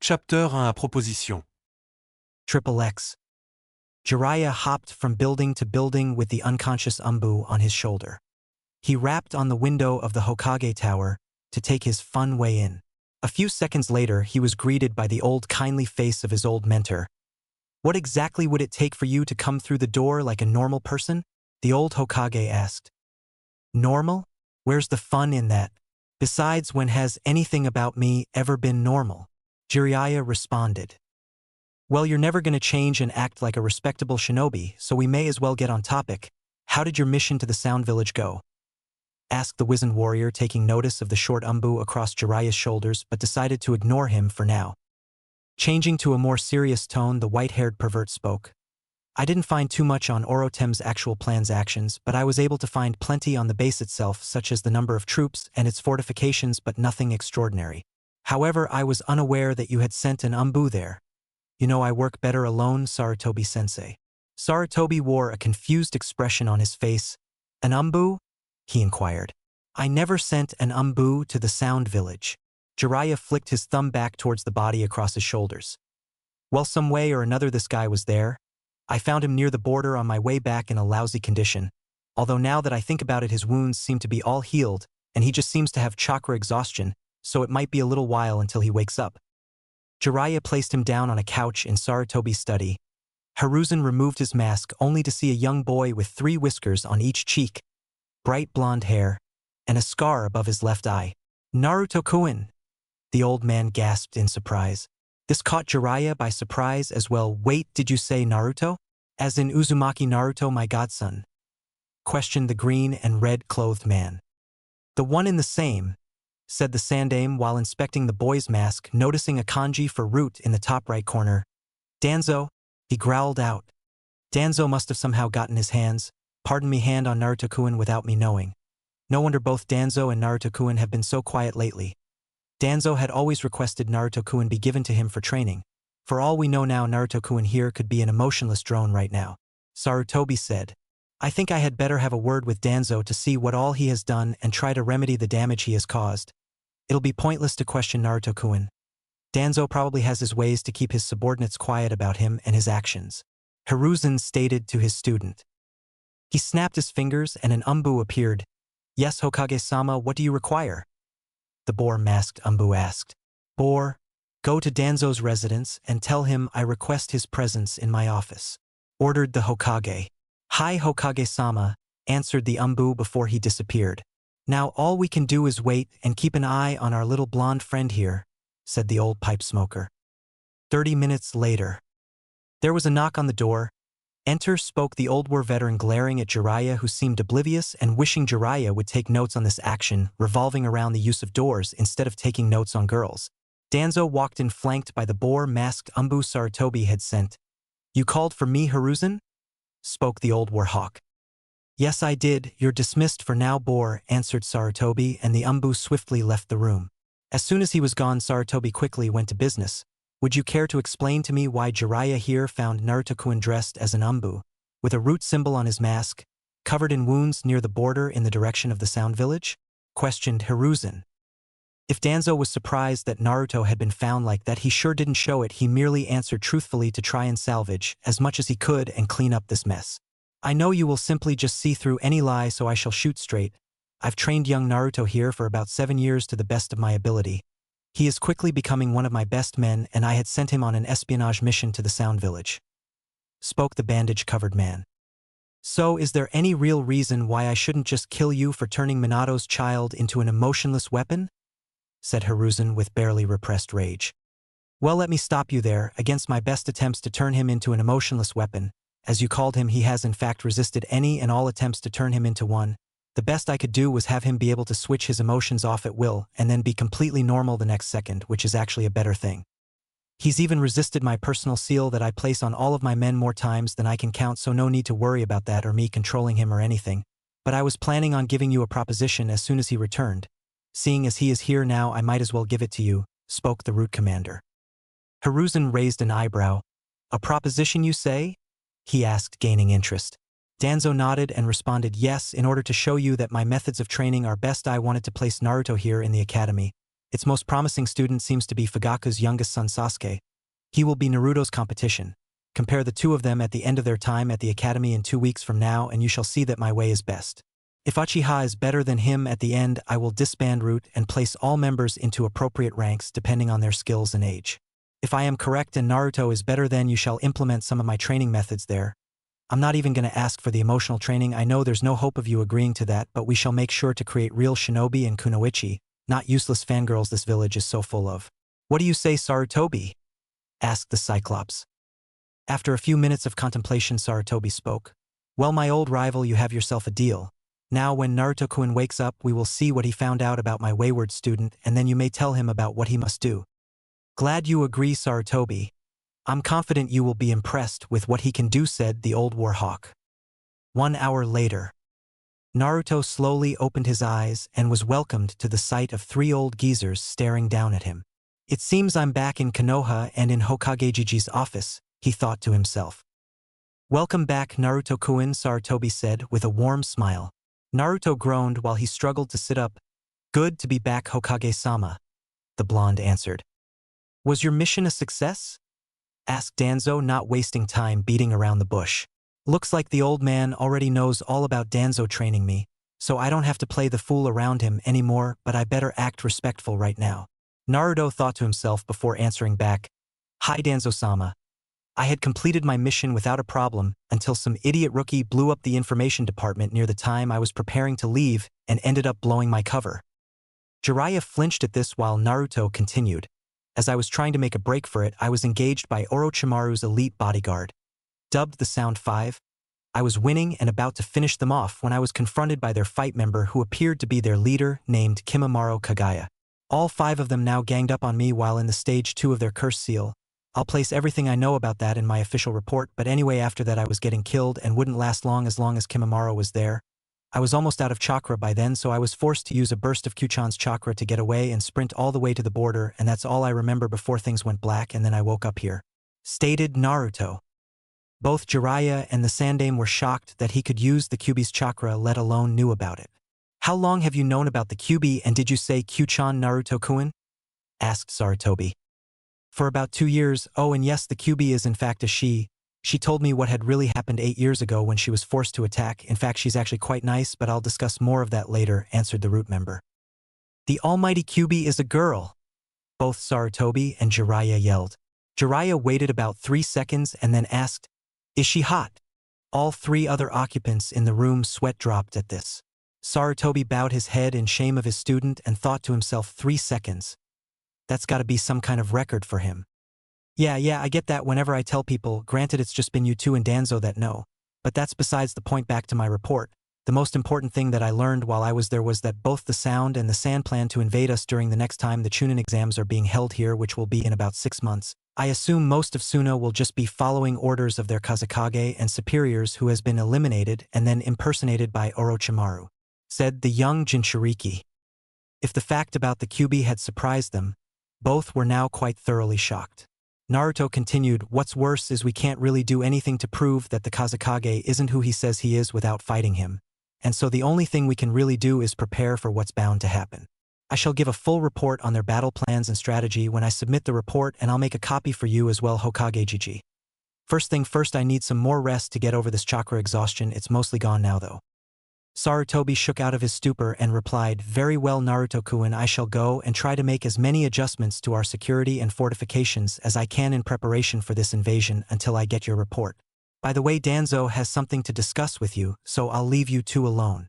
Chapter 1 à proposition. Triple X. Jiraiya hopped from building to building with the unconscious Umbu on his shoulder. He rapped on the window of the Hokage Tower to take his fun way in. A few seconds later, he was greeted by the old kindly face of his old mentor. "What exactly would it take for you to come through the door like a normal person?" the old Hokage asked. "Normal? Where's the fun in that? Besides, when has anything about me ever been normal?" Jiraiya responded. "Well, you're never going to change and act like a respectable shinobi, so we may as well get on topic. How did your mission to the Sound Village go?" asked the wizened warrior, taking notice of the short Umbu across Jiraiya's shoulders, but decided to ignore him for now. Changing to a more serious tone, the white-haired pervert spoke. "I didn't find too much on Orotem's actual plan's actions, but I was able to find plenty on the base itself, such as the number of troops and its fortifications, but nothing extraordinary. However, I was unaware that you had sent an Umbu there. You know I work better alone, Sarutobi-sensei." Sarutobi wore a confused expression on his face. "An Umbu?" he inquired. "I never sent an Umbu to the Sound Village." Jiraiya flicked his thumb back towards the body across his shoulders. "Well, some way or another this guy was there. I found him near the border on my way back in a lousy condition. Although now that I think about it, his wounds seem to be all healed, and he just seems to have chakra exhaustion, so it might be a little while until he wakes up." Jiraiya placed him down on a couch in Sarutobi's study. Hiruzen removed his mask only to see a young boy with 3 whiskers on each cheek, bright blonde hair, and a scar above his left eye. "Naruto-kun!" the old man gasped in surprise. This caught Jiraiya by surprise as well. "Wait, did you say Naruto? As in Uzumaki Naruto, my godson?" questioned the green and red-clothed man. "The one and the same," said the Sandaime while inspecting the boy's mask, noticing a kanji for root in the top right corner. "Danzo," he growled out. Danzo must have somehow gotten his hand on Naruto-kun without me knowing. No wonder both Danzo and Naruto-kun have been so quiet lately. Danzo had always requested Naruto-kun be given to him for training. For all we know now, Naruto-kun here could be an emotionless drone right now. Sarutobi said, "I think I had better have a word with Danzo to see what all he has done and try to remedy the damage he has caused. It'll be pointless to question Naruto-kun. Danzo probably has his ways to keep his subordinates quiet about him and his actions," Hiruzen stated to his student. He snapped his fingers and an Umbu appeared. "Yes, Hokage-sama, what do you require?" the boar-masked Umbu asked. "Boar, go to Danzo's residence and tell him I request his presence in my office," ordered the Hokage. "Hi, Hokage-sama," answered the Umbu before he disappeared. "Now all we can do is wait and keep an eye on our little blonde friend here," said the old pipe smoker. 30 minutes later. There was a knock on the door. "Enter," spoke the old war veteran, glaring at Jiraiya, who seemed oblivious and wishing Jiraiya would take notes on this action revolving around the use of doors instead of taking notes on girls. Danzo walked in, flanked by the boar-masked Umbu Sarutobi had sent. "You called for me, Hiruzen?" spoke the old war hawk. "Yes, I did. You're dismissed for now, boar," answered Sarutobi, and the Umbu swiftly left the room. As soon as he was gone, Sarutobi quickly went to business. "Would you care to explain to me why Jiraiya here found Naruto-kun dressed as an Umbu, with a root symbol on his mask, covered in wounds near the border in the direction of the Sound Village?" questioned Hiruzen. If Danzo was surprised that Naruto had been found like that, he sure didn't show it. He merely answered truthfully to try and salvage as much as he could and clean up this mess. "I know you will simply just see through any lie, so I shall shoot straight. I've trained young Naruto here for about 7 years to the best of my ability. He is quickly becoming one of my best men, and I had sent him on an espionage mission to the Sound Village," spoke the bandage-covered man. "So is there any real reason why I shouldn't just kill you for turning Minato's child into an emotionless weapon?" said Hiruzen with barely repressed rage. "Well, let me stop you there. Against my best attempts to turn him into an emotionless weapon, as you called him, he has in fact resisted any and all attempts to turn him into one. The best I could do was have him be able to switch his emotions off at will and then be completely normal the next second, which is actually a better thing. He's even resisted my personal seal that I place on all of my men more times than I can count, so no need to worry about that or me controlling him or anything. But I was planning on giving you a proposition as soon as he returned. Seeing as he is here now, I might as well give it to you," spoke the root commander. Hiruzen raised an eyebrow. "A proposition, you say?" he asked, gaining interest. Danzo nodded and responded, "Yes, in order to show you that my methods of training are best, I wanted to place Naruto here in the academy. Its most promising student seems to be Fugaku's youngest son Sasuke. He will be Naruto's competition. Compare the two of them at the end of their time at the academy in 2 weeks from now and you shall see that my way is best. If Uchiha is better than him at the end, I will disband Root and place all members into appropriate ranks depending on their skills and age. If I am correct and Naruto is better, then you shall implement some of my training methods there. I'm not even going to ask for the emotional training. I know there's no hope of you agreeing to that, but we shall make sure to create real shinobi and kunoichi, not useless fangirls this village is so full of. What do you say, Sarutobi? Asked the Cyclops. After a few minutes of contemplation, Sarutobi spoke. Well, my old rival, you have yourself a deal. Now when Naruto-kun wakes up, we will see what he found out about my wayward student, and then you may tell him about what he must do. Glad you agree, Sarutobi. I'm confident you will be impressed with what he can do, said the old war hawk. 1 hour later. Naruto slowly opened his eyes and was welcomed to the sight of 3 old geezers staring down at him. It seems I'm back in Konoha and in Hokage Jiji's office, he thought to himself. Welcome back, Naruto-kun, Sarutobi said with a warm smile. Naruto groaned while he struggled to sit up. Good to be back, Hokage-sama, the blonde answered. Was your mission a success? Asked Danzo, not wasting time beating around the bush. Looks like the old man already knows all about Danzo training me, so I don't have to play the fool around him anymore, but I better act respectful right now. Naruto thought to himself before answering back. Hi, Danzo-sama. I had completed my mission without a problem until some idiot rookie blew up the information department near the time I was preparing to leave and ended up blowing my cover. Jiraiya flinched at this while Naruto continued. As I was trying to make a break for it, I was engaged by Orochimaru's elite bodyguard. Dubbed the Sound 5, I was winning and about to finish them off when I was confronted by their fight member who appeared to be their leader named Kimimaro Kagaya. All 5 of them now ganged up on me while in the stage 2 of their curse seal. I'll place everything I know about that in my official report, but anyway, after that I was getting killed and wouldn't last long as Kimimaro was there. I was almost out of chakra by then, so I was forced to use a burst of Kuchan's chakra to get away and sprint all the way to the border, and that's all I remember before things went black and then I woke up here. Stated Naruto. Both Jiraiya and the Sandaime were shocked that he could use the Kyuubi's chakra, let alone knew about it. How long have you known about the Kyuubi, and did you say Kuchan, Naruto-kun? Asked Sarutobi. For about 2 years. Oh, and yes, the Kyuubi is in fact a she. She told me what had really happened 8 years ago when she was forced to attack. In fact, she's actually quite nice, but I'll discuss more of that later, answered the Root member. The almighty Kyuubi is a girl. Both Sarutobi and Jiraiya yelled. Jiraiya waited about 3 seconds and then asked, Is she hot? All 3 other occupants in the room sweat dropped at this. Sarutobi bowed his head in shame of his student and thought to himself, 3 seconds. That's gotta be some kind of record for him. Yeah, I get that whenever I tell people, granted it's just been you 2 and Danzo that know. But that's besides the point. Back to my report. The most important thing that I learned while I was there was that both the Sound and the Sand plan to invade us during the next time the Chunin exams are being held here, which will be in about 6 months. I assume most of Suno will just be following orders of their Kazekage and superiors who has been eliminated and then impersonated by Orochimaru, said the young Jinchuriki. If the fact about the Kyuubi had surprised them, both were now quite thoroughly shocked. Naruto continued, what's worse is we can't really do anything to prove that the Kazekage isn't who he says he is without fighting him, and so the only thing we can really do is prepare for what's bound to happen. I shall give a full report on their battle plans and strategy when I submit the report, and I'll make a copy for you as well, Hokage Jiji. First thing first, I need some more rest to get over this chakra exhaustion. It's mostly gone now though. Sarutobi shook out of his stupor and replied, very well, Naruto-kun, I shall go and try to make as many adjustments to our security and fortifications as I can in preparation for this invasion until I get your report. By the way, Danzo has something to discuss with you, so I'll leave you 2 alone.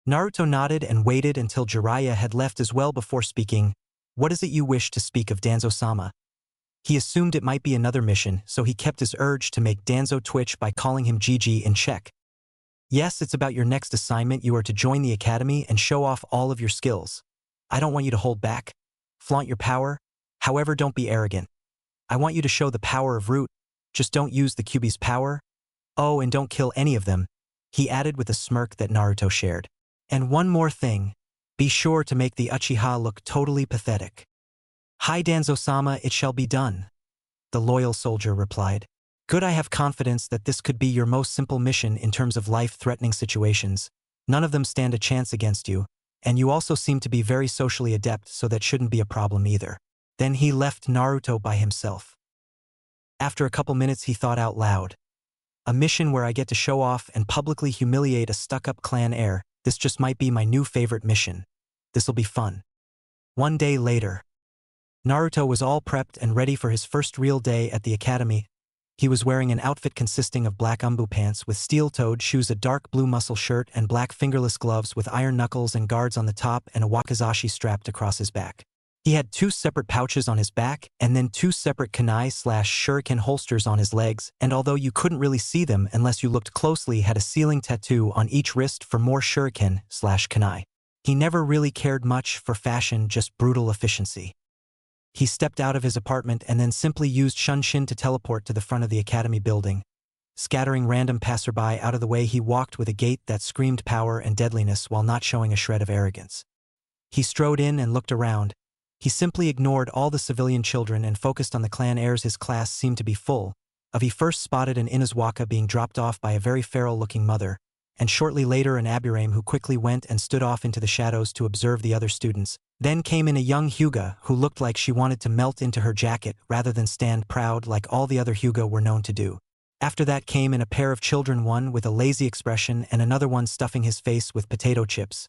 Naruto nodded and waited until Jiraiya had left as well before speaking. What is it you wish to speak of, Danzo-sama? He assumed it might be another mission, so he kept his urge to make Danzo twitch by calling him Gigi in check. Yes, it's about your next assignment. You are to join the academy and show off all of your skills. I don't want you to hold back. Flaunt your power. However, don't be arrogant. I want you to show the power of Root. Just don't use the Kyuubi's power. Oh, and don't kill any of them, he added with a smirk that Naruto shared. And one more thing. Be sure to make the Uchiha look totally pathetic. Hi, Danzo-sama, it shall be done, the loyal soldier replied. Good, I have confidence that this could be your most simple mission in terms of life-threatening situations. None of them stand a chance against you, and you also seem to be very socially adept, so that shouldn't be a problem either. Then he left Naruto by himself. After a couple minutes he thought out loud. A mission where I get to show off and publicly humiliate a stuck-up clan heir, this just might be my new favorite mission. This'll be fun. One day later. Naruto was all prepped and ready for his first real day at the academy. He was wearing an outfit consisting of black umbu pants with steel-toed shoes, a dark blue muscle shirt, and black fingerless gloves with iron knuckles and guards on the top, and a wakizashi strapped across his back. He had 2 separate pouches on his back, and then 2 separate kunai/shuriken holsters on his legs, and although you couldn't really see them unless you looked closely, had a ceiling tattoo on each wrist for more shuriken/kunai. He never really cared much for fashion, just brutal efficiency. He stepped out of his apartment and then simply used Shunshin to teleport to the front of the academy building. Scattering random passerby out of the way, he walked with a gait that screamed power and deadliness while not showing a shred of arrogance. He strode in and looked around. He simply ignored all the civilian children and focused on the clan heirs. His class seemed to be full. He first spotted an Inazwaka being dropped off by a very feral-looking mother, and shortly later an Aburame who quickly went and stood off into the shadows to observe the other students. Then came in a young Hyuga who looked like she wanted to melt into her jacket rather than stand proud like all the other Hyuga were known to do. After that came in a pair of children, one with a lazy expression and another one stuffing his face with potato chips.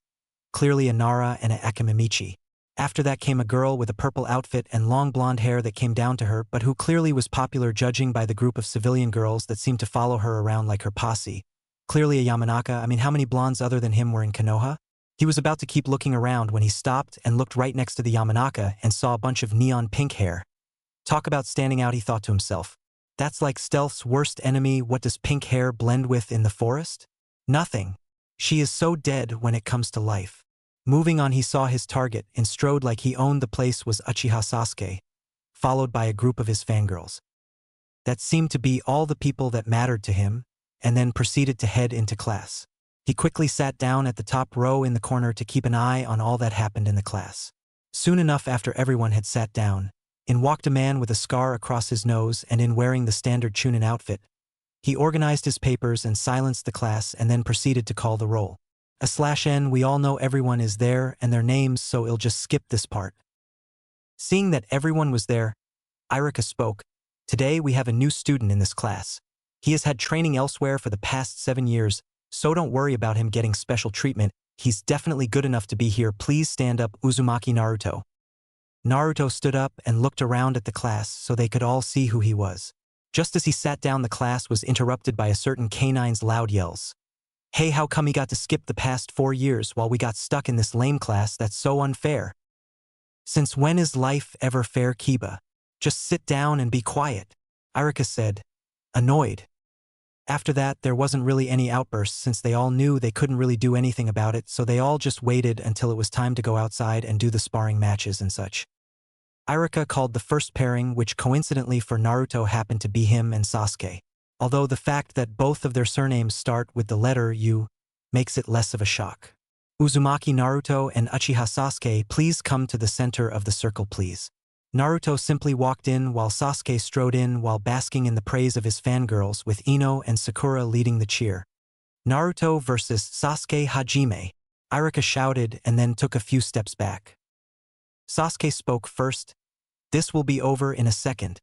Clearly a Nara and a Akimimichi. After that came a girl with a purple outfit and long blonde hair that came down to her, but who clearly was popular judging by the group of civilian girls that seemed to follow her around like her posse. Clearly a Yamanaka. How many blondes other than him were in Konoha? He was about to keep looking around when he stopped and looked right next to the Yamanaka and saw a bunch of neon pink hair. Talk about standing out, he thought to himself. That's like Stealth's worst enemy. What does pink hair blend with in the forest? Nothing. She is so dead when it comes to life. Moving on, he saw his target and strode like he owned the place was Uchiha Sasuke, followed by a group of his fangirls. That seemed to be all the people that mattered to him, and then proceeded to head into class. He quickly sat down at the top row in the corner to keep an eye on all that happened in the class. Soon enough, after everyone had sat down, in walked a man with a scar across his nose and in wearing the standard Chunin outfit. He organized his papers and silenced the class and then proceeded to call the roll. /n, we all know everyone is there and their names, so I'll just skip this part. Seeing that everyone was there, Iruka spoke. Today we have a new student in this class. He has had training elsewhere for the past 7 years, so don't worry about him getting special treatment. He's definitely good enough to be here. Please stand up, Uzumaki Naruto. Naruto stood up and looked around at the class so they could all see who he was. Just as he sat down, the class was interrupted by a certain canine's loud yells. Hey, how come he got to skip the past 4 years while we got stuck in this lame class? That's so unfair. Since when is life ever fair, Kiba? Just sit down and be quiet, Iruka said, annoyed. After that, there wasn't really any outbursts since they all knew they couldn't really do anything about it, so they all just waited until it was time to go outside and do the sparring matches and such. Iruka called the first pairing, which coincidentally for Naruto happened to be him and Sasuke. Although the fact that both of their surnames start with the letter U makes it less of a shock. Uzumaki Naruto and Uchiha Sasuke, please come to the center of the circle, please. Naruto simply walked in while Sasuke strode in while basking in the praise of his fangirls, with Ino and Sakura leading the cheer. Naruto versus Sasuke Hajime, Iruka shouted and then took a few steps back. Sasuke spoke first. This will be over in a second.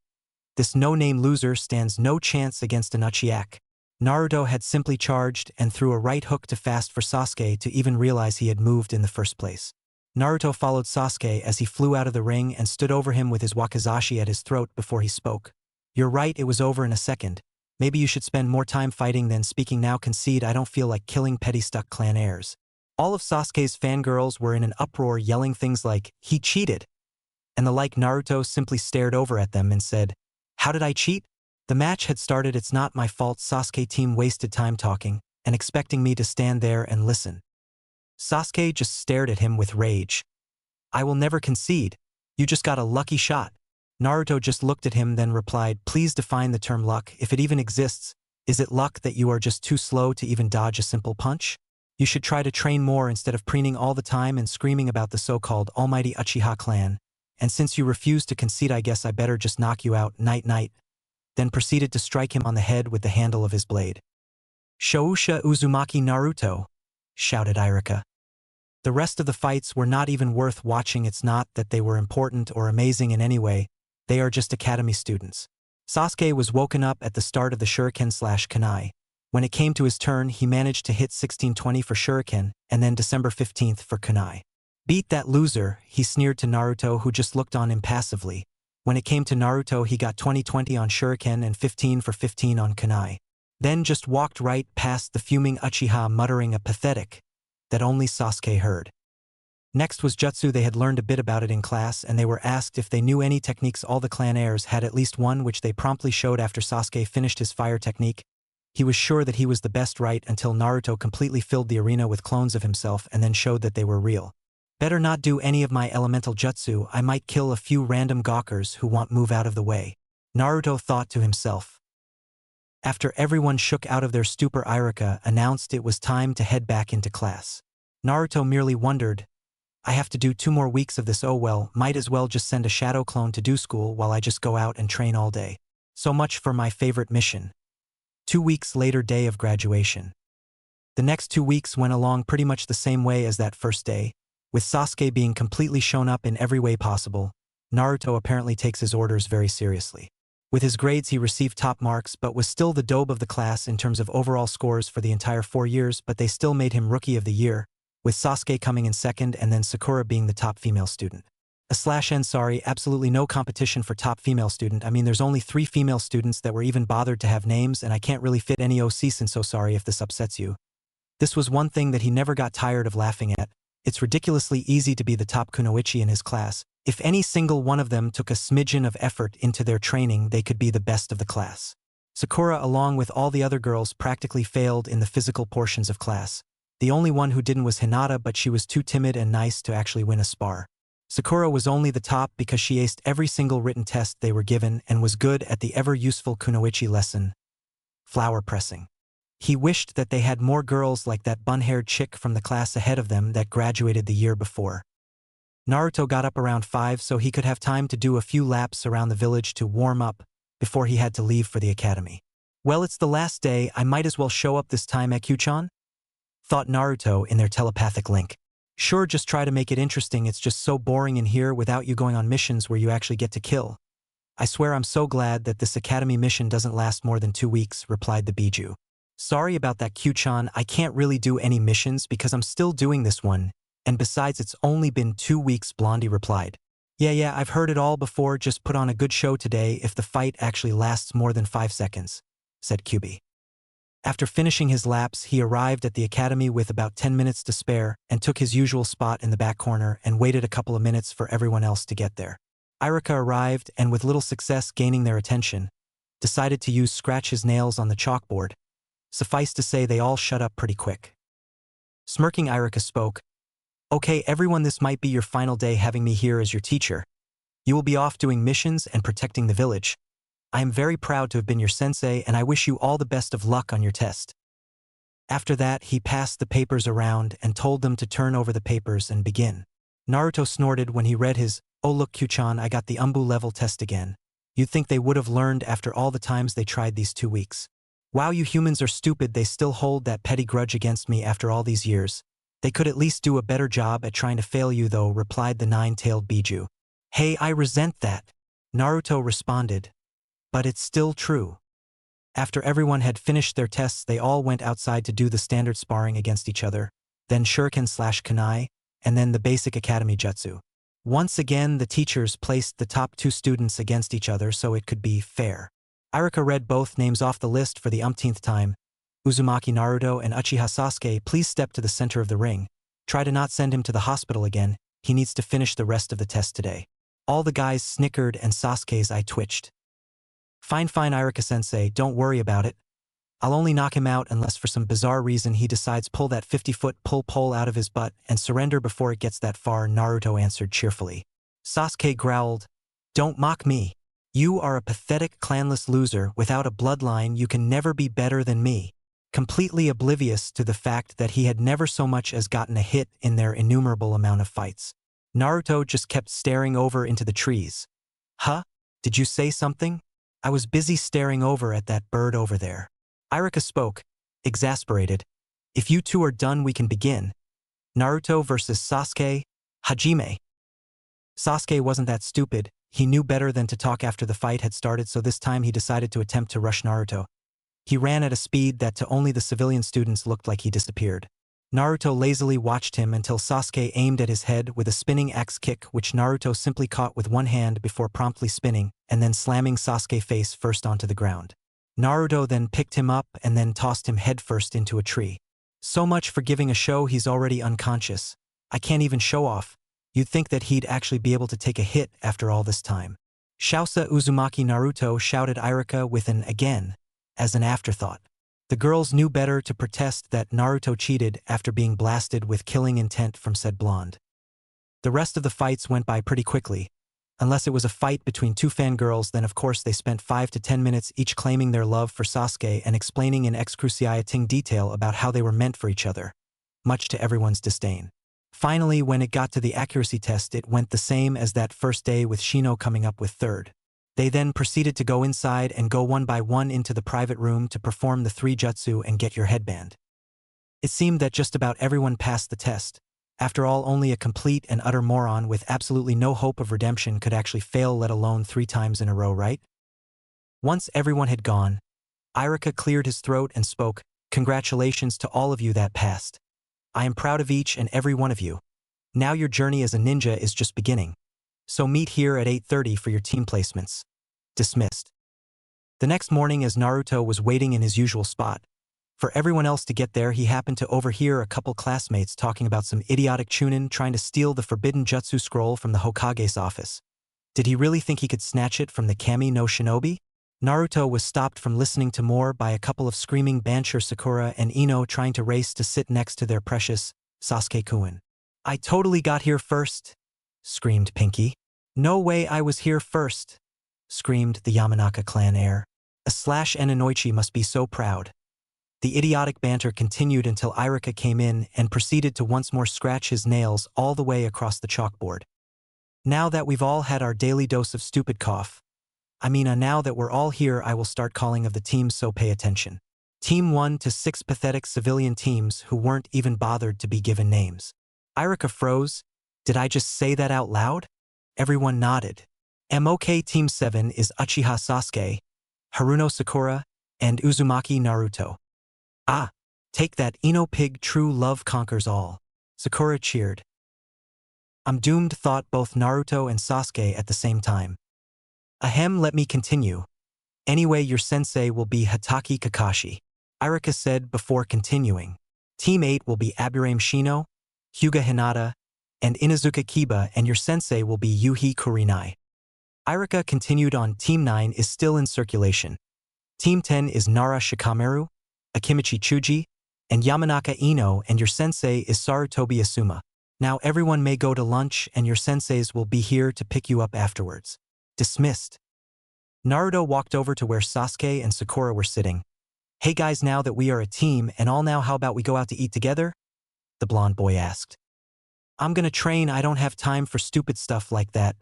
This no-name loser stands no chance against an Uchiha. Naruto had simply charged and threw a right hook too fast for Sasuke to even realize he had moved in the first place. Naruto followed Sasuke as he flew out of the ring and stood over him with his wakizashi at his throat before he spoke. You're right, it was over in a second. Maybe you should spend more time fighting than speaking now. Concede, I don't feel like killing petty stuck clan heirs. All of Sasuke's fangirls were in an uproar, yelling things like, he cheated, and the like. Naruto simply stared over at them and said, how did I cheat? The match had started. It's not my fault. Sasuke team wasted time talking and expecting me to stand there and listen. Sasuke just stared at him with rage. I will never concede. You just got a lucky shot. Naruto just looked at him then replied, please define the term luck, if it even exists. Is it luck that you are just too slow to even dodge a simple punch? You should try to train more instead of preening all the time and screaming about the so-called almighty Uchiha clan. And since you refuse to concede, I guess I better just knock you out, night-night. Then proceeded to strike him on the head with the handle of his blade. Shousha Uzumaki Naruto, shouted Iruka. The rest of the fights were not even worth watching. It's not that they were important or amazing in any way, they are just academy students. Sasuke was woken up at the start of the shuriken/kunai. When it came to his turn, he managed to hit 1620 for shuriken, and then December 15th for kunai. Beat that loser, he sneered to Naruto, who just looked on impassively. When it came to Naruto, he got 20-20 on shuriken and 15 for 15 on kunai. Then just walked right past the fuming Uchiha, muttering a pathetic that only Sasuke heard. Next was jutsu. They had learned a bit about it in class, and they were asked if they knew any techniques. All the clan heirs had at least one, which they promptly showed after Sasuke finished his fire technique. He was sure that he was the best right until Naruto completely filled the arena with clones of himself and then showed that they were real. Better not do any of my elemental jutsu, I might kill a few random gawkers who want move out of the way, Naruto thought to himself. After everyone shook out of their stupor, Iruka announced it was time to head back into class. Naruto merely wondered, I have to do 2 more weeks of this. Oh well, might as well just send a shadow clone to do school while I just go out and train all day. So much for my favorite mission. 2 weeks later, day of graduation. The next 2 weeks went along pretty much the same way as that first day, with Sasuke being completely shown up in every way possible. Naruto apparently takes his orders very seriously. With his grades, he received top marks but was still the dope of the class in terms of overall scores for the entire 4 years, but they still made him Rookie of the Year, with Sasuke coming in second and then Sakura being the top female student. Sorry, absolutely no competition for top female student. I mean, there's only 3 female students that were even bothered to have names, and I can't really fit any OC, so sorry if this upsets you. This was one thing that he never got tired of laughing at. It's ridiculously easy to be the top kunoichi in his class. If any single one of them took a smidgen of effort into their training, they could be the best of the class. Sakura, along with all the other girls, practically failed in the physical portions of class. The only one who didn't was Hinata, but she was too timid and nice to actually win a spar. Sakura was only the top because she aced every single written test they were given and was good at the ever-useful kunoichi lesson, flower pressing. He wished that they had more girls like that bun-haired chick from the class ahead of them that graduated the year before. Naruto got up around 5 so he could have time to do a few laps around the village to warm up before he had to leave for the academy. Well, it's the last day, I might as well show up this time at Kyuchan? Thought Naruto in their telepathic link. Sure, just try to make it interesting. It's just so boring in here without you going on missions where you actually get to kill. I swear I'm so glad that this academy mission doesn't last more than 2 weeks, replied the Biju. Sorry about that, Kyuchan, I can't really do any missions because I'm still doing this one, and besides it's only been 2 weeks, Blondie replied. Yeah, I've heard it all before, just put on a good show today if the fight actually lasts more than 5 seconds, said Kyubi. After finishing his laps, he arrived at the academy with about 10 minutes to spare and took his usual spot in the back corner and waited a couple of minutes for everyone else to get there. Iruka arrived and, with little success gaining their attention, decided to use scratch his nails on the chalkboard. Suffice to say, they all shut up pretty quick. Smirking, Iruka spoke. Okay, everyone, this might be your final day having me here as your teacher. You will be off doing missions and protecting the village. I am very proud to have been your sensei, and I wish you all the best of luck on your test. After that, he passed the papers around and told them to turn over the papers and begin. Naruto snorted when he read his, "Oh look, Kyuchan, I got the Umbu level test again." You'd think they would have learned after all the times they tried these 2 weeks. Wow, you humans are stupid. They still hold that petty grudge against me after all these years. They could at least do a better job at trying to fail you though, replied the 9-tailed Biju. Hey, I resent that, Naruto responded. But it's still true. After everyone had finished their tests, they all went outside to do the standard sparring against each other, then shuriken/kunai, and then the basic academy jutsu. Once again, the teachers placed the top 2 students against each other so it could be fair. Iruka read both names off the list for the umpteenth time. Uzumaki Naruto and Uchiha Sasuke, please step to the center of the ring. Try to not send him to the hospital again. He needs to finish the rest of the test today. All the guys snickered and Sasuke's eye twitched. Fine, Iruka-sensei, don't worry about it. I'll only knock him out unless for some bizarre reason he decides pull that 50-foot pull pole out of his butt and surrender before it gets that far, Naruto answered cheerfully. Sasuke growled, Don't mock me. You are a pathetic clanless loser without a bloodline. You can never be better than me. Completely oblivious to the fact that he had never so much as gotten a hit in their innumerable amount of fights. Naruto just kept staring over into the trees. Huh? Did you say something? I was busy staring over at that bird over there. Iruka spoke, exasperated. If you two are done, we can begin. Naruto versus Sasuke, Hajime. Sasuke wasn't that stupid. He knew better than to talk after the fight had started, so this time he decided to attempt to rush Naruto. He ran at a speed that to only the civilian students looked like he disappeared. Naruto lazily watched him until Sasuke aimed at his head with a spinning axe kick, which Naruto simply caught with one hand before promptly spinning and then slamming Sasuke face first onto the ground. Naruto then picked him up and then tossed him headfirst into a tree. So much for giving a show he's already unconscious. I can't even show off. You'd think that he'd actually be able to take a hit after all this time. Shousa Uzumaki Naruto shouted Irika with an again, as an afterthought. The girls knew better to protest that Naruto cheated after being blasted with killing intent from said blonde. The rest of the fights went by pretty quickly. Unless it was a fight between two fangirls, then of course they spent 5 to 10 minutes each claiming their love for Sasuke and explaining in excruciating detail about how they were meant for each other, much to everyone's disdain. Finally, when it got to the accuracy test, it went the same as that first day, with Shino coming up with third. They then proceeded to go inside and go one by one into the private room to perform the 3 jutsu and get your headband. It seemed that just about everyone passed the test. After all, only a complete and utter moron with absolutely no hope of redemption could actually fail, let alone 3 times in a row, right? Once everyone had gone, Irika cleared his throat and spoke, "Congratulations to all of you that passed. I am proud of each and every one of you. Now your journey as a ninja is just beginning. So meet here at 8:30 for your team placements." Dismissed. The next morning, as Naruto was waiting in his usual spot, for everyone else to get there, he happened to overhear a couple classmates talking about some idiotic Chunin trying to steal the forbidden jutsu scroll from the Hokage's office. Did he really think he could snatch it from the Kami no Shinobi? Naruto was stopped from listening to more by a couple of screaming Banshur Sakura and Ino trying to race to sit next to their precious Sasuke-kun. "I totally got here first," screamed Pinky. "No way I was here first," screamed the Yamanaka clan heir. And Inoichi must be so proud. The idiotic banter continued until Irika came in and proceeded to once more scratch his nails all the way across the chalkboard. Now that we've all had our daily dose of stupid cough, now that we're all here, I will start calling of the teams, so pay attention. Team 1 to 6 pathetic civilian teams who weren't even bothered to be given names. Irika froze. Did I just say that out loud? Everyone nodded. MOK Team 7 is Uchiha Sasuke, Haruno Sakura, and Uzumaki Naruto. "Ah, take that, Ino pig, true love conquers all." Sakura cheered. "I'm doomed," thought both Naruto and Sasuke at the same time. "Ahem, let me continue. Anyway, your sensei will be Hatake Kakashi," Irika said before continuing. "Team 8 will be Aburame Shino, Hyuga Hinata, and Inazuka Kiba, and your sensei will be Yuhi Kurinai." Irika continued on. Team 9 is still in circulation. Team 10 is Nara Shikamaru, Akimichi Chuji, and Yamanaka Ino, and your sensei is Sarutobi Asuma. Now everyone may go to lunch, and your senseis will be here to pick you up afterwards. Dismissed. Naruto walked over to where Sasuke and Sakura were sitting. "Hey guys, now that we are a team and all, now how about we go out to eat together?" the blonde boy asked. "I'm gonna train, I don't have time for stupid stuff like that,"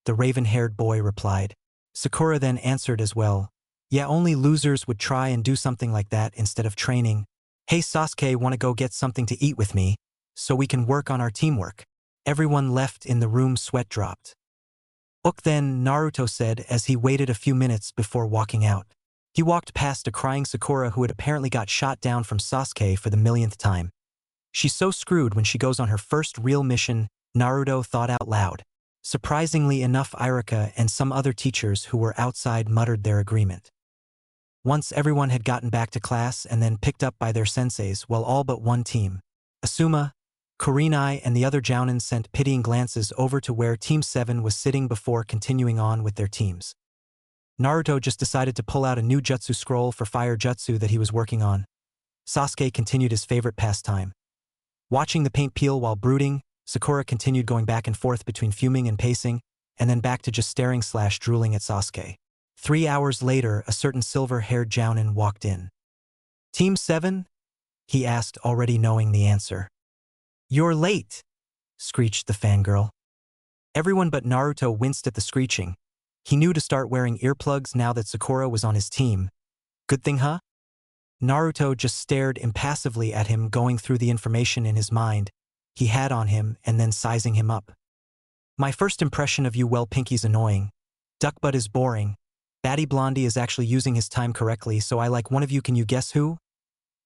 the raven-haired boy replied. Sakura then answered as well. "Yeah, only losers would try and do something like that instead of training. Hey Sasuke, wanna go get something to eat with me, so we can work on our teamwork?" Everyone left in the room, sweat dropped. Then, Naruto said as he waited a few minutes before walking out. He walked past a crying Sakura who had apparently got shot down from Sasuke for the millionth time. She's so screwed when she goes on her first real mission, Naruto thought out loud. Surprisingly enough, Irika and some other teachers who were outside muttered their agreement. Once everyone had gotten back to class and then picked up by their senseis, well, all but one team, Asuma, Kurinai, and the other Jounin, sent pitying glances over to where Team 7 was sitting before continuing on with their teams. Naruto just decided to pull out a new jutsu scroll for fire jutsu that he was working on. Sasuke continued his favorite pastime. Watching the paint peel while brooding, Sakura continued going back and forth between fuming and pacing, and then back to just staring/drooling at Sasuke. 3 hours later, a certain silver-haired Jounin walked in. "Team 7? he asked, already knowing the answer. "You're late," screeched the fangirl. Everyone but Naruto winced at the screeching. He knew to start wearing earplugs now that Sakura was on his team. "Good thing, huh?" Naruto just stared impassively at him, going through the information in his mind. he had on him and then sizing him up. My first impression of you, well, Pinky's annoying. Duckbutt is boring. Batty Blondie is actually using his time correctly, so I like one of you. Can you guess who?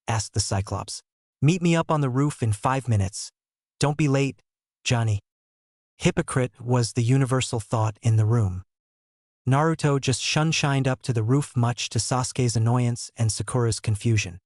Asked the Cyclops. Meet me up on the roof in 5 minutes. Don't be late, Johnny. Hypocrite was the universal thought in the room. Naruto just shined up to the roof, much to Sasuke's annoyance and Sakura's confusion.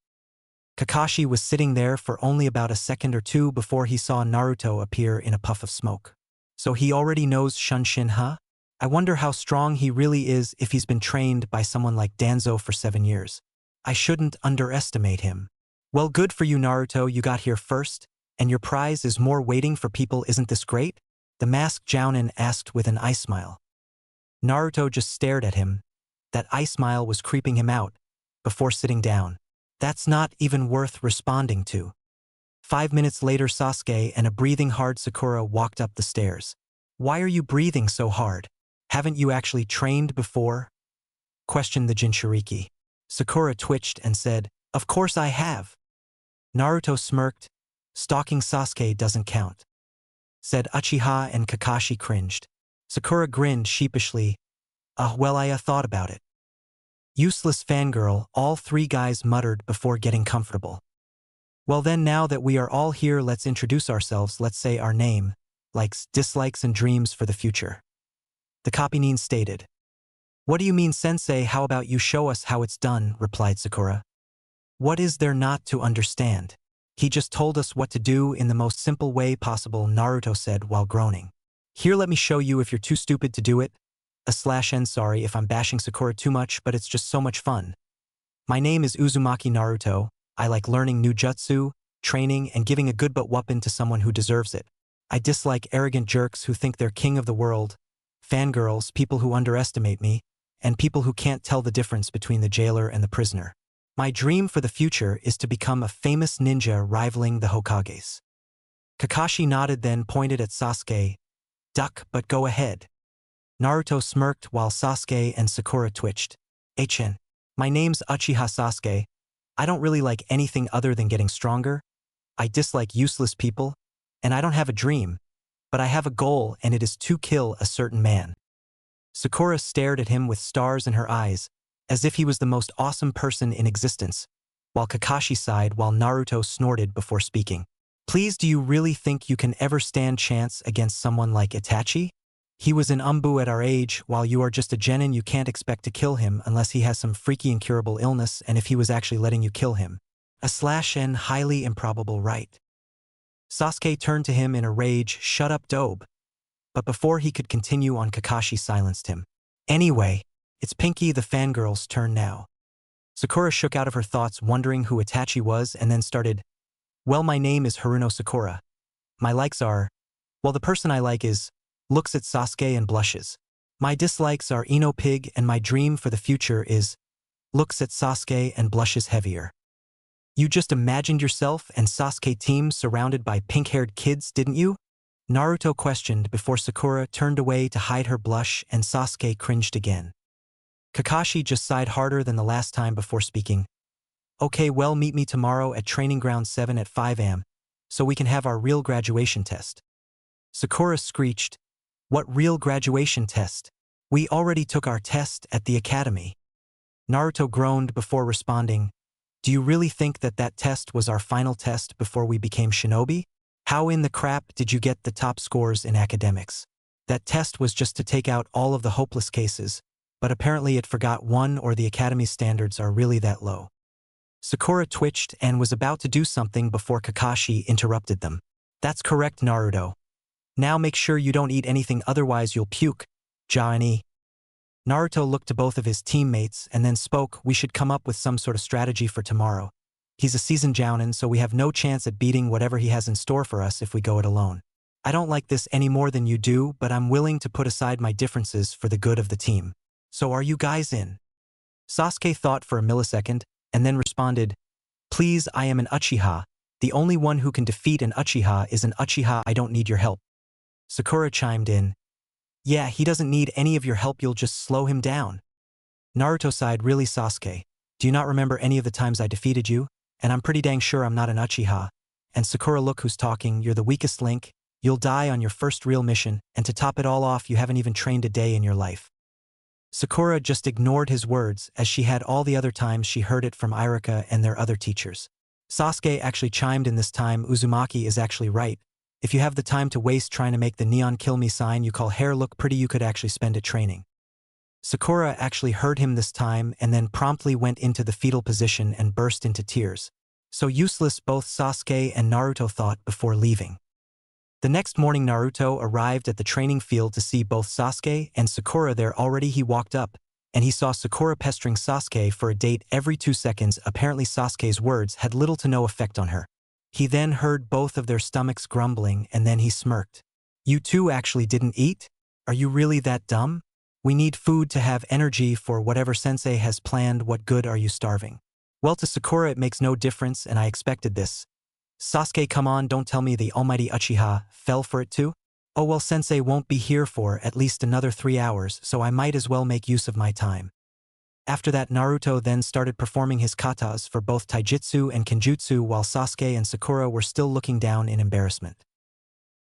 Kakashi was sitting there for only about a second or two before he saw Naruto appear in a puff of smoke. So he already knows Shunshin, huh? I wonder how strong he really is if he's been trained by someone like Danzo for 7 years. I shouldn't underestimate him. Well, good for you, Naruto, you got here first, and your prize is more waiting for people. Isn't this great? The masked Jounin asked with an eye smile. Naruto just stared at him. That eye smile was creeping him out, before sitting down. That's not even worth responding to. 5 minutes later, Sasuke and a breathing hard Sakura walked up the stairs. Why are you breathing so hard? Haven't you actually trained before? Questioned the Jinchuriki. Sakura twitched and said, Of course I have. Naruto smirked. Stalking Sasuke doesn't count. Said Uchiha, and Kakashi cringed. Sakura grinned sheepishly. Well, I thought about it. Useless fangirl, all 3 guys muttered before getting comfortable. Well then, now that we are all here, let's introduce ourselves. Let's say our name, likes, dislikes, and dreams for the future. The Copynin stated. What do you mean, sensei? How about you show us how it's done, replied Sakura. What is there not to understand? He just told us what to do in the most simple way possible, Naruto said while groaning. Here, let me show you if you're too stupid to do it. /n sorry if I'm bashing Sakura too much, but it's just so much fun. My name is Uzumaki Naruto. I like learning new jutsu, training, and giving a good butt whoopin' to someone who deserves it. I dislike arrogant jerks who think they're king of the world, fangirls, people who underestimate me, and people who can't tell the difference between the jailer and the prisoner. My dream for the future is to become a famous ninja rivaling the Hokages. Kakashi nodded, then pointed at Sasuke. Duck, but go ahead. Naruto smirked while Sasuke and Sakura twitched. My name's Uchiha Sasuke. I don't really like anything other than getting stronger. I dislike useless people, and I don't have a dream, but I have a goal, and it is to kill a certain man. Sakura stared at him with stars in her eyes, as if he was the most awesome person in existence, while Kakashi sighed while Naruto snorted before speaking. Please, do you really think you can ever stand chance against someone like Itachi? He was an Umbu at our age, while you are just a genin. You can't expect to kill him unless he has some freaky incurable illness, and if he was actually letting you kill him. /n highly improbable, right? Sasuke turned to him in a rage. Shut up, dobe. But before he could continue on, Kakashi silenced him. Anyway, it's Pinky the fangirl's turn now. Sakura shook out of her thoughts, wondering who Itachi was, and then started, Well, my name is Haruno Sakura. My likes are, well, the person I like is, looks at Sasuke and blushes. My dislikes are Ino Pig, and my dream for the future is, looks at Sasuke and blushes heavier. You just imagined yourself and Sasuke team surrounded by pink-haired kids, didn't you? Naruto questioned before Sakura turned away to hide her blush, and Sasuke cringed again. Kakashi just sighed harder than the last time before speaking. Okay, well, meet me tomorrow at Training Ground 7 at 5 am, so we can have our real graduation test. Sakura screeched. What real graduation test? We already took our test at the academy. Naruto groaned before responding. Do you really think that that test was our final test before we became shinobi? How in the crap did you get the top scores in academics? That test was just to take out all of the hopeless cases, but apparently it forgot one, or the academy's standards are really that low. Sakura twitched and was about to do something before Kakashi interrupted them. That's correct, Naruto. Now make sure you don't eat anything, otherwise you'll puke, Johnny. Naruto looked to both of his teammates and then spoke. We should come up with some sort of strategy for tomorrow. He's a seasoned jounin, so we have no chance at beating whatever he has in store for us if we go it alone. I don't like this any more than you do, but I'm willing to put aside my differences for the good of the team. So are you guys in? Sasuke thought for a millisecond, and then responded, Please, I am an Uchiha. The only one who can defeat an Uchiha is an Uchiha. I don't need your help. Sakura chimed in. Yeah, he doesn't need any of your help, you'll just slow him down. Naruto sighed. Really, Sasuke? Do you not remember any of the times I defeated you? And I'm pretty dang sure I'm not an Uchiha. And Sakura, look who's talking, you're the weakest link, you'll die on your first real mission, and to top it all off, you haven't even trained a day in your life. Sakura just ignored his words, as she had all the other times she heard it from Irika and their other teachers. Sasuke actually chimed in this time. Uzumaki is actually right. If you have the time to waste trying to make the neon kill me sign you call hair look pretty, you could actually spend it training. Sakura actually heard him this time and then promptly went into the fetal position and burst into tears. So useless, both Sasuke and Naruto thought before leaving. The next morning Naruto arrived at the training field to see both Sasuke and Sakura there already. He walked up, and he saw Sakura pestering Sasuke for a date every 2 seconds. Apparently Sasuke's words had little to no effect on her. He then heard both of their stomachs grumbling and then he smirked. You two actually didn't eat? Are you really that dumb? We need food to have energy for whatever sensei has planned. What good are you starving? Well, to Sakura it makes no difference, and I expected this. Sasuke, come on, don't tell me the almighty Uchiha fell for it too? Oh well, sensei won't be here for at least another 3 hours, so I might as well make use of my time. After that, Naruto then started performing his katas for both taijutsu and kenjutsu while Sasuke and Sakura were still looking down in embarrassment.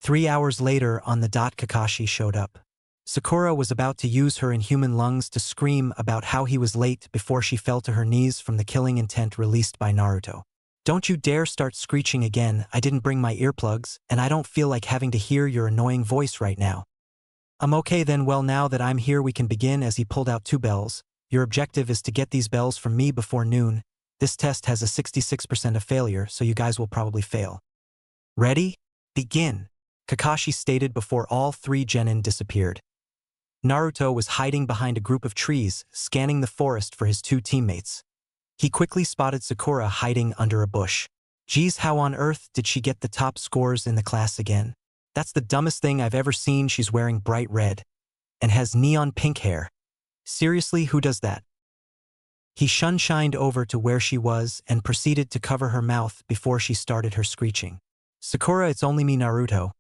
3 hours later, on the dot, Kakashi showed up. Sakura was about to use her inhuman lungs to scream about how he was late before she fell to her knees from the killing intent released by Naruto. Don't you dare start screeching again. I didn't bring my earplugs, and I don't feel like having to hear your annoying voice right now. I'm okay then. Well, now that I'm here we can begin. As he pulled out 2 bells. Your objective is to get these bells from me before noon. This test has a 66% of failure, so you guys will probably fail. Ready? Begin, Kakashi stated before all 3 genin disappeared. Naruto was hiding behind a group of trees, scanning the forest for his 2 teammates. He quickly spotted Sakura hiding under a bush. Geez, how on earth did she get the top scores in the class again? That's the dumbest thing I've ever seen. She's wearing bright red and has neon pink hair. Seriously, who does that? He shined over to where she was and proceeded to cover her mouth before she started her screeching. Sakura, it's only me, Naruto.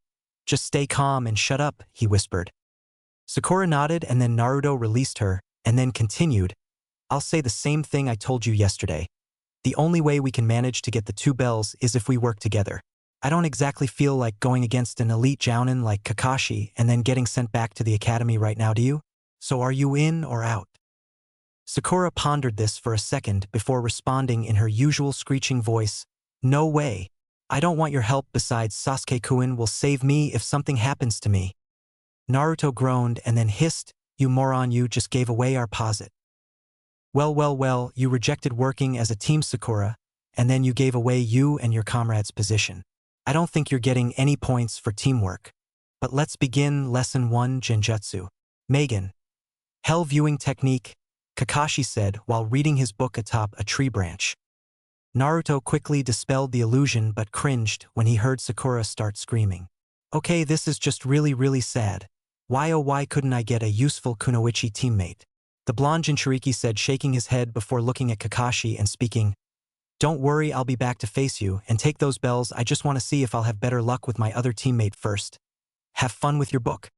Just stay calm and shut up, he whispered. Sakura nodded, and then Naruto released her and then continued, I'll say the same thing I told you yesterday. The only way we can manage to get the 2 bells is if we work together. I don't exactly feel like going against an elite jounin like Kakashi and then getting sent back to the academy right now, do you? So are you in or out? Sakura pondered this for a second before responding in her usual screeching voice, No way. I don't want your help. Besides, Sasuke-kun will save me if something happens to me. Naruto groaned and then hissed, You moron, you just gave away our posit. Well, you rejected working as a team, Sakura, and then you gave away you and your comrade's position. I don't think you're getting any points for teamwork. But let's begin. Lesson 1, Genjutsu. Megan. Hell viewing technique, Kakashi said while reading his book atop a tree branch. Naruto quickly dispelled the illusion but cringed when he heard Sakura start screaming. Okay, this is just really sad. Why oh why couldn't I get a useful kunoichi teammate? The blonde Jinchuriki said, shaking his head before looking at Kakashi and speaking. Don't worry, I'll be back to face you and take those bells. I just want to see if I'll have better luck with my other teammate first. Have fun with your book.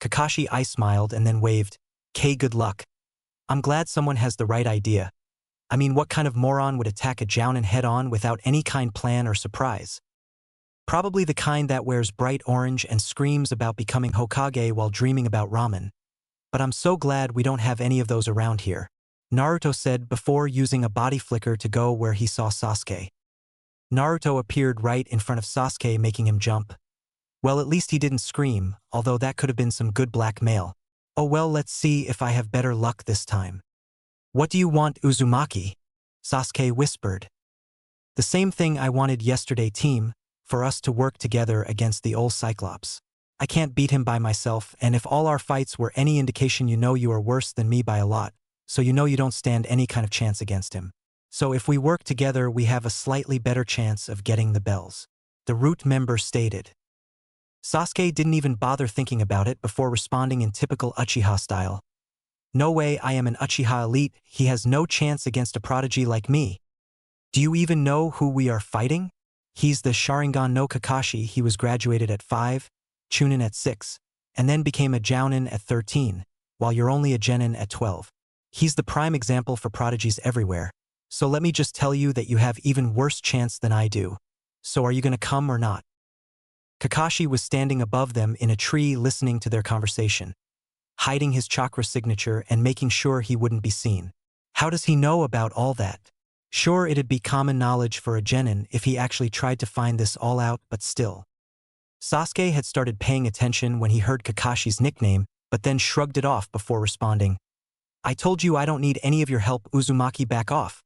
Kakashi smiled and then waved. K, good luck. I'm glad someone has the right idea. I mean, what kind of moron would attack a jounin head-on without any kind plan or surprise? Probably the kind that wears bright orange and screams about becoming Hokage while dreaming about ramen. But I'm so glad we don't have any of those around here, Naruto said before using a body flicker to go where he saw Sasuke. Naruto appeared right in front of Sasuke, making him jump. Well, at least he didn't scream, although that could have been some good blackmail. Oh well, let's see if I have better luck this time. What do you want, Uzumaki? Sasuke whispered. The same thing I wanted yesterday, team, for us to work together against the old Cyclops. I can't beat him by myself, and if all our fights were any indication, you know you are worse than me by a lot, so you know you don't stand any kind of chance against him. So if we work together, we have a slightly better chance of getting the bells, the root member stated. Sasuke didn't even bother thinking about it before responding in typical Uchiha style. No way, I am an Uchiha elite. He has no chance against a prodigy like me. Do you even know who we are fighting? He's the Sharingan no Kakashi. He was graduated at 5, Chunin at 6, and then became a jounin at 13, while you're only a genin at 12. He's the prime example for prodigies everywhere. So let me just tell you that you have even worse chance than I do. So are you gonna come or not? Kakashi was standing above them in a tree listening to their conversation, hiding his chakra signature and making sure he wouldn't be seen. How does he know about all that? Sure, it'd be common knowledge for a genin if he actually tried to find this all out, but still. Sasuke had started paying attention when he heard Kakashi's nickname, but then shrugged it off before responding. I told you I don't need any of your help, Uzumaki, back off.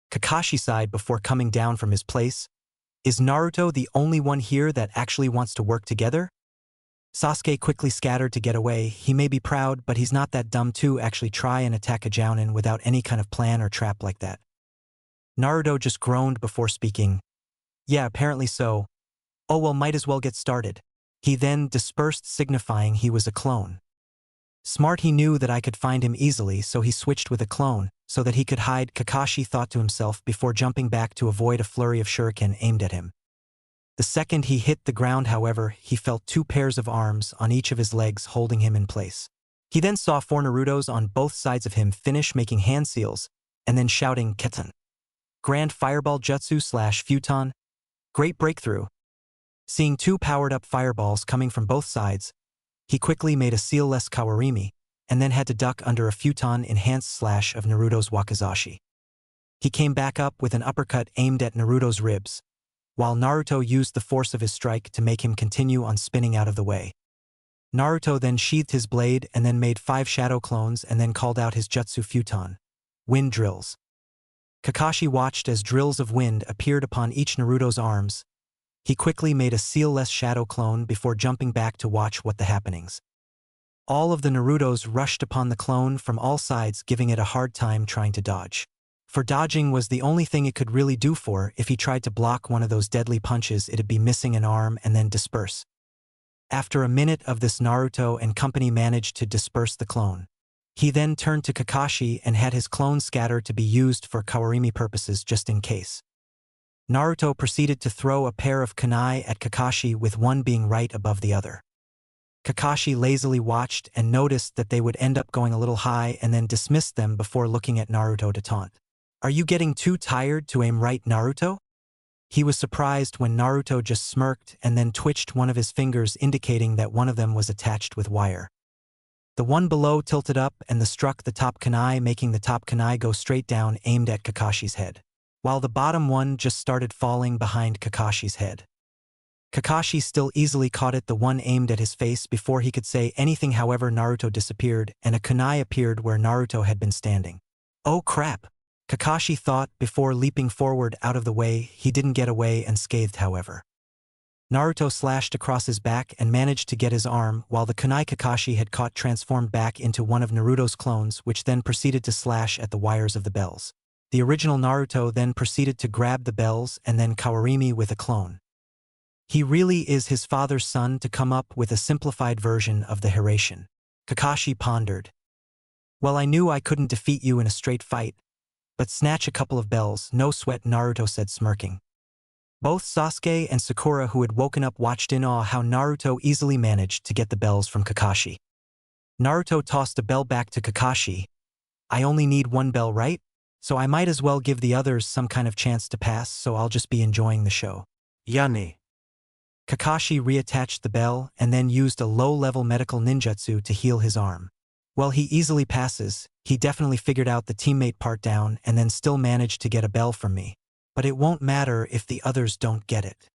Kakashi sighed before coming down from his place. Is Naruto the only one here that actually wants to work together? Sasuke quickly scattered to get away. He may be proud, but he's not that dumb to actually try and attack a jounin without any kind of plan or trap like that. Naruto just groaned before speaking. Yeah, apparently so. Oh well, might as well get started. He then dispersed, signifying he was a clone. Smart, he knew that I could find him easily, so he switched with a clone, so that he could hide, Kakashi thought to himself before jumping back to avoid a flurry of shuriken aimed at him. The second he hit the ground, however, he felt 2 pairs of arms on each of his legs holding him in place. He then saw 4 Narutos on both sides of him finish making hand seals, and then shouting, Ketan. Grand Fireball Jutsu / Futon. Great breakthrough. Seeing 2 powered-up fireballs coming from both sides, he quickly made a seal-less Kawarimi, and then had to duck under a Futon enhanced slash of Naruto's Wakizashi. He came back up with an uppercut aimed at Naruto's ribs, while Naruto used the force of his strike to make him continue on spinning out of the way. Naruto then sheathed his blade and then made 5 shadow clones and then called out his jutsu Futon. Wind drills. Kakashi watched as drills of wind appeared upon each Naruto's arms. He quickly made a seal-less shadow clone before jumping back to watch what the happenings. All of the Narutos rushed upon the clone from all sides, giving it a hard time trying to dodge. For dodging was the only thing it could really do. For if he tried to block one of those deadly punches, it'd be missing an arm and then disperse. After a minute of this, Naruto and company managed to disperse the clone. He then turned to Kakashi and had his clone scatter to be used for Kawarimi purposes just in case. Naruto proceeded to throw a pair of kunai at Kakashi, with one being right above the other. Kakashi lazily watched and noticed that they would end up going a little high and then dismissed them before looking at Naruto to taunt. Are you getting too tired to aim right, Naruto? He was surprised when Naruto just smirked and then twitched one of his fingers, indicating that one of them was attached with wire. The one below tilted up and struck the top kunai, making the top kunai go straight down, aimed at Kakashi's head, while the bottom one just started falling behind Kakashi's head. Kakashi still easily caught it, the one aimed at his face, before he could say anything. However, Naruto disappeared and a kunai appeared where Naruto had been standing. Oh crap! Kakashi thought before leaping forward out of the way. He didn't get away unscathed, however. Naruto slashed across his back and managed to get his arm, while the kunai Kakashi had caught transformed back into one of Naruto's clones, which then proceeded to slash at the wires of the bells. The original Naruto then proceeded to grab the bells and then Kawarimi with a clone. He really is his father's son to come up with a simplified version of the Hiraishin. Kakashi pondered. Well, I knew I couldn't defeat you in a straight fight, but snatch a couple of bells, no sweat, Naruto said, smirking. Both Sasuke and Sakura, who had woken up, watched in awe how Naruto easily managed to get the bells from Kakashi. Naruto tossed a bell back to Kakashi. I only need 1 bell, right? So I might as well give the others some kind of chance to pass, so I'll just be enjoying the show. Yane. Kakashi reattached the bell and then used a low-level medical ninjutsu to heal his arm. Well, he easily passes. He definitely figured out the teammate part down and then still managed to get a bell from me. But it won't matter if the others don't get it.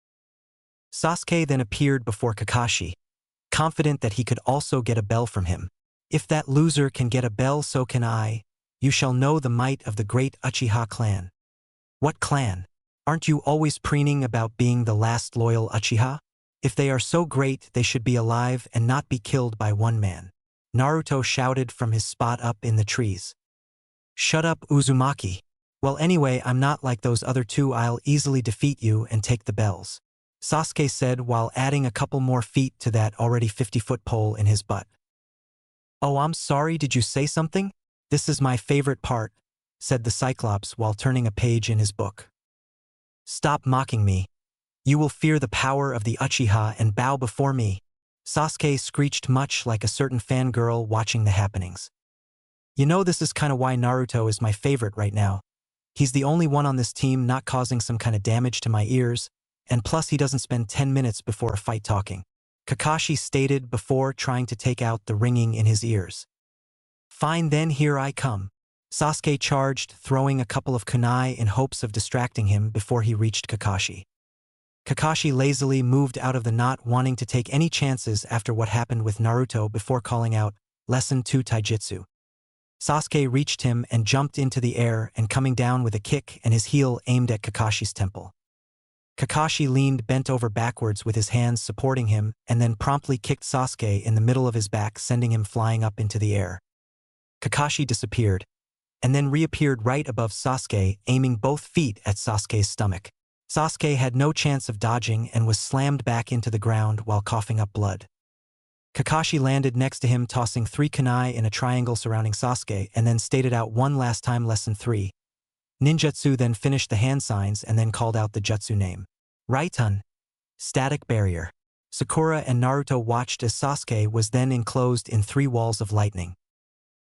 Sasuke then appeared before Kakashi, confident that he could also get a bell from him. If that loser can get a bell, so can I. You shall know the might of the great Uchiha clan. What clan? Aren't you always preening about being the last loyal Uchiha? If they are so great, they should be alive and not be killed by one man. Naruto shouted from his spot up in the trees. Shut up, Uzumaki. Well, anyway, I'm not like those other 2. I'll easily defeat you and take the bells, Sasuke said while adding a couple more feet to that already 50-foot pole in his butt. Oh, I'm sorry, did you say something? This is my favorite part, said the Cyclops while turning a page in his book. Stop mocking me. You will fear the power of the Uchiha and bow before me, Sasuke screeched, much like a certain fangirl watching the happenings. You know, this is kinda why Naruto is my favorite right now. He's the only one on this team not causing some kind of damage to my ears, and plus he doesn't spend 10 minutes before a fight talking. Kakashi stated before trying to take out the ringing in his ears. Fine then, here I come. Sasuke charged, throwing a couple of kunai in hopes of distracting him before he reached Kakashi. Kakashi lazily moved out of the knot, wanting to take any chances after what happened with Naruto before calling out, Lesson 2 Taijutsu. Sasuke reached him and jumped into the air and coming down with a kick and his heel aimed at Kakashi's temple. Kakashi leaned bent over backwards with his hands supporting him and then promptly kicked Sasuke in the middle of his back, sending him flying up into the air. Kakashi disappeared and then reappeared right above Sasuke, aiming both feet at Sasuke's stomach. Sasuke had no chance of dodging and was slammed back into the ground while coughing up blood. Kakashi landed next to him, tossing 3 kunai in a triangle surrounding Sasuke, and then stated out one last time Lesson 3. Ninjutsu, then finished the hand signs and then called out the jutsu name. Raitun. Static barrier. Sakura and Naruto watched as Sasuke was then enclosed in 3 walls of lightning.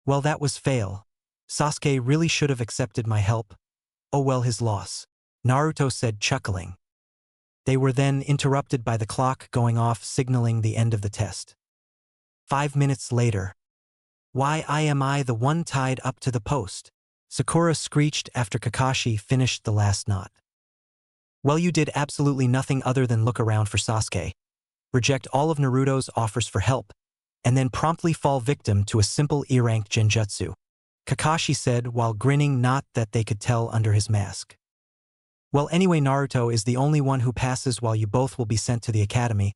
Well, that was fail. Sasuke really should have accepted my help. Oh well, his loss. Naruto said, chuckling. They were then interrupted by the clock going off, signaling the end of the test. 5 minutes later. Why am I the one tied up to the post? Sakura screeched after Kakashi finished the last knot. Well, you did absolutely nothing other than look around for Sasuke, reject all of Naruto's offers for help, and then promptly fall victim to a simple E-rank genjutsu, Kakashi said while grinning, not that they could tell under his mask. Well, anyway, Naruto is the only one who passes, while you both will be sent to the academy.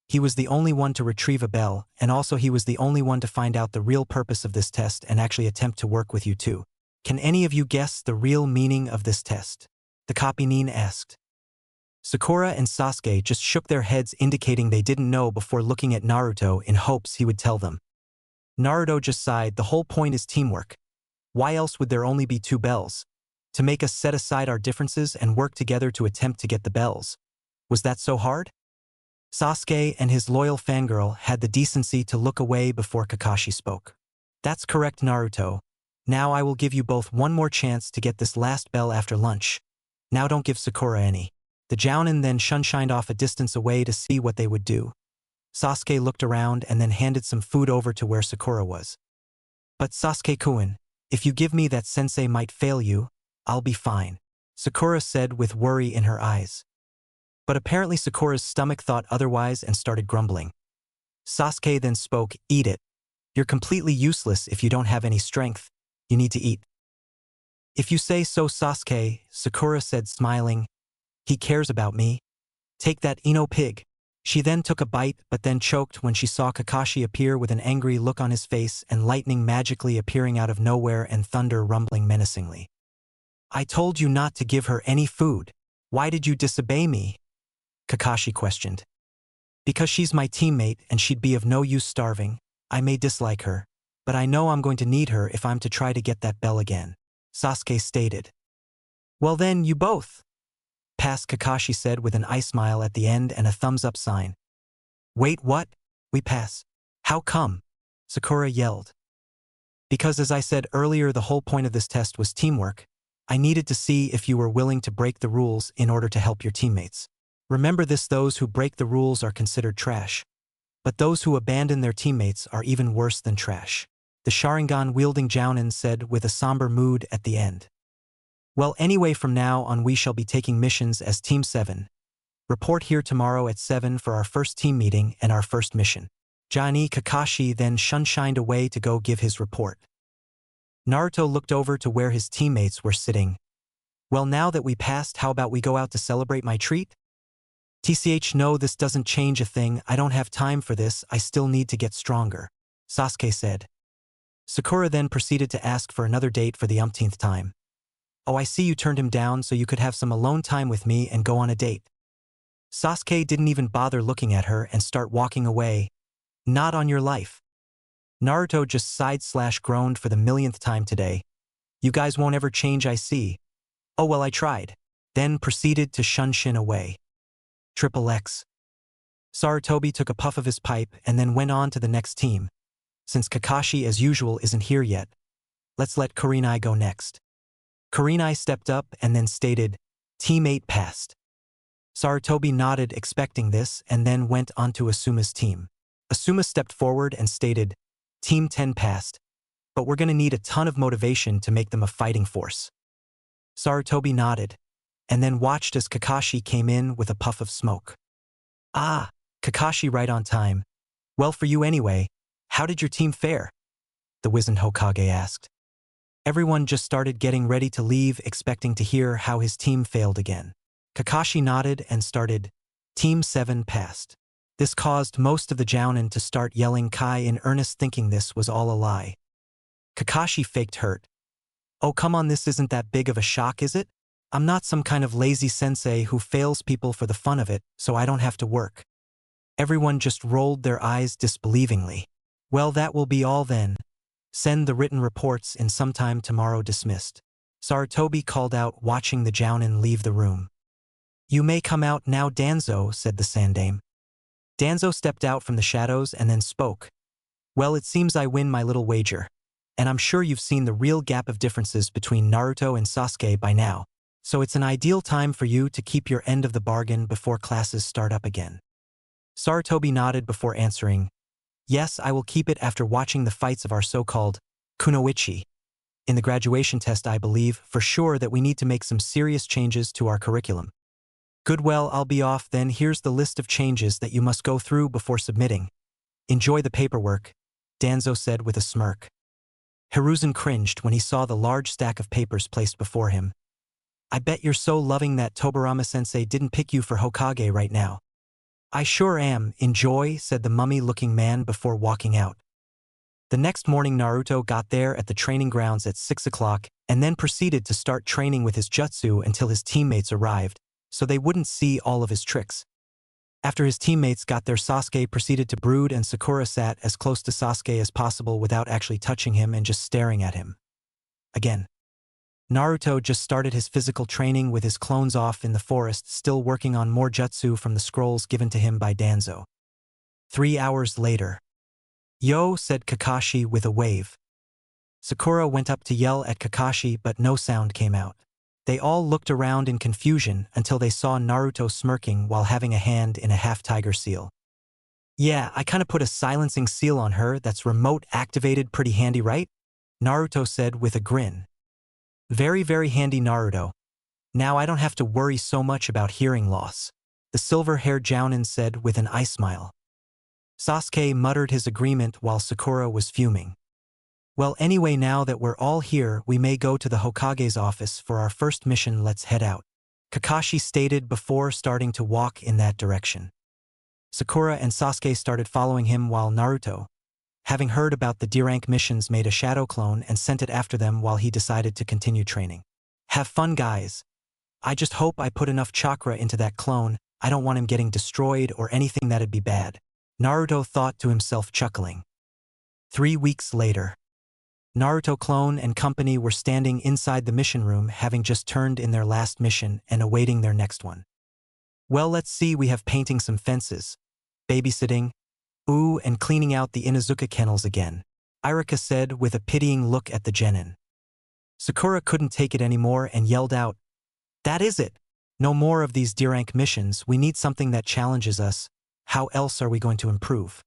He was the only one to retrieve a bell, and also he was the only one to find out the real purpose of this test and actually attempt to work with you too. Can any of you guess the real meaning of this test? The Kapinin asked. Sakura and Sasuke just shook their heads, indicating they didn't know, before looking at Naruto in hopes he would tell them. Naruto just sighed. The whole point is teamwork. Why else would there only be 2 bells? To make us set aside our differences and work together to attempt to get the bells. Was that so hard? Sasuke and his loyal fangirl had the decency to look away before Kakashi spoke. That's correct, Naruto. Now I will give you both one more chance to get this last bell after lunch. Now don't give Sakura any. The Jounin then shunshined off a distance away to see what they would do. Sasuke looked around and then handed some food over to where Sakura was. But Sasuke-kun, if you give me that, sensei might fail you. I'll be fine, Sakura said with worry in her eyes. But apparently Sakura's stomach thought otherwise and started grumbling. Sasuke then spoke, eat it. You're completely useless if you don't have any strength. You need to eat. If you say so, Sasuke, Sakura said, smiling. He cares about me. Take that, Ino pig. She then took a bite but then choked when she saw Kakashi appear with an angry look on his face and lightning magically appearing out of nowhere and thunder rumbling menacingly. I told you not to give her any food. Why did you disobey me? Kakashi questioned. Because she's my teammate and she'd be of no use starving. I may dislike her, but I know I'm going to need her if I'm to try to get that bell again, Sasuke stated. Well then, you both pass, Kakashi said with an eye smile at the end and a thumbs up sign. Wait, what? We pass? How come? Sakura yelled. Because as I said earlier, the whole point of this test was teamwork. I needed to see if you were willing to break the rules in order to help your teammates. Remember this, those who break the rules are considered trash. But those who abandon their teammates are even worse than trash, the Sharingan-wielding Jounin said with a somber mood at the end. Well, anyway, from now on we shall be taking missions as Team 7. Report here tomorrow at 7 for our first team meeting and our first mission. Johnny Kakashi then shunshined away to go give his report. Naruto looked over to where his teammates were sitting. Well, now that we passed, how about we go out to celebrate my treat? TCH, no, this doesn't change a thing. I don't have time for this. I still need to get stronger, Sasuke said. Sakura then proceeded to ask for another date for the umpteenth time. Oh, I see you turned him down so you could have some alone time with me and go on a date. Sasuke didn't even bother looking at her and start walking away. Not on your life. Naruto just sighed/groaned for the millionth time today. You guys won't ever change, I see. Oh well, I tried. Then proceeded to shunshin away. XXX. Sarutobi took a puff of his pipe and then went on to the next team. Since Kakashi as usual isn't here yet, let's let Kurenai go next. Kurenai stepped up and then stated, Team 8 passed. Sarutobi nodded, expecting this, and then went onto Asuma's team. Asuma stepped forward and stated, Team 10 passed, but we're gonna need a ton of motivation to make them a fighting force. Sarutobi nodded, and then watched as Kakashi came in with a puff of smoke. Ah, Kakashi right on time. Well, for you anyway, how did your team fare? The wizened Hokage asked. Everyone just started getting ready to leave, expecting to hear how his team failed again. Kakashi nodded and started, Team 7 passed. This caused most of the Jounin to start yelling Kai in earnest, thinking this was all a lie. Kakashi faked hurt. Oh, come on, this isn't that big of a shock, is it? I'm not some kind of lazy sensei who fails people for the fun of it, so I don't have to work. Everyone just rolled their eyes disbelievingly. Well, that will be all then. Send the written reports in sometime tomorrow. Dismissed. Sarutobi called out, watching the Jounin leave the room. You may come out now, Danzo, said the Sandame. Danzo stepped out from the shadows and then spoke. Well, it seems I win my little wager. And I'm sure you've seen the real gap of differences between Naruto and Sasuke by now. So it's an ideal time for you to keep your end of the bargain before classes start up again. Sarutobi nodded before answering, Yes, I will keep it after watching the fights of our so-called kunoichi. In the graduation test, I believe for sure that we need to make some serious changes to our curriculum. Good, well, I'll be off then. Here's the list of changes that you must go through before submitting. Enjoy the paperwork, Danzo said with a smirk. Hiruzen cringed when he saw the large stack of papers placed before him. I bet you're so loving that Tobirama-sensei didn't pick you for Hokage right now. I sure am. Enjoy, said the mummy-looking man before walking out. The next morning Naruto got there at the training grounds at 6 o'clock and then proceeded to start training with his jutsu until his teammates arrived, so they wouldn't see all of his tricks. After his teammates got there, Sasuke proceeded to brood and Sakura sat as close to Sasuke as possible without actually touching him and just staring at him. Again. Naruto just started his physical training with his clones off in the forest, still working on more jutsu from the scrolls given to him by Danzo. 3 hours later. Yo, said Kakashi with a wave. Sakura went up to yell at Kakashi, but no sound came out. They all looked around in confusion until they saw Naruto smirking while having a hand in a half-tiger seal. Yeah, I kinda put a silencing seal on her that's remote activated, pretty handy, right? Naruto said with a grin. Very, very handy, Naruto. Now I don't have to worry so much about hearing loss, the silver-haired Jounin said with an eye smile. Sasuke muttered his agreement while Sakura was fuming. Well, anyway, now that we're all here, we may go to the Hokage's office for our first mission. Let's head out, Kakashi stated before starting to walk in that direction. Sakura and Sasuke started following him while Naruto, having heard about the D-rank missions, made a shadow clone and sent it after them while he decided to continue training. Have fun, guys. I just hope I put enough chakra into that clone. I don't want him getting destroyed or anything that'd be bad, Naruto thought to himself, chuckling. 3 weeks later. Naruto clone and company were standing inside the mission room, having just turned in their last mission and awaiting their next one. Well, let's see, we have painting some fences, babysitting, ooh, and cleaning out the Inuzuka kennels again, Irika said with a pitying look at the genin. Sakura couldn't take it anymore and yelled out, That is it! No more of these D-rank missions. We need something that challenges us. How else are we going to improve?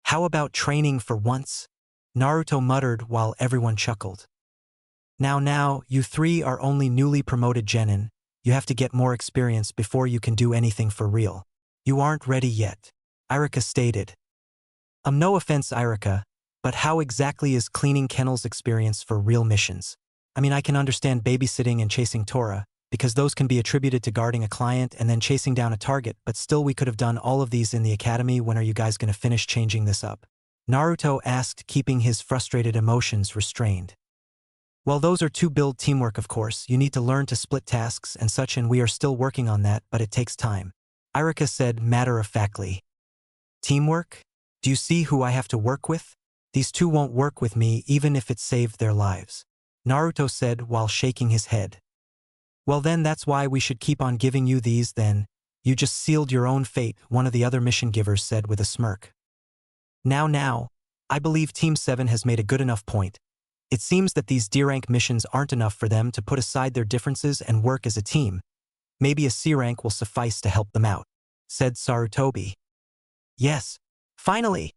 How about training for once? Naruto muttered while everyone chuckled. Now, you three are only newly promoted genin. You have to get more experience before you can do anything for real. You aren't ready yet, Irika stated. No offense, Irika, but how exactly is cleaning kennels experience for real missions? I mean, I can understand babysitting and chasing Tora, because those can be attributed to guarding a client and then chasing down a target, but still we could have done all of these in the academy. When are you guys going to finish changing this up? Naruto asked, keeping his frustrated emotions restrained. Well, those are to build teamwork, of course. You need to learn to split tasks and such, and we are still working on that, but it takes time, Irika said matter-of-factly. Teamwork? Do you see who I have to work with? These two won't work with me even if it saved their lives, Naruto said while shaking his head. Well then, that's why we should keep on giving you these then. You just sealed your own fate, one of the other mission givers said with a smirk. Now, I believe Team 7 has made a good enough point. It seems that these D-rank missions aren't enough for them to put aside their differences and work as a team. Maybe a C rank will suffice to help them out, said Sarutobi. Yes, finally,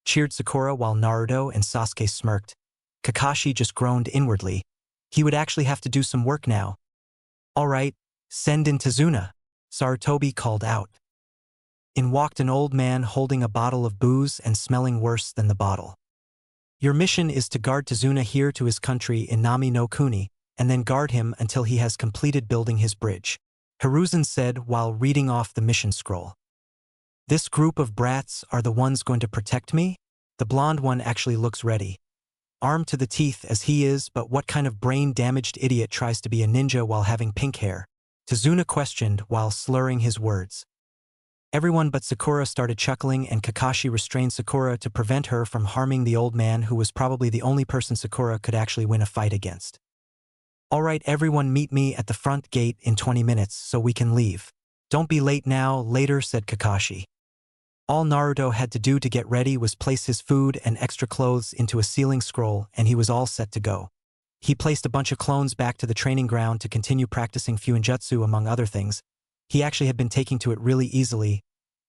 cheered Sakura while Naruto and Sasuke smirked. Kakashi just groaned inwardly. He would actually have to do some work now. All right, send in Tazuna, Sarutobi called out. In walked an old man holding a bottle of booze and smelling worse than the bottle. Your mission is to guard Tazuna here to his country in Nami no Kuni, and then guard him until he has completed building his bridge, Hiruzen said while reading off the mission scroll. This group of brats are the ones going to protect me? The blonde one actually looks ready. Armed to the teeth as he is, but what kind of brain-damaged idiot tries to be a ninja while having pink hair? Tazuna questioned while slurring his words. Everyone but Sakura started chuckling, and Kakashi restrained Sakura to prevent her from harming the old man, who was probably the only person Sakura could actually win a fight against. All right, everyone, meet me at the front gate in 20 minutes so we can leave. Don't be late now, later, said Kakashi. All Naruto had to do to get ready was place his food and extra clothes into a sealing scroll, and he was all set to go. He placed a bunch of clones back to the training ground to continue practicing Fuinjutsu, among other things. He actually had been taking to it really easily.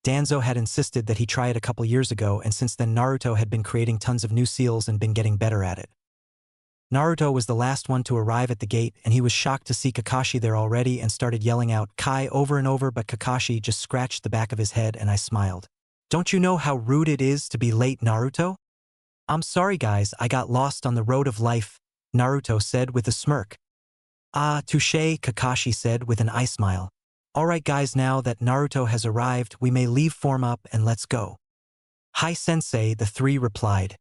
Danzo had insisted that he try it a couple years ago, and since then Naruto had been creating tons of new seals and been getting better at it. Naruto was the last one to arrive at the gate, and he was shocked to see Kakashi there already and started yelling out "Kai" over and over, but Kakashi just scratched the back of his head, and I smiled. Don't you know how rude it is to be late, Naruto? I'm sorry guys, I got lost on the road of life, Naruto said with a smirk. Ah, touché, Kakashi said with an eye smile. Alright guys, now that Naruto has arrived, we may leave, form up, and let's go. Hi sensei, the three replied.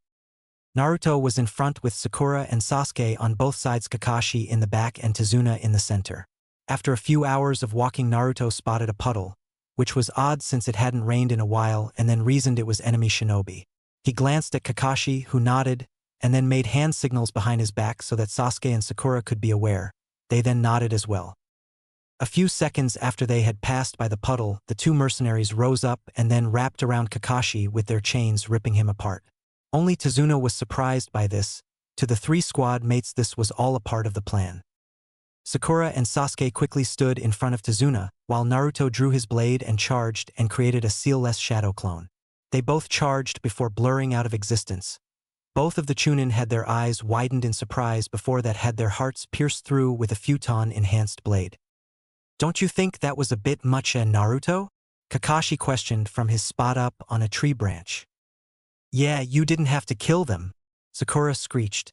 Naruto was in front with Sakura and Sasuke on both sides, Kakashi in the back and Tazuna in the center. After a few hours of walking, Naruto spotted a puddle, which was odd since it hadn't rained in a while, and then reasoned it was enemy shinobi. He glanced at Kakashi, who nodded, and then made hand signals behind his back so that Sasuke and Sakura could be aware. They then nodded as well. A few seconds after they had passed by the puddle, the two mercenaries rose up and then wrapped around Kakashi with their chains, ripping him apart. Only Tazuna was surprised by this. To the three squad mates, this was all a part of the plan. Sakura and Sasuke quickly stood in front of Tazuna, while Naruto drew his blade and charged and created a sealless shadow clone. They both charged before blurring out of existence. Both of the Chunin had their eyes widened in surprise, before that had their hearts pierced through with a futon-enhanced blade. Don't you think that was a bit much, Naruto? Kakashi questioned from his spot up on a tree branch. Yeah, you didn't have to kill them, Sakura screeched.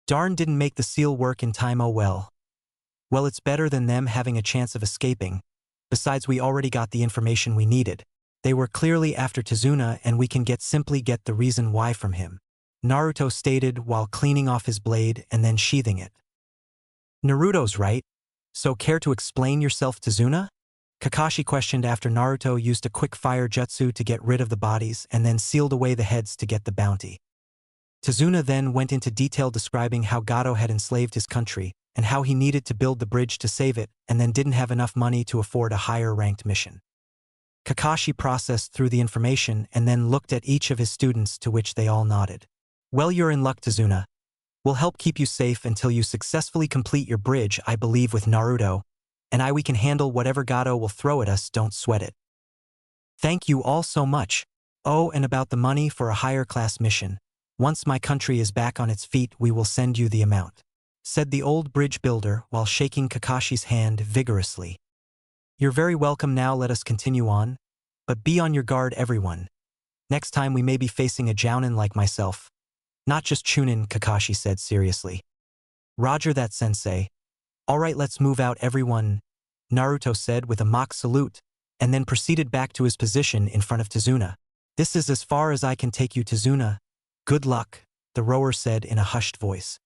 Darn, didn't make the seal work in time, oh well. Well, it's better than them having a chance of escaping. Besides, we already got the information we needed. They were clearly after Tazuna, and we can simply get the reason why from him, Naruto stated while cleaning off his blade and then sheathing it. Naruto's right. So care to explain yourself, Tazuna? Kakashi questioned after Naruto used a quick fire jutsu to get rid of the bodies and then sealed away the heads to get the bounty. Tazuna then went into detail describing how Gato had enslaved his country and how he needed to build the bridge to save it and then didn't have enough money to afford a higher-ranked mission. Kakashi processed through the information and then looked at each of his students, to which they all nodded. Well, you're in luck, Tazuna. We'll help keep you safe until you successfully complete your bridge, I believe, with Naruto, and we can handle whatever Gato will throw at us, don't sweat it. Thank you all so much. Oh, and about the money for a higher-class mission. Once my country is back on its feet, we will send you the amount, said the old bridge builder while shaking Kakashi's hand vigorously. You're very welcome. Now let us continue on, but be on your guard, everyone. Next time we may be facing a jounin like myself. Not just Chunin, Kakashi said seriously. Roger that, sensei. Alright, let's move out, everyone, Naruto said with a mock salute, and then proceeded back to his position in front of Tazuna. This is as far as I can take you, Tazuna. Good luck, the rower said in a hushed voice.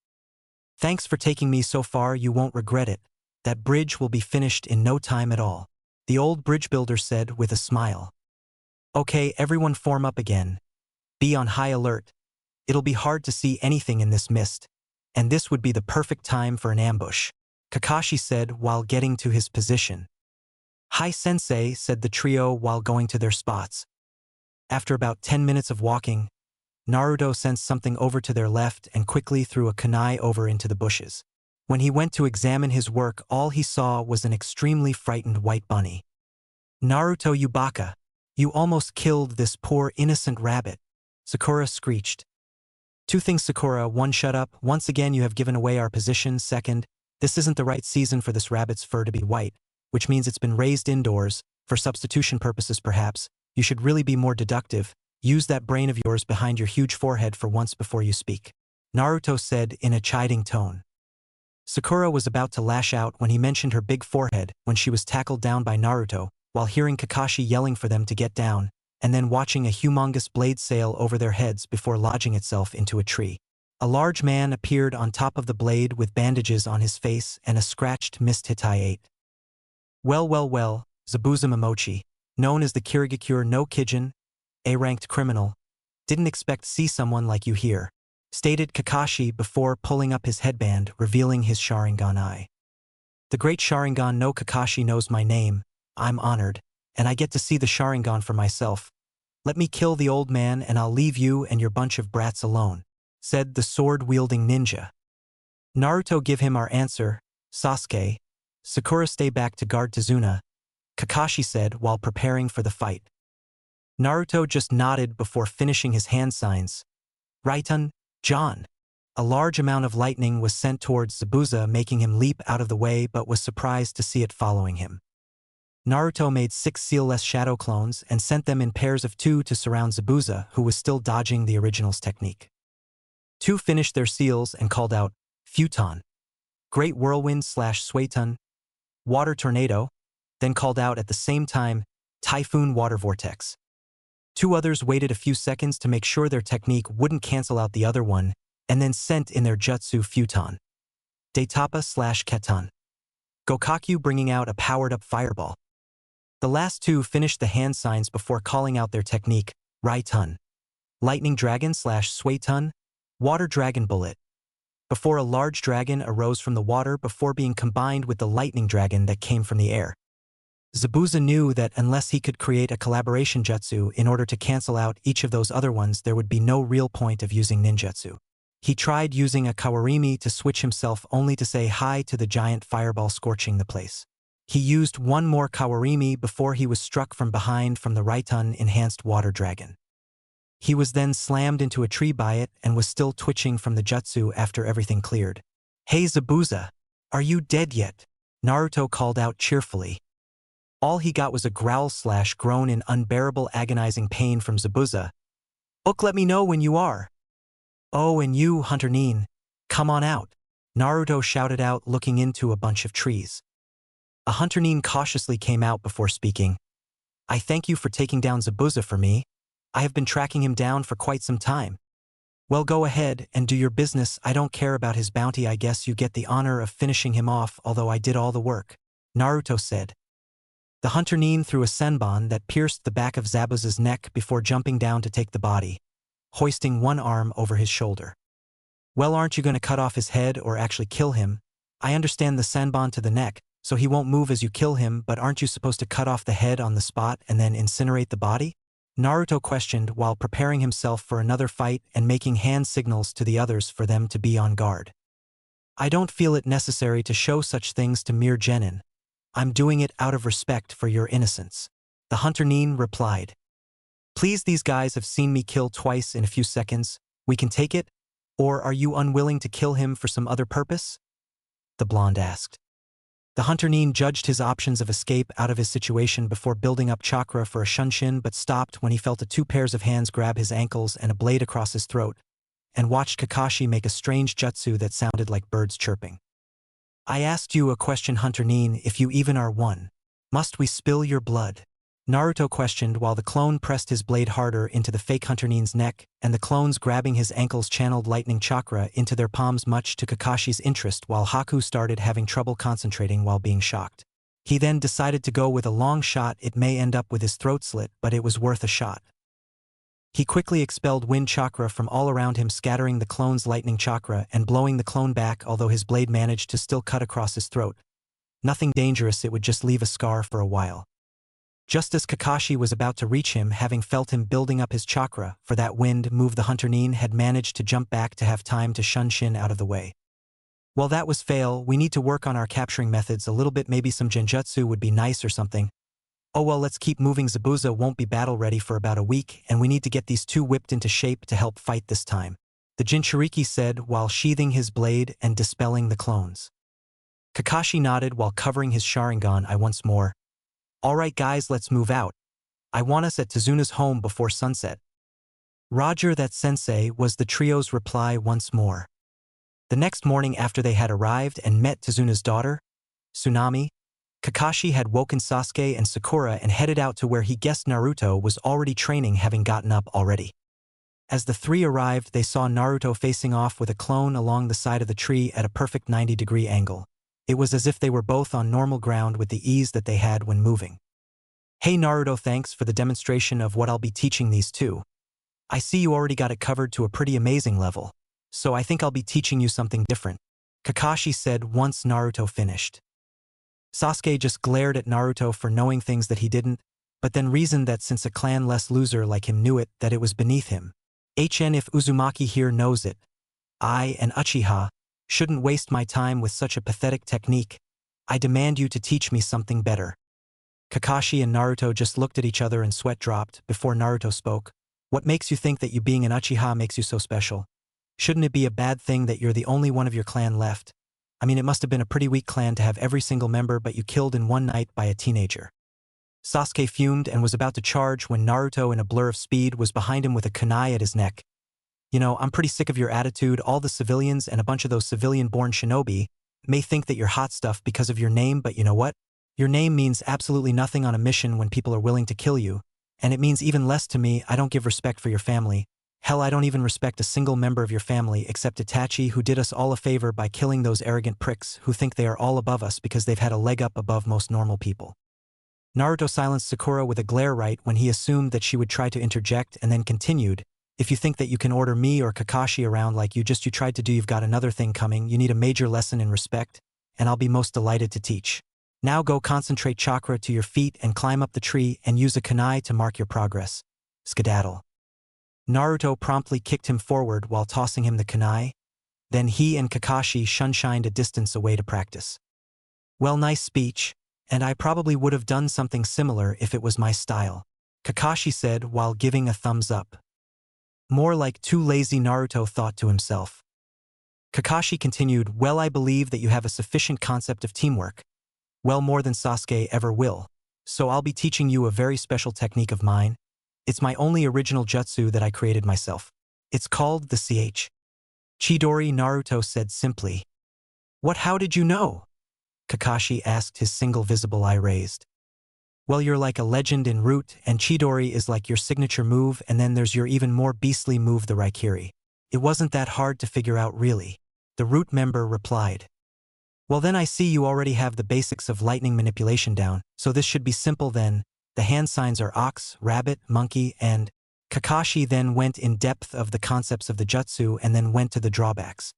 Thanks for taking me so far, you won't regret it. That bridge will be finished in no time at all, the old bridge builder said with a smile. Okay, everyone form up again. Be on high alert. It'll be hard to see anything in this mist, and this would be the perfect time for an ambush, Kakashi said while getting to his position. Hi sensei, said the trio while going to their spots. After about 10 minutes of walking, Naruto sensed something over to their left and quickly threw a kunai over into the bushes. When he went to examine his work, all he saw was an extremely frightened white bunny. "Naruto, you baka! You almost killed this poor innocent rabbit," Sakura screeched. "Two things, Sakura. One, shut up. Once again you have given away our position. Second, this isn't the right season for this rabbit's fur to be white, which means it's been raised indoors, for substitution purposes perhaps. You should really be more deductive. Use that brain of yours behind your huge forehead for once before you speak," Naruto said in a chiding tone. Sakura was about to lash out when he mentioned her big forehead when she was tackled down by Naruto, while hearing Kakashi yelling for them to get down, and then watching a humongous blade sail over their heads before lodging itself into a tree. A large man appeared on top of the blade with bandages on his face and a scratched Mist Hitai 8. Well, Zabuza Momochi, known as the Kirigakure no Kijin, A-ranked criminal, didn't expect to see someone like you here, stated Kakashi before pulling up his headband, revealing his Sharingan eye. "The great Sharingan no Kakashi knows my name. I'm honored, and I get to see the Sharingan for myself. Let me kill the old man and I'll leave you and your bunch of brats alone," said the sword-wielding ninja. "Naruto, give him our answer. Sasuke, Sakura, stay back to guard Tazuna," Kakashi said while preparing for the fight. Naruto just nodded before finishing his hand signs. "Raitun, John." A large amount of lightning was sent towards Zabuza, making him leap out of the way, but was surprised to see it following him. Naruto made 6 sealless shadow clones and sent them in pairs of 2 to surround Zabuza, who was still dodging the original's technique. 2 finished their seals and called out, "Futon," Great Whirlwind / Suetun, Water Tornado, then called out at the same time, Typhoon Water Vortex. 2 others waited a few seconds to make sure their technique wouldn't cancel out the other one, and then sent in their jutsu Futon, Daitapa / Keton, Gokakyu, bringing out a powered-up fireball. The last 2 finished the hand signs before calling out their technique, Raitun, Lightning Dragon / Suetun, Water Dragon Bullet, before a large dragon arose from the water before being combined with the lightning dragon that came from the air. Zabuza knew that unless he could create a collaboration jutsu in order to cancel out each of those other ones, there would be no real point of using ninjutsu. He tried using a kawarimi to switch himself only to say hi to the giant fireball scorching the place. He used one more kawarimi before he was struck from behind from the Raitun enhanced water dragon. He was then slammed into a tree by it and was still twitching from the jutsu after everything cleared. "Hey Zabuza, are you dead yet?" Naruto called out cheerfully. All he got was a growl / groan in unbearable agonizing pain from Zabuza. "Let me know when you are." "Oh, and you, Hunter Nin, come on out," Naruto shouted out, looking into a bunch of trees. A Hunter Nin cautiously came out before speaking. "I thank you for taking down Zabuza for me. I have been tracking him down for quite some time." "Well, go ahead and do your business. I don't care about his bounty. I guess you get the honor of finishing him off, although I did all the work," Naruto said. The Hunter Nin threw a senbon that pierced the back of Zabuza's neck before jumping down to take the body, hoisting one arm over his shoulder. "Well, aren't you going to cut off his head or actually kill him? I understand the senbon to the neck, so he won't move as you kill him, but aren't you supposed to cut off the head on the spot and then incinerate the body?" Naruto questioned while preparing himself for another fight and making hand signals to the others for them to be on guard. "I don't feel it necessary to show such things to mere genin. I'm doing it out of respect for your innocence," the Hunter Nin replied. "Please, these guys have seen me kill twice in a few seconds. We can take it? Or are you unwilling to kill him for some other purpose?" the blonde asked. The Hunter Nin judged his options of escape out of his situation before building up chakra for a shunshin, but stopped when he felt 2 pairs of hands grab his ankles and a blade across his throat, and watched Kakashi make a strange jutsu that sounded like birds chirping. "I asked you a question, Hunter Nin, if you even are one. Must we spill your blood?" Naruto questioned while the clone pressed his blade harder into the fake Hunter Nin's neck, and the clones grabbing his ankles channeled lightning chakra into their palms, much to Kakashi's interest, while Haku started having trouble concentrating while being shocked. He then decided to go with a long shot. It may end up with his throat slit, but it was worth a shot. He quickly expelled wind chakra from all around him, scattering the clone's lightning chakra and blowing the clone back, although his blade managed to still cut across his throat. Nothing dangerous, it would just leave a scar for a while. Just as Kakashi was about to reach him, having felt him building up his chakra for that wind move, the Hunter Nin had managed to jump back to have time to shunshin out of the way. Well, that was fail. We need to work on our capturing methods a little bit. Maybe some genjutsu would be nice or something. Oh well, let's keep moving. Zabuza won't be battle ready for about a week, and we need to get these two whipped into shape to help fight this time. The Jinchuriki said while sheathing his blade and dispelling the clones. Kakashi nodded while covering his Sharingan eye once more. Alright guys, let's move out. I want us at Tazuna's home before sunset. Roger that sensei, was the trio's reply once more. The next morning after they had arrived and met Tazuna's daughter, Tsunami, Kakashi had woken Sasuke and Sakura and headed out to where he guessed Naruto was already training, having gotten up already. As the three arrived, they saw Naruto facing off with a clone along the side of the tree at a perfect 90-degree angle. It was as if they were both on normal ground with the ease that they had when moving. Hey Naruto, thanks for the demonstration of what I'll be teaching these two. I see you already got it covered to a pretty amazing level, so I think I'll be teaching you something different, Kakashi said once Naruto finished. Sasuke just glared at Naruto for knowing things that he didn't, but then reasoned that since a clan-less loser like him knew it, that it was beneath him. If Uzumaki here knows it, I, an Uchiha, shouldn't waste my time with such a pathetic technique. I demand you to teach me something better. Kakashi and Naruto just looked at each other and sweat dropped before Naruto spoke. What makes you think that you being an Uchiha makes you so special? Shouldn't it be a bad thing that you're the only one of your clan left? I mean, it must have been a pretty weak clan to have every single member but you killed in one night by a teenager. Sasuke fumed and was about to charge when Naruto in a blur of speed was behind him with a kunai at his neck. You know, I'm pretty sick of your attitude. All the civilians and a bunch of those civilian-born shinobi may think that you're hot stuff because of your name, but you know what? Your name means absolutely nothing on a mission when people are willing to kill you, and it means even less to me. I don't give respect for your family. Hell, I don't even respect a single member of your family except Itachi, who did us all a favor by killing those arrogant pricks who think they are all above us because they've had a leg up above most normal people. Naruto silenced Sakura with a glare right when he assumed that she would try to interject and then continued, if you think that you can order me or Kakashi around like you tried to do, you've got another thing coming. You need a major lesson in respect, and I'll be most delighted to teach. Now go concentrate chakra to your feet and climb up the tree and use a kunai to mark your progress. Skedaddle. Naruto promptly kicked him forward while tossing him the kunai. Then he and Kakashi shunshined a distance away to practice. Well, nice speech, and I probably would have done something similar if it was my style, Kakashi said while giving a thumbs up. More like too lazy, Naruto thought to himself. Kakashi continued, well, I believe that you have a sufficient concept of teamwork. Well, more than Sasuke ever will. So I'll be teaching you a very special technique of mine. It's my only original jutsu that I created myself. It's called the Chidori, Naruto said simply. What, how did you know? Kakashi asked, his single visible eye raised. Well, you're like a legend in Root, and Chidori is like your signature move, and then there's your even more beastly move, the Raikiri. It wasn't that hard to figure out, really. The Root member replied. Well, then I see you already have the basics of lightning manipulation down, so this should be simple then. The hand signs are ox, rabbit, monkey, and… Kakashi then went in depth of the concepts of the jutsu and then went to the drawbacks.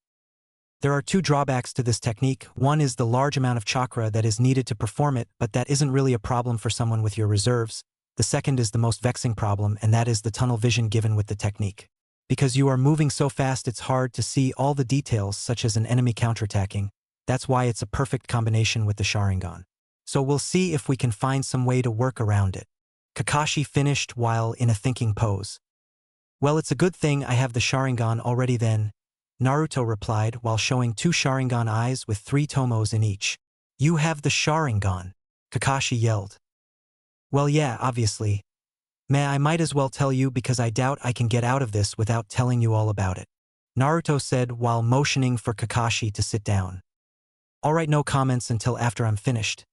There are two drawbacks to this technique. One is the large amount of chakra that is needed to perform it, but that isn't really a problem for someone with your reserves. The second is the most vexing problem, and that is the tunnel vision given with the technique. Because you are moving so fast, it's hard to see all the details, such as an enemy counterattacking. That's why it's a perfect combination with the Sharingan. So we'll see if we can find some way to work around it. Kakashi finished while in a thinking pose. Well, it's a good thing I have the Sharingan already then, Naruto replied while showing two Sharingan eyes with 3 tomos in each. You have the Sharingan, Kakashi yelled. Well, yeah, obviously. I might as well tell you because I doubt I can get out of this without telling you all about it, Naruto said while motioning for Kakashi to sit down. Alright, no comments until after I'm finished.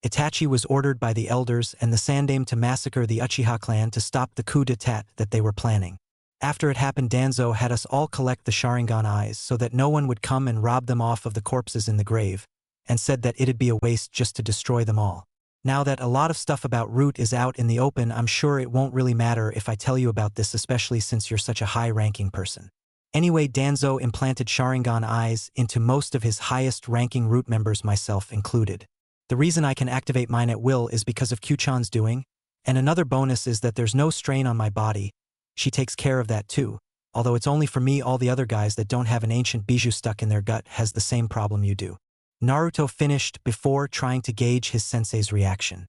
Itachi was ordered by the elders and the Sandaime to massacre the Uchiha clan to stop the coup d'etat that they were planning. After it happened, Danzo had us all collect the Sharingan eyes so that no one would come and rob them off of the corpses in the grave, and said that it'd be a waste just to destroy them all. Now that a lot of stuff about Root is out in the open, I'm sure it won't really matter if I tell you about this, especially since you're such a high-ranking person. Anyway, Danzo implanted Sharingan eyes into most of his highest-ranking Root members, myself included. The reason I can activate mine at will is because of Q-chan's doing, and another bonus is that there's no strain on my body. She takes care of that too. although it's only for me. All the other guys that don't have an ancient bijou stuck in their gut has the same problem you do. Naruto finished before trying to gauge his sensei's reaction.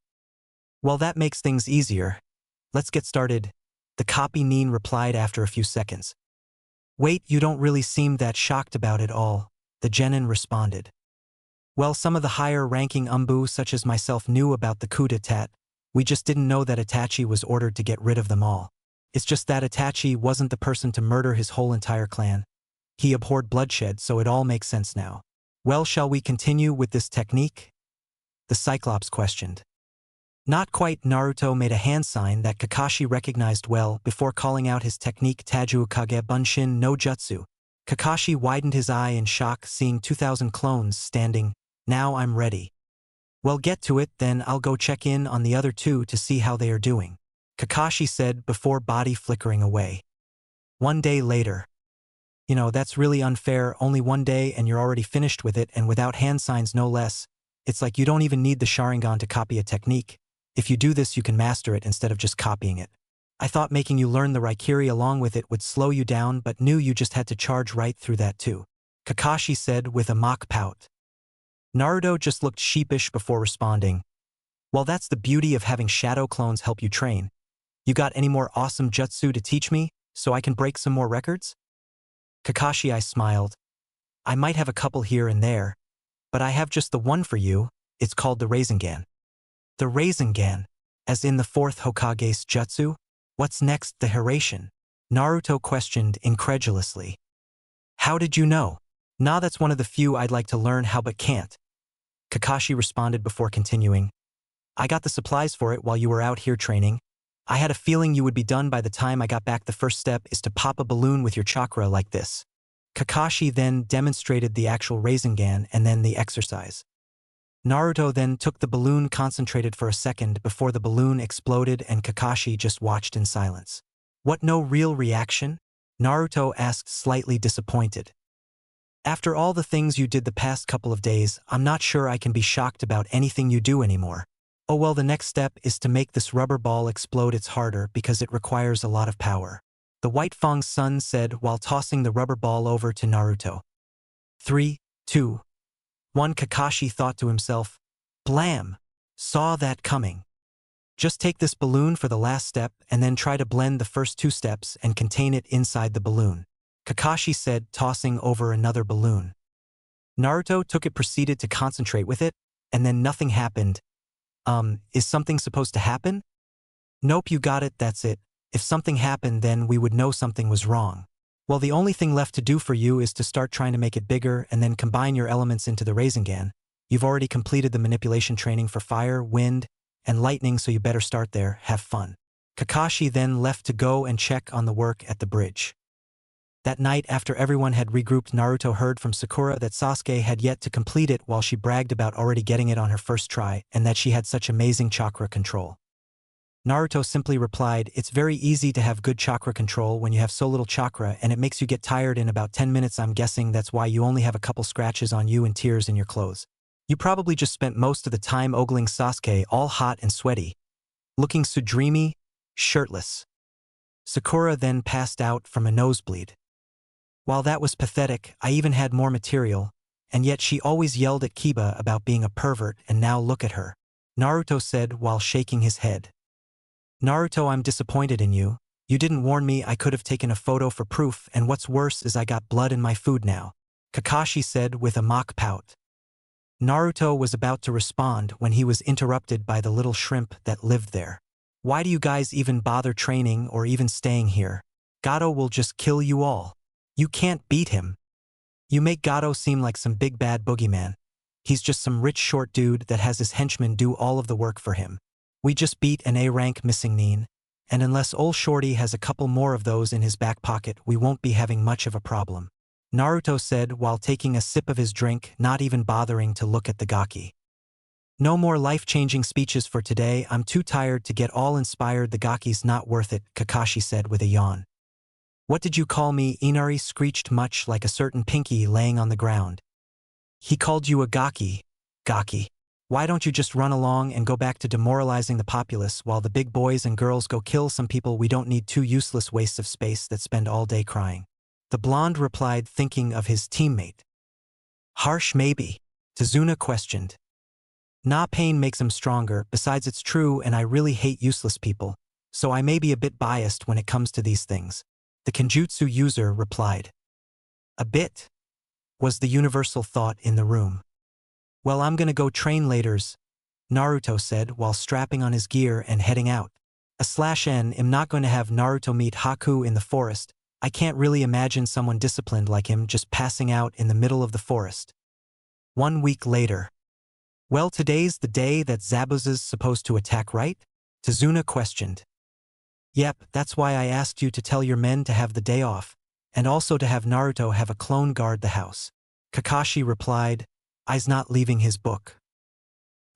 Well, that makes things easier. Let's get started, the copy Nin replied after a few seconds. Wait, you don't really seem that shocked about it all, the genin responded. Well, some of the higher-ranking Umbu such as myself knew about the coup d'etat. We just didn't know that Itachi was ordered to get rid of them all. It's just that Itachi wasn't the person to murder his whole entire clan. He abhorred bloodshed, so it all makes sense now. Well, shall we continue with this technique? The Cyclops questioned. Not quite. Naruto made a hand sign that Kakashi recognized well before calling out his technique Taju Kage Bunshin no Jutsu. Kakashi widened his eye in shock seeing 2,000 clones standing. Now I'm ready. Well, get to it, then I'll go check in on the other two to see how they are doing, Kakashi said before body flickering away. 1 day later. You know, that's really unfair, only 1 day and you're already finished with it, and without hand signs no less. It's like you don't even need the Sharingan to copy a technique. If you do this you can master it instead of just copying it. I thought making you learn the Raikiri along with it would slow you down, but knew you just had to charge right through that too, Kakashi said with a mock pout. Naruto just looked sheepish before responding. Well, that's the beauty of having shadow clones help you train. You got any more awesome jutsu to teach me, so I can break some more records? Kakashi, I smiled. I might have a couple here and there, but I have just the one for you. It's called the Rasengan. The Rasengan, as in the 4th Hokage's jutsu? What's next, the Hiraishin? Naruto questioned incredulously. How did you know? Nah, that's one of the few I'd like to learn how but can't, Kakashi responded before continuing. I got the supplies for it while you were out here training. I had a feeling you would be done by the time I got back. The first step is to pop a balloon with your chakra like this. Kakashi then demonstrated the actual Rasengan and then the exercise. Naruto then took the balloon, concentrated for a second before the balloon exploded, and Kakashi just watched in silence. What, no real reaction? Naruto asked, slightly disappointed. After all the things you did the past couple of days, I'm not sure I can be shocked about anything you do anymore. Oh well, the next step is to make this rubber ball explode. It's harder because it requires a lot of power, the White Fang's son said while tossing the rubber ball over to Naruto. 3, 2, 1. Kakashi thought to himself. Blam! Saw that coming. Just take this balloon for the last step and then try to blend the first 2 steps and contain it inside the balloon, Kakashi said, tossing over another balloon. Naruto took it, proceeded to concentrate with it, and then nothing happened. Is something supposed to happen? Nope, you got it, that's it. If something happened, then we would know something was wrong. Well, the only thing left to do for you is to start trying to make it bigger and then combine your elements into the Rasengan. You've already completed the manipulation training for fire, wind, and lightning, so you better start there. Have fun. Kakashi then left to go and check on the work at the bridge. That night, after everyone had regrouped, Naruto heard from Sakura that Sasuke had yet to complete it while she bragged about already getting it on her first try and that she had such amazing chakra control. Naruto simply replied, it's very easy to have good chakra control when you have so little chakra, and it makes you get tired in about 10 minutes. I'm guessing that's why you only have a couple scratches on you and tears in your clothes. You probably just spent most of the time ogling Sasuke, all hot and sweaty, looking so dreamy, shirtless. Sakura then passed out from a nosebleed. While that was pathetic, I even had more material, and yet she always yelled at Kiba about being a pervert, and now look at her, Naruto said while shaking his head. Naruto, I'm disappointed in you. You didn't warn me. I could have taken a photo for proof, and what's worse is I got blood in my food now, Kakashi said with a mock pout. Naruto was about to respond when he was interrupted by the little shrimp that lived there. Why do you guys even bother training or even staying here? Gato will just kill you all. You can't beat him. You make Gato seem like some big bad boogeyman. He's just some rich short dude that has his henchmen do all of the work for him. We just beat an A-rank missing Nin, and unless old Shorty has a couple more of those in his back pocket, we won't be having much of a problem, Naruto said while taking a sip of his drink, not even bothering to look at the gaki. No more life-changing speeches for today. I'm too tired to get all inspired. The gaki's not worth it, Kakashi said with a yawn. What did you call me? Inari screeched, much like a certain Pinky laying on the ground. He called you a gaki. Gaki. Why don't you just run along and go back to demoralizing the populace while the big boys and girls go kill some people? We don't need two useless wastes of space that spend all day crying. The blonde replied, thinking of his teammate. Harsh maybe, Tazuna questioned. Nah, pain makes him stronger, besides it's true and I really hate useless people, so I may be a bit biased when it comes to these things. The Kenjutsu user replied. A bit? Was the universal thought in the room. Well, I'm gonna go train laters, Naruto said while strapping on his gear and heading out. I'm not going to have Naruto meet Haku in the forest. I can't really imagine someone disciplined like him just passing out in the middle of the forest. 1 week later. Well, today's the day that Zabuza's supposed to attack, right? Tazuna questioned. Yep, that's why I asked you to tell your men to have the day off, and also to have Naruto have a clone guard the house. Kakashi replied, I's not leaving his book.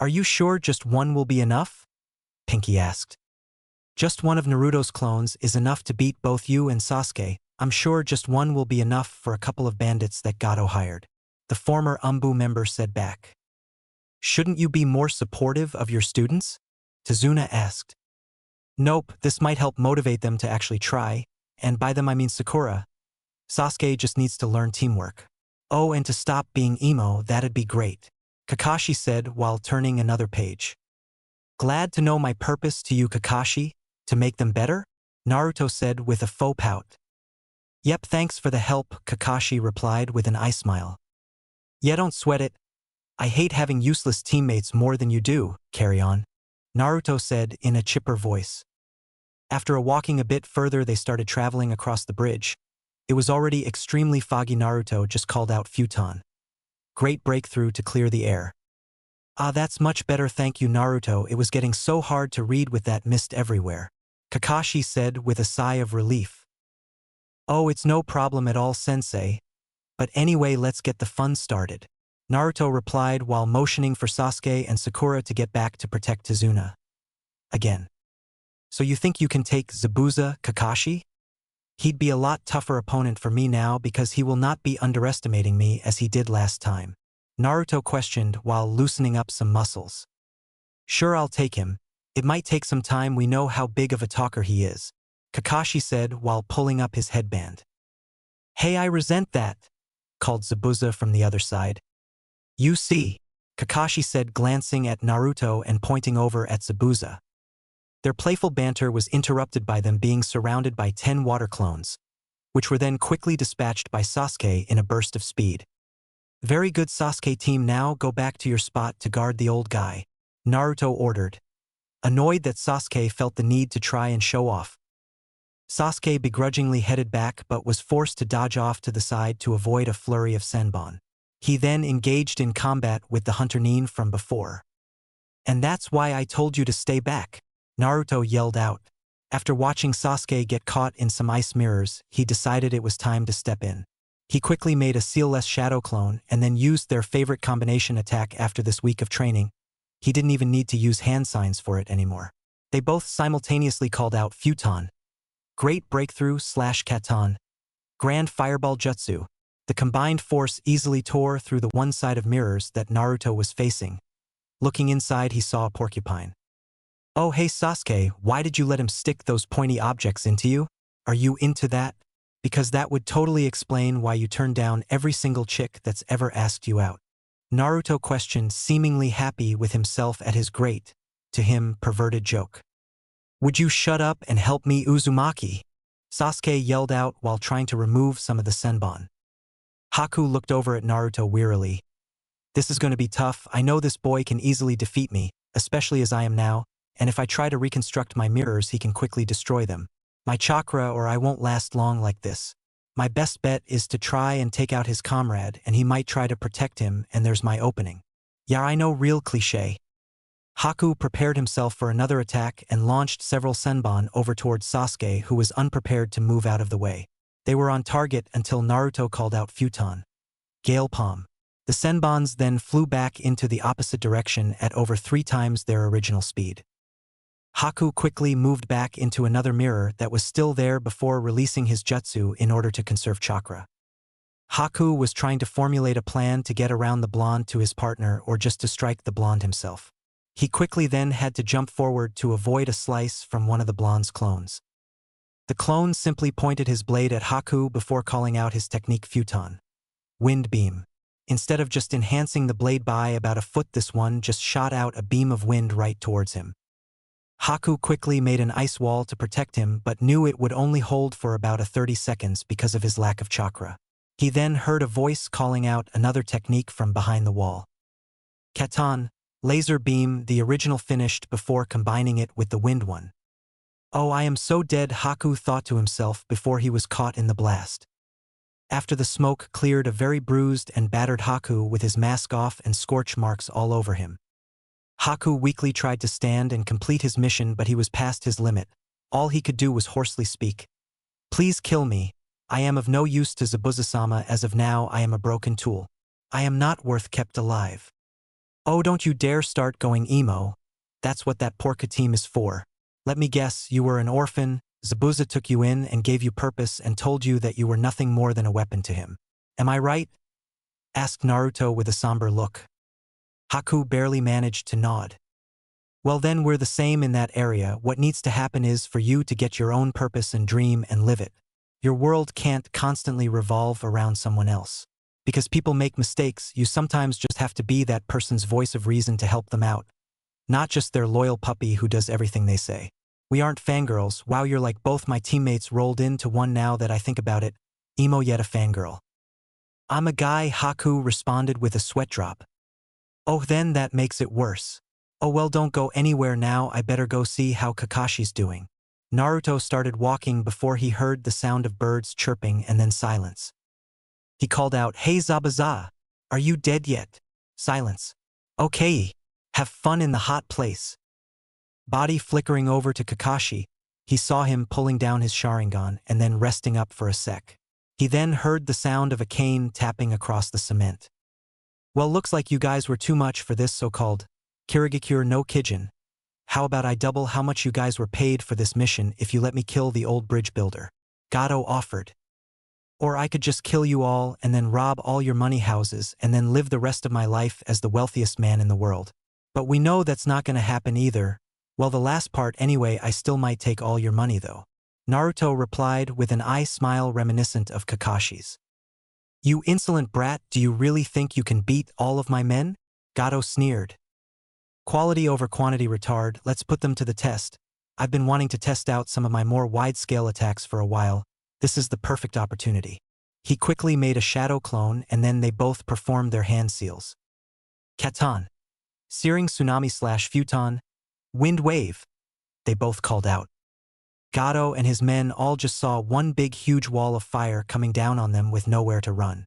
Are you sure just one will be enough? Pinky asked. Just one of Naruto's clones is enough to beat both you and Sasuke. I'm sure just one will be enough for a couple of bandits that Gato hired. The former Umbu member said back. Shouldn't you be more supportive of your students? Tazuna asked. Nope, this might help motivate them to actually try, and by them I mean Sakura. Sasuke just needs to learn teamwork. Oh, and to stop being emo, that'd be great, Kakashi said while turning another page. Glad to know my purpose to you, Kakashi, to make them better? Naruto said with a faux pout. Yep, thanks for the help, Kakashi replied with an eye smile. Yeah, don't sweat it. I hate having useless teammates more than you do, carry on, Naruto said in a chipper voice. After walking a bit further, they started traveling across the bridge. It was already extremely foggy. Naruto just called out futon. Great breakthrough to clear the air. Ah, that's much better, thank you, Naruto. It was getting so hard to read with that mist everywhere, Kakashi said with a sigh of relief. Oh, it's no problem at all, sensei. But anyway, let's get the fun started, Naruto replied while motioning for Sasuke and Sakura to get back to protect Tazuna. Again. So you think you can take Zabuza, Kakashi? He'd be a lot tougher opponent for me now because he will not be underestimating me as he did last time, Naruto questioned while loosening up some muscles. Sure, I'll take him. It might take some time. We know how big of a talker he is, Kakashi said while pulling up his headband. Hey, I resent that, called Zabuza from the other side. You see, Kakashi said, glancing at Naruto and pointing over at Zabuza. Their playful banter was interrupted by them being surrounded by 10 water clones, which were then quickly dispatched by Sasuke in a burst of speed. Very good, Sasuke team, now go back to your spot to guard the old guy, Naruto ordered, annoyed that Sasuke felt the need to try and show off. Sasuke begrudgingly headed back but was forced to dodge off to the side to avoid a flurry of senbon. He then engaged in combat with the Hunter Nin from before. And that's why I told you to stay back, Naruto yelled out. After watching Sasuke get caught in some ice mirrors, he decided it was time to step in. He quickly made a sealless shadow clone and then used their favorite combination attack. After this week of training, he didn't even need to use hand signs for it anymore. They both simultaneously called out futon. Great breakthrough / katon. Grand fireball jutsu. The combined force easily tore through the one side of mirrors that Naruto was facing. Looking inside, he saw a porcupine. Oh, hey Sasuke, why did you let him stick those pointy objects into you? Are you into that? Because that would totally explain why you turned down every single chick that's ever asked you out, Naruto questioned, seemingly happy with himself at his great, to him, perverted joke. Would you shut up and help me, Uzumaki? Sasuke yelled out while trying to remove some of the senbon. Haku looked over at Naruto wearily. This is going to be tough. I know this boy can easily defeat me, especially as I am now, and if I try to reconstruct my mirrors, he can quickly destroy them. My chakra, or I won't last long like this. My best bet is to try and take out his comrade, and he might try to protect him, and there's my opening. Yeah, I know, real cliché. Haku prepared himself for another attack and launched several senbon over towards Sasuke, who was unprepared to move out of the way. They were on target until Naruto called out futon. Gale palm. The senbons then flew back into the opposite direction at over 3 times their original speed. Haku quickly moved back into another mirror that was still there before releasing his jutsu in order to conserve chakra. Haku was trying to formulate a plan to get around the blonde to his partner or just to strike the blonde himself. He quickly then had to jump forward to avoid a slice from one of the blonde's clones. The clone simply pointed his blade at Haku before calling out his technique futon. Wind beam. Instead of just enhancing the blade by about a foot, this one just shot out a beam of wind right towards him. Haku quickly made an ice wall to protect him but knew it would only hold for about 30 seconds because of his lack of chakra. He then heard a voice calling out another technique from behind the wall. Katan, laser beam, the original finished before combining it with the wind one. Oh, I am so dead, Haku thought to himself before he was caught in the blast. After the smoke cleared, a very bruised and battered Haku with his mask off and scorch marks all over him. Haku weakly tried to stand and complete his mission, but he was past his limit. All he could do was hoarsely speak. Please kill me. I am of no use to Zabuza-sama. As of now, I am a broken tool. I am not worth kept alive. Oh, don't you dare start going emo. That's what that porca team is for. Let me guess, you were an orphan. Zabuza took you in and gave you purpose and told you that you were nothing more than a weapon to him. Am I right? Asked Naruto with a somber look. Haku barely managed to nod. Well then, we're the same in that area. What needs to happen is for you to get your own purpose and dream and live it. Your world can't constantly revolve around someone else. Because people make mistakes, you sometimes just have to be that person's voice of reason to help them out. Not just their loyal puppy who does everything they say. We aren't fangirls. Wow, you're like both my teammates rolled into one now that I think about it. Emo yet a fangirl. I'm a guy, Haku responded with a sweat drop. Oh, then that makes it worse. Oh well, don't go anywhere now, I better go see how Kakashi's doing. Naruto started walking before he heard the sound of birds chirping and then silence. He called out, Hey Zabuza, are you dead yet? Silence. Okay, have fun in the hot place. Body flickering over to Kakashi, he saw him pulling down his Sharingan and then resting up for a sec. He then heard the sound of a cane tapping across the cement. Well, looks like you guys were too much for this so-called Kirigakure no Kijin. How about I double how much you guys were paid for this mission if you let me kill the old bridge builder? Gato offered. Or I could just kill you all and then rob all your money houses and then live the rest of my life as the wealthiest man in the world. But we know that's not gonna happen either. Well, the last part anyway, I still might take all your money though. Naruto replied with an eye smile reminiscent of Kakashi's. You insolent brat, do you really think you can beat all of my men? Gato sneered. Quality over quantity, retard, let's put them to the test. I've been wanting to test out some of my more wide-scale attacks for a while. This is the perfect opportunity. He quickly made a shadow clone and then they both performed their hand seals. Katan. Searing tsunami / futon. Wind wave. They both called out. Gato and his men all just saw one big huge wall of fire coming down on them with nowhere to run.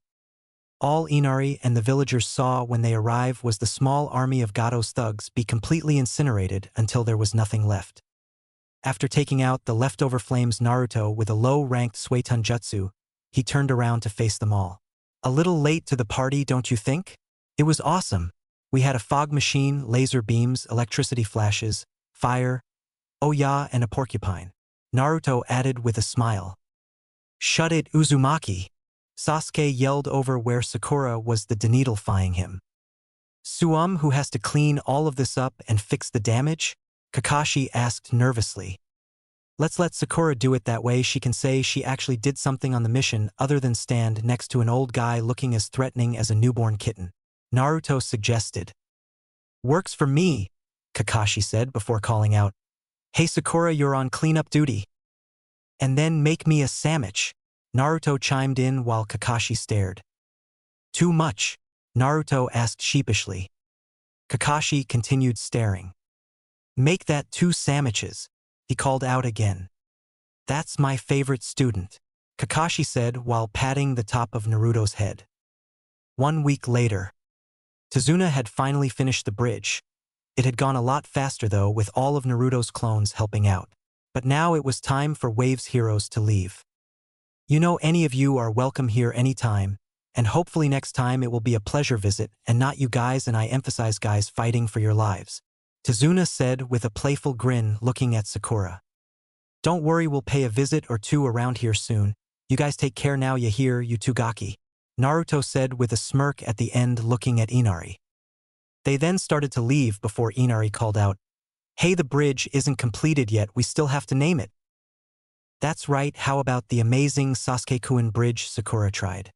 All Inari and the villagers saw when they arrived was the small army of Gato's thugs be completely incinerated until there was nothing left. After taking out the leftover flames, Naruto with a low-ranked Suiton Jutsu, he turned around to face them all. A little late to the party, don't you think? It was awesome. We had a fog machine, laser beams, electricity flashes, fire, oh yeah, and a porcupine. Naruto added with a smile. Shut it, Uzumaki. Sasuke yelled over where Sakura was denedifying him. Suum, who has to clean all of this up and fix the damage? Kakashi asked nervously. Let's let Sakura do it, that way she can say she actually did something on the mission other than stand next to an old guy looking as threatening as a newborn kitten. Naruto suggested. Works for me, Kakashi said before calling out. Hey Sakura, you're on cleanup duty. And then make me a sandwich. Naruto chimed in while Kakashi stared. Too much? Naruto asked sheepishly. Kakashi continued staring. Make that 2 sandwiches, he called out again. That's my favorite student, Kakashi said while patting the top of Naruto's head. 1 week later. Tazuna had finally finished the bridge. It had gone a lot faster though, with all of Naruto's clones helping out. But now it was time for Wave's heroes to leave. You know, any of you are welcome here anytime, and hopefully next time it will be a pleasure visit and not you guys, and I emphasize guys, fighting for your lives. Tazuna said with a playful grin looking at Sakura. Don't worry, we'll pay a visit or two around here soon. You guys take care now, you hear, you two gaki. Naruto said with a smirk at the end, looking at Inari. They then started to leave before Inari called out, "Hey, the bridge isn't completed yet, we still have to name it." "That's right, how about the amazing Sasuke-kun bridge?" Sakura tried.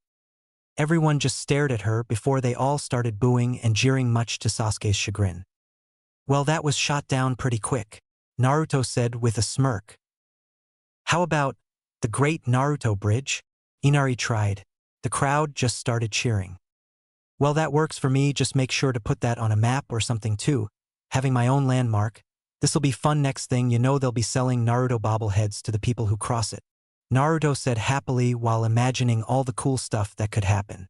Everyone just stared at her before they all started booing and jeering, much to Sasuke's chagrin. "Well, that was shot down pretty quick," Naruto said with a smirk. "How about the Great Naruto Bridge?" Inari tried. The crowd just started cheering. "Well, that works for me, just make sure to put that on a map or something too, having my own landmark. This'll be fun, next thing you know they'll be selling Naruto bobbleheads to the people who cross it," Naruto said happily while imagining all the cool stuff that could happen.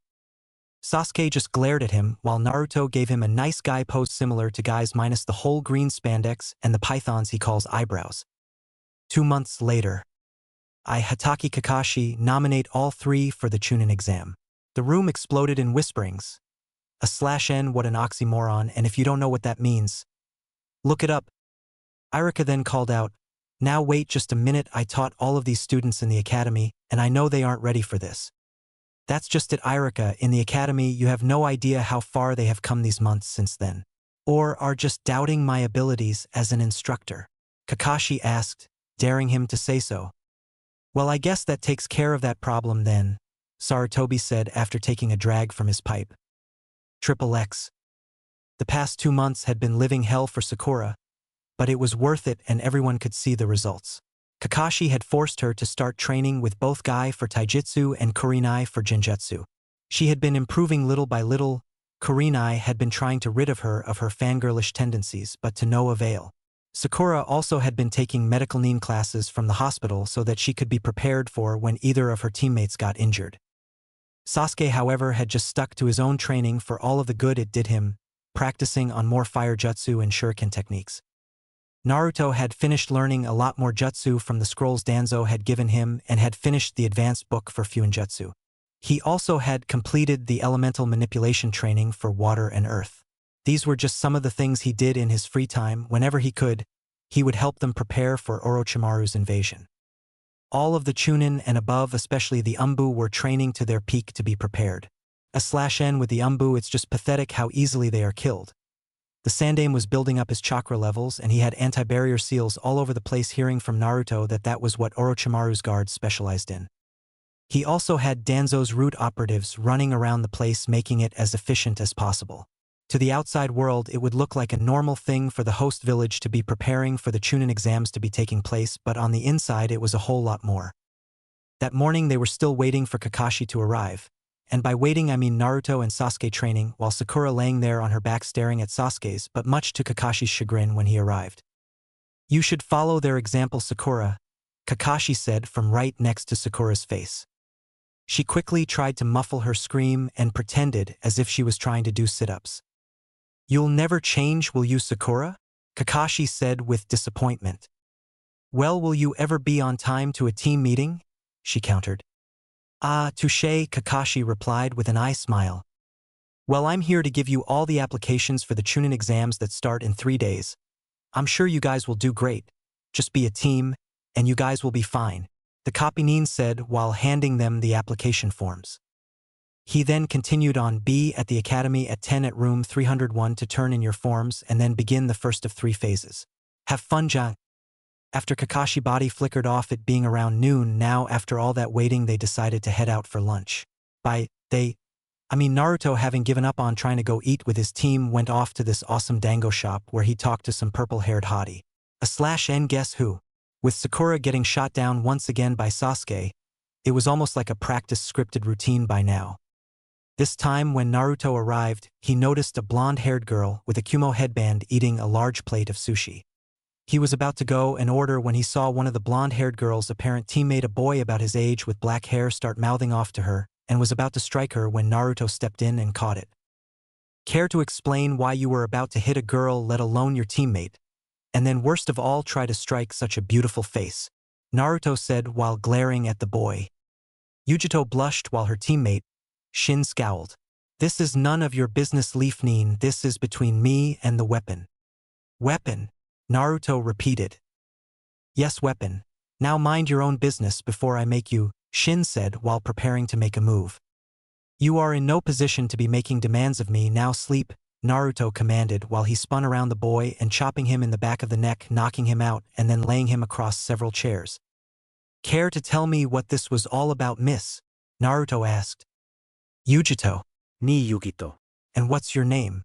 Sasuke just glared at him while Naruto gave him a nice guy pose similar to guys minus the whole green spandex and the pythons he calls eyebrows. 2 months later. Hatake Kakashi nominate all three for the Chunin exam. The room exploded in whisperings. /n, what an oxymoron, and if you don't know what that means, look it up. Irika then called out, "Now wait just a minute, I taught all of these students in the academy, and I know they aren't ready for this." "That's just it, Irika, in the academy you have no idea how far they have come these months since then. Or are just doubting my abilities as an instructor?" Kakashi asked, daring him to say so. "Well, I guess that takes care of that problem then," Sarutobi said after taking a drag from his pipe. XXX. The past 2 months had been living hell for Sakura, but it was worth it and everyone could see the results. Kakashi had forced her to start training with both Guy for taijutsu and Kurenai for genjutsu. She had been improving little by little. Kurenai had been trying to rid her of her fangirlish tendencies, but to no avail. Sakura also had been taking medical nin classes from the hospital so that she could be prepared for when either of her teammates got injured. Sasuke, however, had just stuck to his own training for all of the good it did him, practicing on more fire jutsu and shuriken techniques. Naruto had finished learning a lot more jutsu from the scrolls Danzo had given him and had finished the advanced book for Fuinjutsu. He also had completed the elemental manipulation training for water and earth. These were just some of the things he did in his free time. Whenever he could, he would help them prepare for Orochimaru's invasion. All of the Chunin and above, especially the Umbu, were training to their peak to be prepared. /n with the Umbu, it's just pathetic how easily they are killed. The Sandaime was building up his chakra levels and he had anti-barrier seals all over the place, hearing from Naruto that was what Orochimaru's guards specialized in. He also had Danzo's root operatives running around the place, making it as efficient as possible. To the outside world, it would look like a normal thing for the host village to be preparing for the Chunin exams to be taking place, but on the inside it was a whole lot more. That morning they were still waiting for Kakashi to arrive. And by waiting I mean Naruto and Sasuke training, while Sakura laying there on her back staring at Sasuke's, but much to Kakashi's chagrin when he arrived. "You should follow their example, Sakura," Kakashi said from right next to Sakura's face. She quickly tried to muffle her scream and pretended as if she was trying to do sit-ups. "You'll never change, will you, Sakura?" Kakashi said with disappointment. "Well, will you ever be on time to a team meeting?" she countered. "Ah, touché," Kakashi replied with an eye smile. "Well, I'm here to give you all the applications for the Chunin exams that start in 3 days. I'm sure you guys will do great. Just be a team, and you guys will be fine," the Kapinin said while handing them the application forms. He then continued on, "Be at the academy at 10 at room 301 to turn in your forms and then begin the first of 3 phases. Have fun, Jang." After Kakashi body flickered off, it being around noon now, after all that waiting they decided to head out for lunch. Naruto, having given up on trying to go eat with his team, went off to this awesome dango shop where he talked to some purple-haired hottie. /n guess who? With Sakura getting shot down once again by Sasuke, it was almost like a practice scripted routine by now. This time when Naruto arrived, he noticed a blonde-haired girl with a Kumo headband eating a large plate of sushi. He was about to go and order when he saw one of the blonde-haired girl's apparent teammate, a boy about his age with black hair, start mouthing off to her, and was about to strike her when Naruto stepped in and caught it. "Care to explain why you were about to hit a girl, let alone your teammate? And then worst of all, try to strike such a beautiful face?" Naruto said while glaring at the boy. Yujito blushed while her teammate, Shin, scowled. "This is none of your business, Leaf Nin. This is between me and the weapon." "Weapon?" Naruto repeated. "Yes, weapon. Now mind your own business before I make you," Shin said while preparing to make a move. You are in no position to be making demands of me, now sleep, Naruto commanded while he spun around the boy and chopping him in the back of the neck, knocking him out and then laying him across several chairs. Care to tell me what this was all about, miss? Naruto asked. Yujito. Ni Yugito. And what's your name?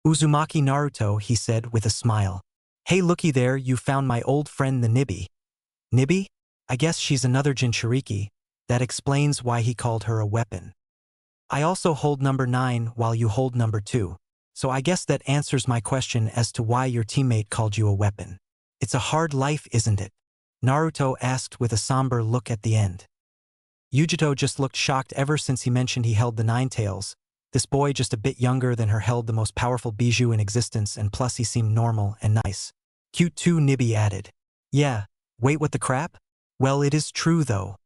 Uzumaki Naruto, he said with a smile. Hey, looky there, you found my old friend the Nibby. Nibby? I guess she's another Jinchuriki. That explains why he called her a weapon. I also hold number 9 while you hold number 2. So I guess that answers my question as to why your teammate called you a weapon. It's a hard life, isn't it? Naruto asked with a somber look at the end. Yujito just looked shocked ever since he mentioned he held the 9 tails. This boy just a bit younger than her held the most powerful bijou in existence, and plus he seemed normal and nice. Cute too, Nibby added. Yeah, wait, what the crap? Well, it is true though.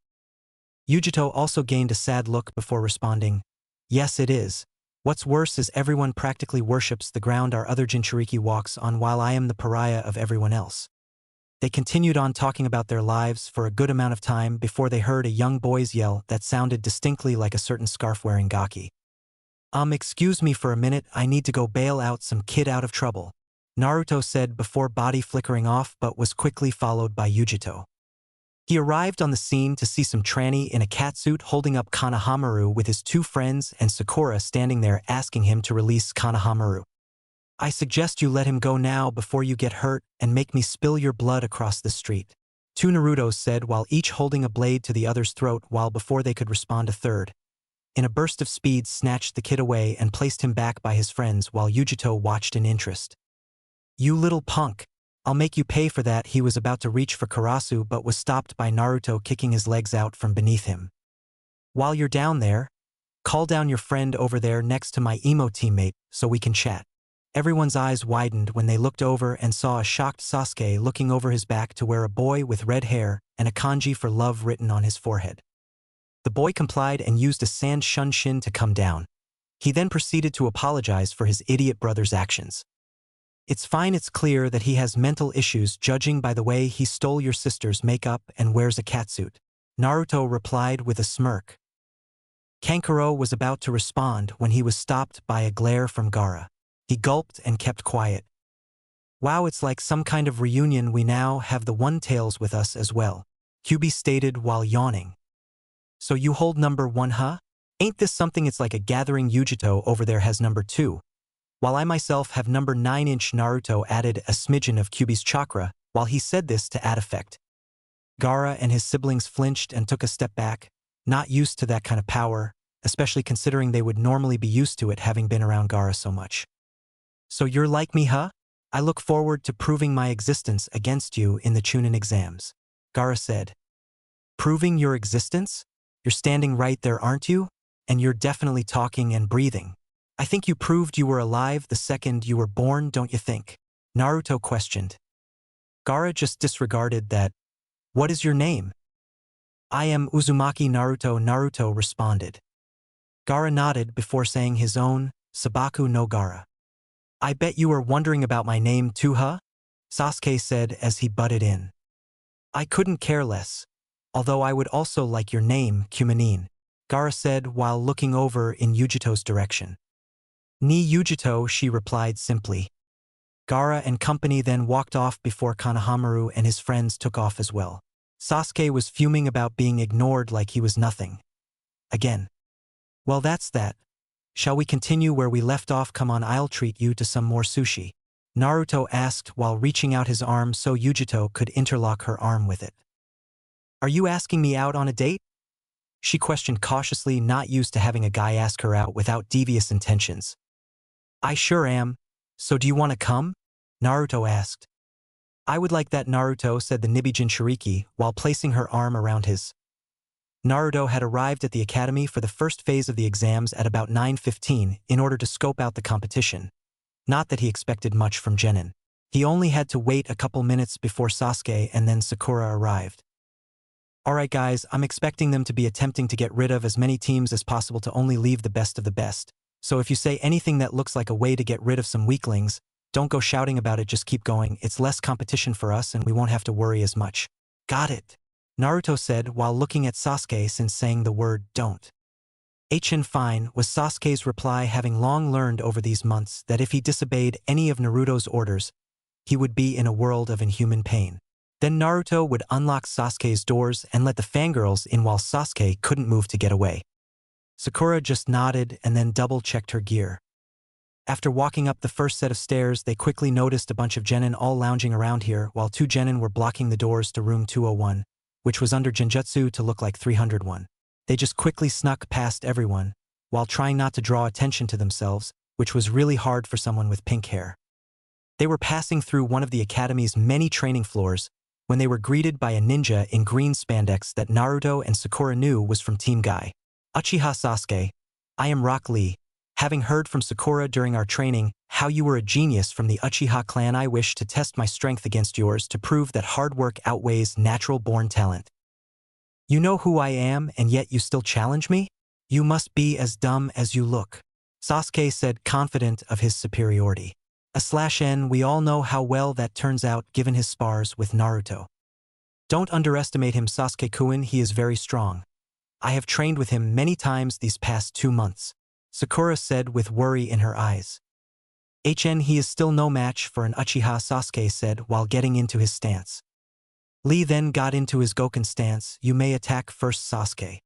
Yujito also gained a sad look before responding. Yes, it is. What's worse is everyone practically worships the ground our other Jinchuriki walks on, while I am the pariah of everyone else. They continued on talking about their lives for a good amount of time before they heard a young boy's yell that sounded distinctly like a certain scarf-wearing gaki. Excuse me for a minute, I need to go bail out some kid out of trouble, Naruto said before body flickering off, but was quickly followed by Yujito. He arrived on the scene to see some tranny in a catsuit holding up Konohamaru with his 2 friends and Sakura standing there asking him to release Konohamaru. I suggest you let him go now before you get hurt and make me spill your blood across the street, 2 Narutos said while each holding a blade to the other's throat, while before they could respond a third, in a burst of speed, snatched the kid away and placed him back by his friends while Yujito watched in interest. You little punk. I'll make you pay for that. He was about to reach for Karasu but was stopped by Naruto kicking his legs out from beneath him. While you're down there, call down your friend over there next to my emo teammate so we can chat. Everyone's eyes widened when they looked over and saw a shocked Sasuke looking over his back to where a boy with red hair and a kanji for love written on his forehead. The boy complied and used a sand shunshin to come down. He then proceeded to apologize for his idiot brother's actions. It's fine, it's clear that he has mental issues judging by the way he stole your sister's makeup and wears a catsuit, Naruto replied with a smirk. Kankuro was about to respond when he was stopped by a glare from Gaara. He gulped and kept quiet. Wow, it's like some kind of reunion, we now have the One-Tails with us as well, Kyubi stated while yawning. So you hold number 1, huh? Ain't this something? It's like a gathering. Yujito over there has number 2. While I myself have number 9-inch. Naruto added a smidgen of Kyubi's chakra while he said this to add effect. Gaara and his siblings flinched and took a step back, not used to that kind of power, especially considering they would normally be used to it having been around Gaara so much. So you're like me, huh? I look forward to proving my existence against you in the Chunin exams, Gaara said. Proving your existence? You're standing right there, aren't you? And you're definitely talking and breathing. I think you proved you were alive the second you were born, don't you think? Naruto questioned. Gaara just disregarded that. What is your name? I am Uzumaki Naruto, Naruto responded. Gaara nodded before saying his own, Sabaku no Gaara. I bet you are wondering about my name too, huh? Sasuke said as he butted in. I couldn't care less. Although I would also like your name, Kumanin, Gaara said while looking over in Yujito's direction. Ni Yujito, she replied simply. Gaara and company then walked off before Konohamaru and his friends took off as well. Sasuke was fuming about being ignored like he was nothing. Again. Well, that's that. Shall we continue where we left off? Come on, I'll treat you to some more sushi, Naruto asked while reaching out his arm so Yujito could interlock her arm with it. Are you asking me out on a date? She questioned cautiously, not used to having a guy ask her out without devious intentions. I sure am. So do you want to come? Naruto asked. I would like that, Naruto said the Nibby Jinchuriki while placing her arm around his. Naruto had arrived at the academy for the first phase of the exams at about 9:15 in order to scope out the competition. Not that he expected much from Genin. He only had to wait a couple minutes before Sasuke and then Sakura arrived. Alright guys, I'm expecting them to be attempting to get rid of as many teams as possible to only leave the best of the best. So if you say anything that looks like a way to get rid of some weaklings, don't go shouting about it, just keep going. It's less competition for us and we won't have to worry as much. Got it, Naruto said while looking at Sasuke since saying the word don't. Fine, was Sasuke's reply, having long learned over these months that if he disobeyed any of Naruto's orders, he would be in a world of inhuman pain. Then Naruto would unlock Sasuke's doors and let the fangirls in while Sasuke couldn't move to get away. Sakura just nodded and then double-checked her gear. After walking up the first set of stairs, they quickly noticed a bunch of genin all lounging around here, while 2 genin were blocking the doors to room 201, which was under genjutsu to look like 301. They just quickly snuck past everyone, while trying not to draw attention to themselves, which was really hard for someone with pink hair. They were passing through one of the academy's many training floors when they were greeted by a ninja in green spandex that Naruto and Sakura knew was from Team Guy. Uchiha Sasuke, I am Rock Lee. Having heard from Sakura during our training how you were a genius from the Uchiha clan, I wish to test my strength against yours to prove that hard work outweighs natural-born talent. You know who I am, and yet you still challenge me? You must be as dumb as you look, Sasuke said, confident of his superiority. /N, we all know how well that turns out given his spars with Naruto. Don't underestimate him, Sasuke-kun, he is very strong. I have trained with him many times these past 2 months, Sakura said with worry in her eyes. He is still no match for an Uchiha, Sasuke said while getting into his stance. Lee then got into his Goken stance. You may attack first, Sasuke.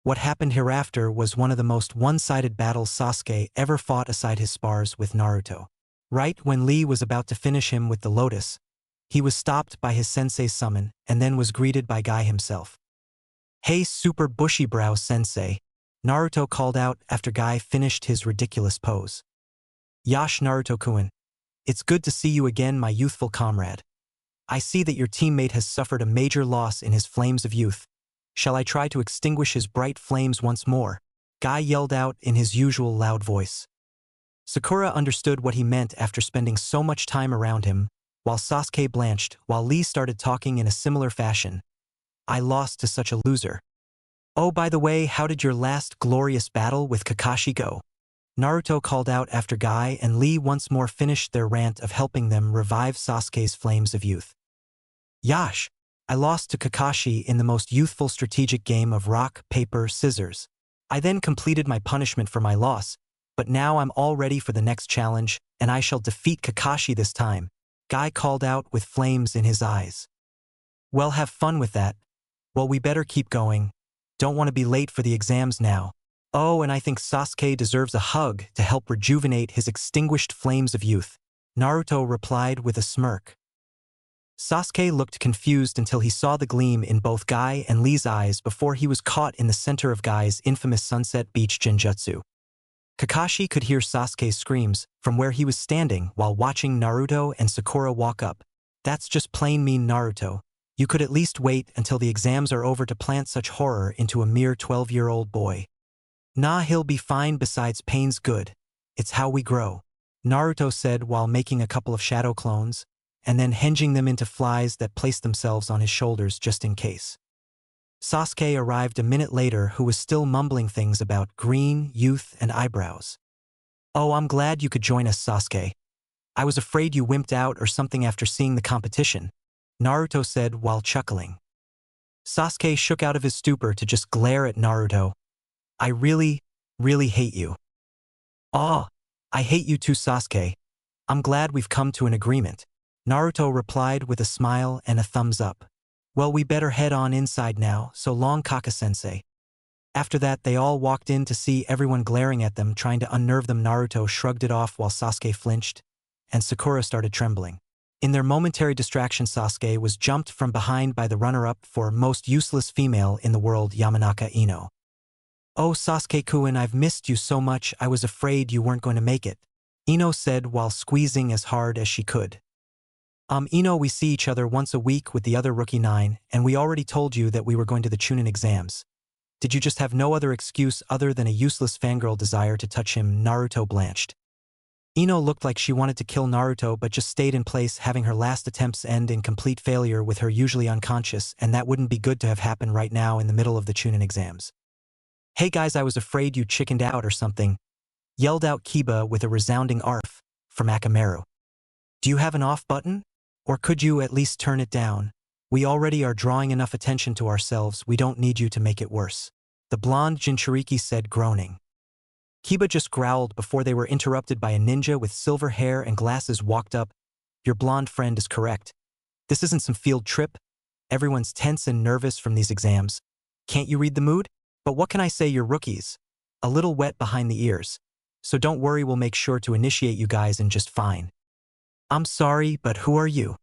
What happened hereafter was one of the most one-sided battles Sasuke ever fought aside his spars with Naruto. Right when Lee was about to finish him with the lotus, he was stopped by his sensei's summon and then was greeted by Guy himself. Hey super bushy brow sensei, Naruto called out after Guy finished his ridiculous pose. Yash Naruto-kun, it's good to see you again, my youthful comrade. I see that your teammate has suffered a major loss in his flames of youth. Shall I try to extinguish his bright flames once more? Guy yelled out in his usual loud voice. Sakura understood what he meant after spending so much time around him, while Sasuke blanched while Lee started talking in a similar fashion. I lost to such a loser. Oh, by the way, how did your last glorious battle with Kakashi go? Naruto called out after Guy and Lee once more finished their rant of helping them revive Sasuke's flames of youth. Yash, I lost to Kakashi in the most youthful strategic game of rock, paper, scissors. I then completed my punishment for my loss, but now I'm all ready for the next challenge, and I shall defeat Kakashi this time, Guy called out with flames in his eyes. Well, have fun with that. Well, we better keep going. Don't want to be late for the exams now. Oh, and I think Sasuke deserves a hug to help rejuvenate his extinguished flames of youth, Naruto replied with a smirk. Sasuke looked confused until he saw the gleam in both Guy and Lee's eyes before he was caught in the center of Guy's infamous Sunset Beach Genjutsu. Kakashi could hear Sasuke's screams from where he was standing while watching Naruto and Sakura walk up. That's just plain mean, Naruto. You could at least wait until the exams are over to plant such horror into a mere 12-year-old boy. Nah, he'll be fine, besides pain's good. It's how we grow, Naruto said while making a couple of shadow clones, and then hinging them into flies that placed themselves on his shoulders just in case. Sasuke arrived a minute later, who was still mumbling things about green, youth, and eyebrows. Oh, I'm glad you could join us, Sasuke. I was afraid you wimped out or something after seeing the competition, Naruto said while chuckling. Sasuke shook out of his stupor to just glare at Naruto. I really, really hate you. Aw, I hate you too, Sasuke. I'm glad we've come to an agreement, Naruto replied with a smile and a thumbs up. Well, we better head on inside now, so long, Kaka-sensei. After that, they all walked in to see everyone glaring at them, trying to unnerve them. Naruto shrugged it off while Sasuke flinched, and Sakura started trembling. In their momentary distraction, Sasuke was jumped from behind by the runner-up for most useless female in the world, Yamanaka Ino. Oh, Sasuke-kun, I've missed you so much, I was afraid you weren't going to make it, Ino said while squeezing as hard as she could. Ino, we see each other once a week with the other Rookie 9, and we already told you that we were going to the Chunin exams. Did you just have no other excuse other than a useless fangirl desire to touch him? Naruto blanched. Ino looked like she wanted to kill Naruto but just stayed in place, having her last attempts end in complete failure with her usually unconscious, and that wouldn't be good to have happen right now in the middle of the Chunin exams. Hey guys, I was afraid you chickened out or something, yelled out Kiba with a resounding arf from Akamaru. Do you have an off button? Or could you at least turn it down? We already are drawing enough attention to ourselves, we don't need you to make it worse. the blonde Jinchuriki said, groaning. Kiba just growled before they were interrupted by a ninja with silver hair and glasses walked up. Your blonde friend is correct. This isn't some field trip. Everyone's tense and nervous from these exams. Can't you read the mood? But what can I say, you're rookies. A little wet behind the ears. So don't worry, we'll make sure to initiate you guys in just fine. I'm sorry, but who are you?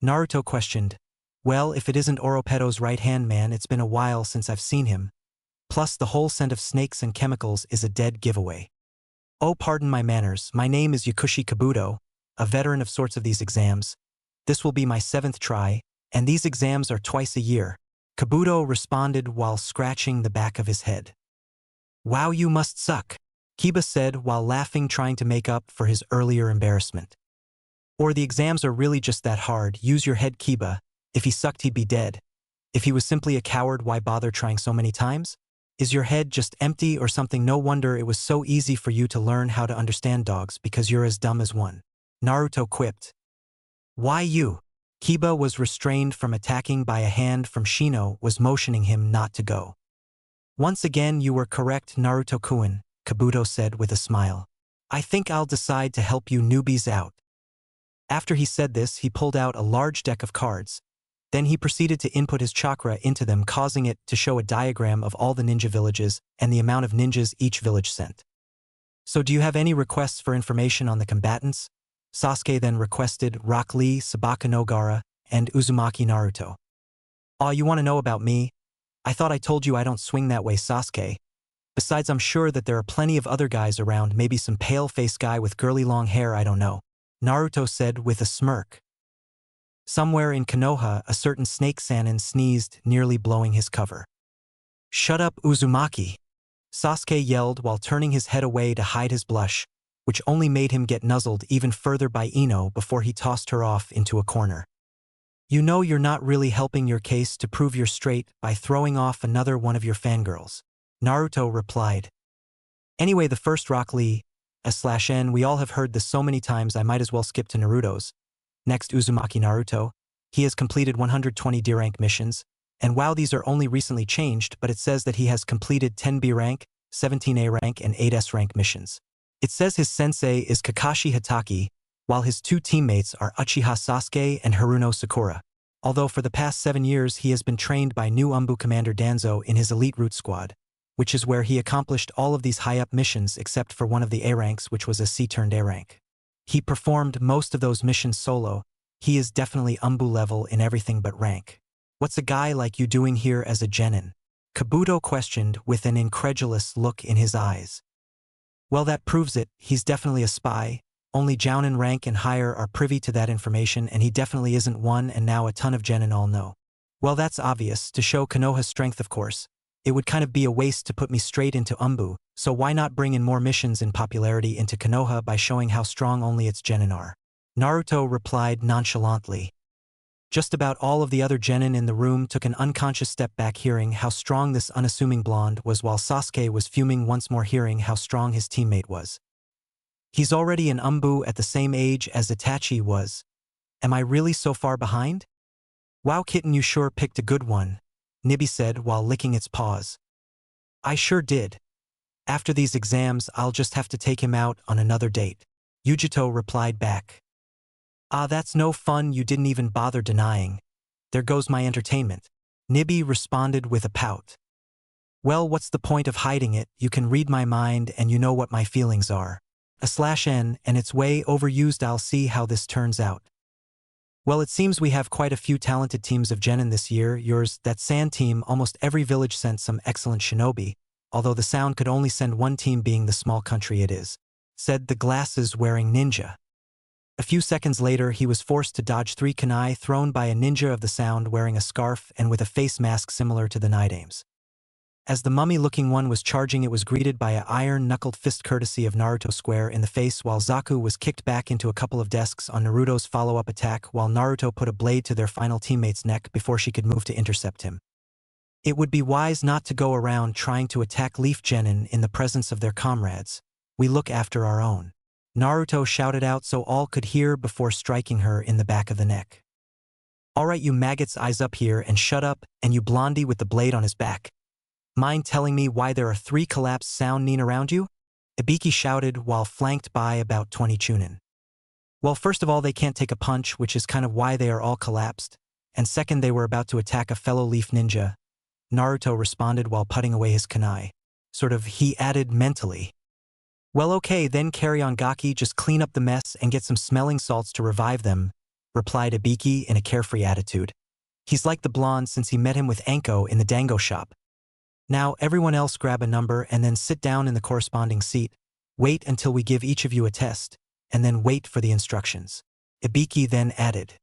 Naruto questioned. Well, if it isn't Oropeto's right-hand man, it's been a while since I've seen him. Plus, the whole scent of snakes and chemicals is a dead giveaway. Oh, pardon my manners, my name is Yakushi Kabuto, a veteran of sorts of these exams. This will be my 7th try, and these exams are twice a year. Kabuto responded while scratching the back of his head. Wow, you must suck, Kiba said while laughing, trying to make up for his earlier embarrassment. Or the exams are really just that hard. Use your head, Kiba. If he sucked, he'd be dead. If he was simply a coward, why bother trying so many times? Is your head just empty or something? No wonder it was so easy for you to learn how to understand dogs, because you're as dumb as one. Naruto quipped. Why you? Kiba was restrained from attacking by a hand from Shino was motioning him not to go. Once again, you were correct, Naruto-kun, Kabuto said with a smile. I think I'll decide to help you newbies out. After he said this, he pulled out a large deck of cards. Then he proceeded to input his chakra into them, causing it to show a diagram of all the ninja villages and the amount of ninjas each village sent. So do you have any requests for information on the combatants? Sasuke then requested Rock Lee, Sabaka Nogara, and Uzumaki Naruto. Aw, you want to know about me? I thought I told you I don't swing that way, Sasuke. Besides, I'm sure that there are plenty of other guys around, maybe some pale-faced guy with girly long hair, I don't know. Naruto said with a smirk. Somewhere in Konoha, a certain snake Sannin sneezed, nearly blowing his cover. Shut up, Uzumaki! Sasuke yelled while turning his head away to hide his blush, which only made him get nuzzled even further by Ino before he tossed her off into a corner. You know you're not really helping your case to prove you're straight by throwing off another one of your fangirls. Naruto replied. Anyway, the first Rock Lee, /N, we all have heard this so many times I might as well skip to Naruto's. Next, Uzumaki Naruto. He has completed 120 D rank missions, and wow, these are only recently changed, but it says that he has completed 10 B rank, 17 A rank, and 8 S rank missions. It says his sensei is Kakashi Hatake, while his 2 teammates are Uchiha Sasuke and Haruno Sakura. Although for the past 7 years he has been trained by new Umbu Commander Danzo in his elite root squad, which is where he accomplished all of these high-up missions except for one of the A ranks, which was a C-turned-A rank. He performed most of those missions solo. He is definitely Umbu level in everything but rank. What's a guy like you doing here as a genin? Kabuto questioned with an incredulous look in his eyes. Well, that proves it, he's definitely a spy. Only jounin rank and higher are privy to that information, and he definitely isn't one, and now a ton of genin all know. Well, that's obvious, to show Konoha's strength of course. It would kind of be a waste to put me straight into Umbu, so why not bring in more missions in popularity into Konoha by showing how strong only its genin are? Naruto replied nonchalantly. Just about all of the other genin in the room took an unconscious step back hearing how strong this unassuming blonde was, while Sasuke was fuming once more hearing how strong his teammate was. He's already an Umbu at the same age as Itachi was. Am I really so far behind? Wow, kitten, you sure picked a good one, Nibi said while licking its paws. I sure did. After these exams, I'll just have to take him out on another date. Yujito replied back. Ah, that's no fun, you didn't even bother denying. There goes my entertainment. Nibi responded with a pout. Well, what's the point of hiding it? You can read my mind and you know what my feelings are. /N, and it's way overused. I'll see how this turns out. Well, it seems we have quite a few talented teams of genin this year. Yours, that sand team, almost every village sent some excellent shinobi, although the sound could only send one team being the small country it is, said the glasses-wearing ninja. A few seconds later, he was forced to dodge 3 kunai thrown by a ninja of the sound wearing a scarf and with a face mask similar to the Nidame's. As the mummy-looking one was charging, it was greeted by an iron-knuckled fist courtesy of Naruto square in the face, while Zaku was kicked back into a couple of desks on Naruto's follow-up attack, while Naruto put a blade to their final teammate's neck before she could move to intercept him. It would be wise not to go around trying to attack Leaf Genin in the presence of their comrades. We look after our own. Naruto shouted out so all could hear before striking her in the back of the neck. Alright, you maggots, eyes up here and shut up, and you blondie with the blade on his back. Mind telling me why there are 3 collapsed sound nin around you? Ibiki shouted while flanked by about 20 chunin. Well, first of all, they can't take a punch, which is kind of why they are all collapsed. And second, they were about to attack a fellow leaf ninja. Naruto responded while putting away his kunai. Sort of, he added mentally. Well, okay, then carry on Gaki, just clean up the mess and get some smelling salts to revive them, replied Ibiki in a carefree attitude. He's like the blonde since he met him with Anko in the Dango shop. Now, everyone else grab a number and then sit down in the corresponding seat. Wait until we give each of you a test, and then wait for the instructions. Ibiki then added.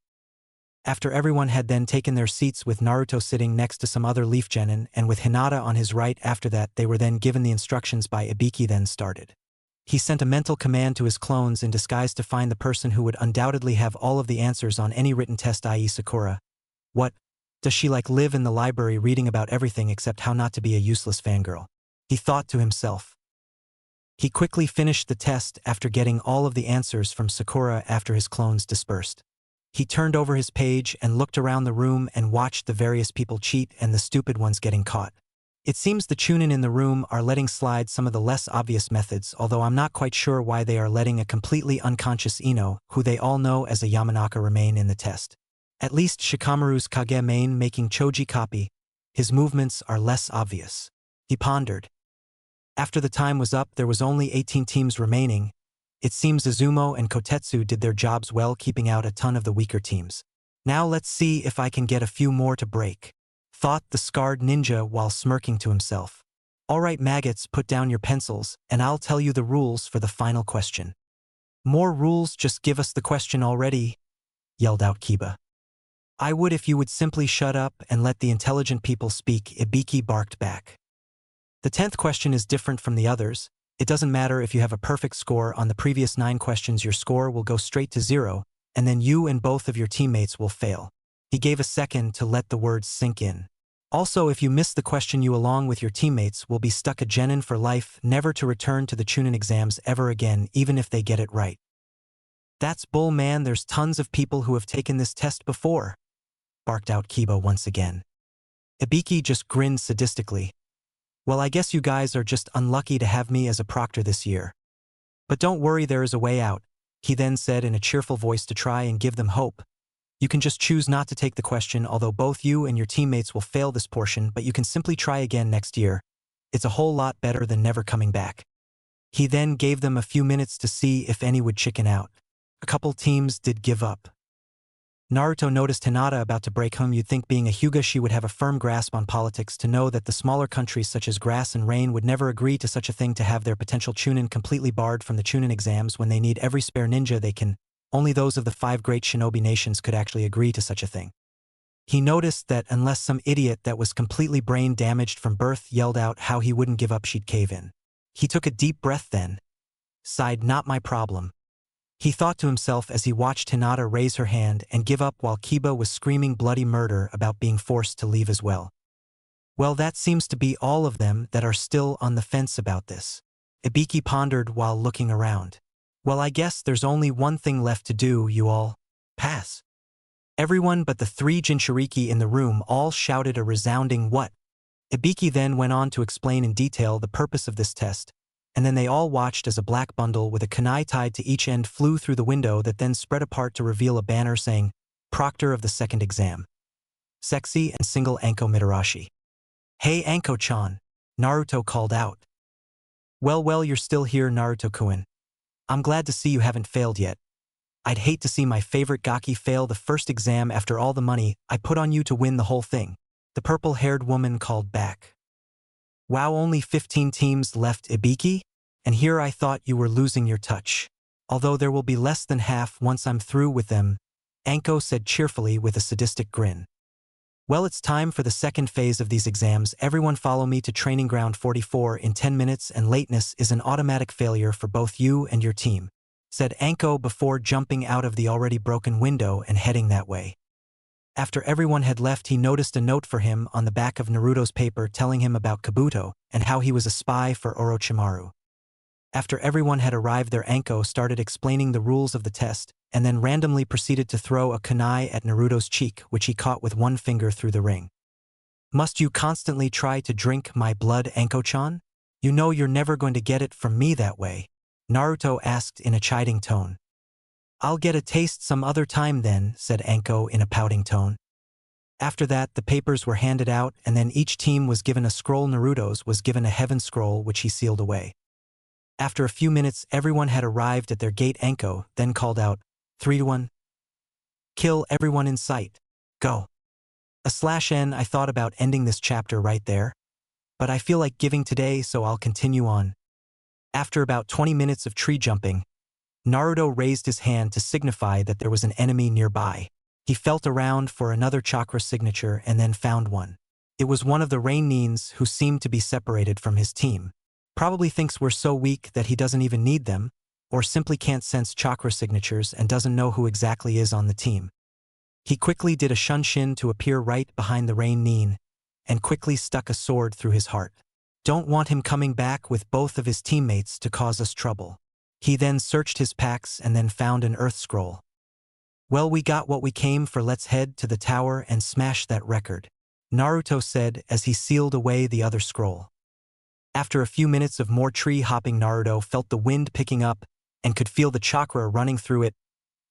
After everyone had then taken their seats with Naruto sitting next to some other leaf genin and with Hinata on his right after that, they were then given the instructions by Ibiki then started. He sent a mental command to his clones in disguise to find the person who would undoubtedly have all of the answers on any written test, i.e. Sakura. What? Does she like live in the library reading about everything except how not to be a useless fangirl? He thought to himself. He quickly finished the test after getting all of the answers from Sakura after his clones dispersed. He turned over his page and looked around the room and watched the various people cheat and the stupid ones getting caught. It seems the chunin in the room are letting slide some of the less obvious methods, although I'm not quite sure why they are letting a completely unconscious Ino, who they all know as a Yamanaka, remain in the test. At least Shikamaru's Kage main making Choji copy. His movements are less obvious. He pondered. After the time was up, there was only 18 teams remaining. It seems Izumo and Kotetsu did their jobs well, keeping out a ton of the weaker teams. Now let's see if I can get a few more to break, thought the scarred ninja while smirking to himself. Alright maggots, put down your pencils, and I'll tell you the rules for the final question. More rules? Just give us the question already, yelled out Kiba. I would if you would simply shut up and let the intelligent people speak, Ibiki barked back. The 10th question is different from the others. It doesn't matter if you have a perfect score on the previous 9 questions, your score will go straight to 0, and then you and both of your teammates will fail. He gave a second to let the words sink in. Also, if you miss the question, you along with your teammates will be stuck a genin for life, never to return to the chunin exams ever again, even if they get it right. That's bull, man, there's tons of people who have taken this test before, barked out Kiba once again. Ibiki just grinned sadistically. Well, I guess you guys are just unlucky to have me as a proctor this year. But don't worry, there is a way out, he then said in a cheerful voice to try and give them hope. You can just choose not to take the question, although both you and your teammates will fail this portion, but you can simply try again next year. It's a whole lot better than never coming back. He then gave them a few minutes to see if any would chicken out. A couple teams did give up. Naruto noticed Hinata about to break home. You'd think being a Hyuga she would have a firm grasp on politics to know that the smaller countries such as Grass and Rain would never agree to such a thing, to have their potential chunin completely barred from the chunin exams when they need every spare ninja they can. Only those of the 5 great shinobi nations could actually agree to such a thing. He noticed that unless some idiot that was completely brain damaged from birth yelled out how he wouldn't give up, she'd cave in. He took a deep breath then. Sighed, not my problem. He thought to himself as he watched Hinata raise her hand and give up while Kiba was screaming bloody murder about being forced to leave as well. Well, that seems to be all of them that are still on the fence about this. Ibiki pondered while looking around. Well, I guess there's only one thing left to do, you all. Pass. Everyone but the 3 Jinchuriki in the room all shouted a resounding what. Ibiki then went on to explain in detail the purpose of this test, and then they all watched as a black bundle with a kunai tied to each end flew through the window that then spread apart to reveal a banner saying, Proctor of the second exam. Sexy and single Anko Mitarashi. Hey Anko-chan, Naruto called out. Well, you're still here, Naruto-kun. I'm glad to see you haven't failed yet. I'd hate to see my favorite Gaki fail the first exam after all the money I put on you to win the whole thing, the purple-haired woman called back. Wow, only 15 teams left, Ibiki? And here I thought you were losing your touch. Although there will be less than half once I'm through with them, Anko said cheerfully with a sadistic grin. Well, it's time for the second phase of these exams. Everyone follow me to training ground 44 in 10 minutes, and lateness is an automatic failure for both you and your team, said Anko before jumping out of the already broken window and heading that way. After everyone had left, he noticed a note for him on the back of Naruto's paper telling him about Kabuto and how he was a spy for Orochimaru. After everyone had arrived there, Anko started explaining the rules of the test and then randomly proceeded to throw a kunai at Naruto's cheek, which he caught with one finger through the ring. Must you constantly try to drink my blood, Anko-chan? You know you're never going to get it from me that way, Naruto asked in a chiding tone. I'll get a taste some other time then, said Anko in a pouting tone. After that, the papers were handed out, and then each team was given a scroll. Naruto's was given a heaven scroll, which he sealed away. After a few minutes, everyone had arrived at their gate. Anko then called out, 3-1. Kill everyone in sight. Go. /N I thought about ending this chapter right there, but I feel like giving today, so I'll continue on. After about 20 minutes of tree jumping, Naruto raised his hand to signify that there was an enemy nearby. He felt around for another chakra signature and then found one. It was one of the rain Nins who seemed to be separated from his team. Probably thinks we're so weak that he doesn't even need them, or simply can't sense chakra signatures and doesn't know who exactly is on the team. He quickly did a shunshin to appear right behind the rain Nin, and quickly stuck a sword through his heart. Don't want him coming back with both of his teammates to cause us trouble. He then searched his packs and then found an earth scroll. Well, we got what we came for. Let's head to the tower and smash that record, Naruto said as he sealed away the other scroll. After a few minutes of more tree hopping, Naruto felt the wind picking up and could feel the chakra running through it.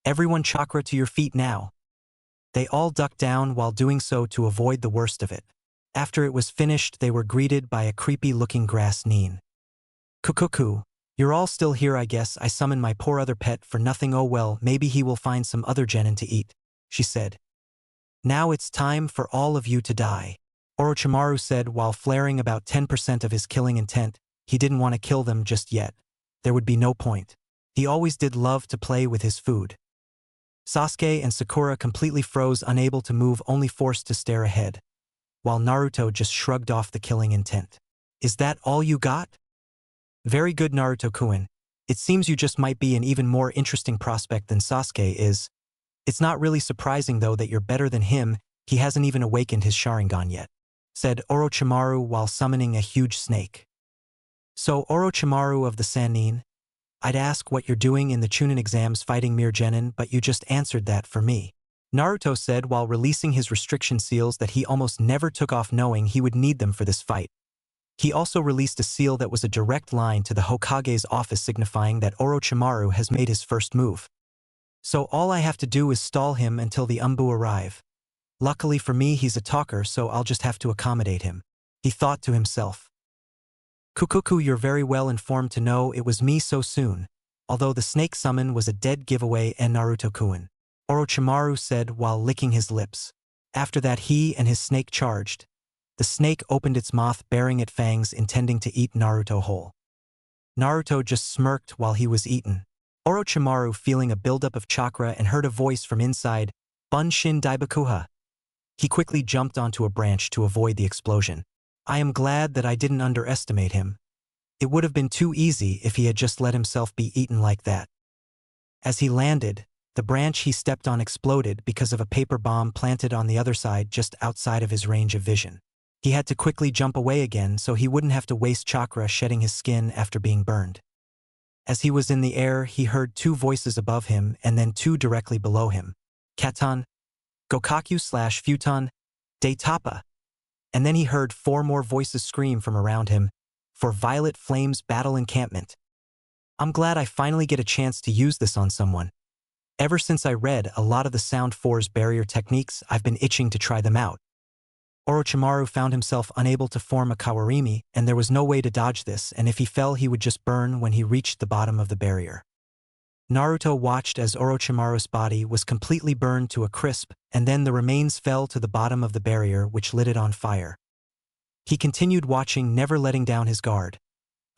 Everyone, chakra to your feet now. They all ducked down while doing so to avoid the worst of it. After it was finished, they were greeted by a creepy-looking grass Nin. Kukuku, you're all still here. I guess I summoned my poor other pet for nothing. Oh well, maybe he will find some other genin to eat, she said. Now it's time for all of you to die, Orochimaru said while flaring about 10% of his killing intent. He didn't want to kill them just yet. There would be no point. He always did love to play with his food. Sasuke and Sakura completely froze, unable to move, only forced to stare ahead, while Naruto just shrugged off the killing intent. Is that all you got? Very good, Naruto-kun. It seems you just might be an even more interesting prospect than Sasuke is. It's not really surprising though that you're better than him. He hasn't even awakened his Sharingan yet, said Orochimaru while summoning a huge snake. So Orochimaru of the Sannin, I'd ask what you're doing in the Chunin exams fighting mere genin, but you just answered that for me, Naruto said while releasing his restriction seals that he almost never took off, knowing he would need them for this fight. He also released a seal that was a direct line to the Hokage's office, signifying that Orochimaru has made his first move. So all I have to do is stall him until the Umbu arrive. Luckily for me, he's a talker, so I'll just have to accommodate him, he thought to himself. Kukuku, you're very well informed to know it was me so soon, although the snake summon was a dead giveaway, and Naruto-kun, Orochimaru said while licking his lips. After that, he and his snake charged. The snake opened its mouth, baring its fangs, intending to eat Naruto whole. Naruto just smirked while he was eaten. Orochimaru, feeling a buildup of chakra, and heard a voice from inside, Bunshin Daibakuha. He quickly jumped onto a branch to avoid the explosion. I am glad that I didn't underestimate him. It would have been too easy if he had just let himself be eaten like that. As he landed, the branch he stepped on exploded because of a paper bomb planted on the other side just outside of his range of vision. He had to quickly jump away again so he wouldn't have to waste chakra shedding his skin after being burned. As he was in the air, he heard two voices above him and then two directly below him. Katan, Gokaku/Futon, Daitapa. And then he heard four more voices scream from around him, for Violet Flame's battle encampment. I'm glad I finally get a chance to use this on someone. Ever since I read a lot of the Sound 4's barrier techniques, I've been itching to try them out. Orochimaru found himself unable to form a Kawarimi, and there was no way to dodge this, and if he fell he would just burn when he reached the bottom of the barrier. Naruto watched as Orochimaru's body was completely burned to a crisp, and then the remains fell to the bottom of the barrier, which lit it on fire. He continued watching, never letting down his guard.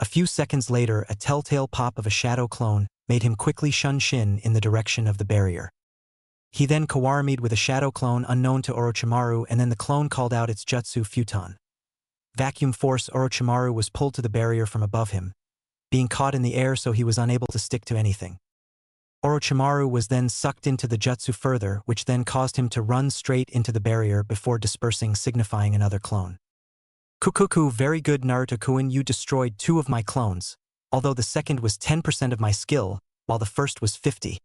A few seconds later, a telltale pop of a shadow clone made him quickly shunshin in the direction of the barrier. He then kawarimi'd with a shadow clone unknown to Orochimaru, and then the clone called out its jutsu Futon. Vacuum force. Orochimaru was pulled to the barrier from above him, being caught in the air so he was unable to stick to anything. Orochimaru was then sucked into the jutsu further, which then caused him to run straight into the barrier before dispersing, signifying another clone. Kukuku, very good Naruto-kun, you destroyed two of my clones, although the second was 10% of my skill, while the first was 50.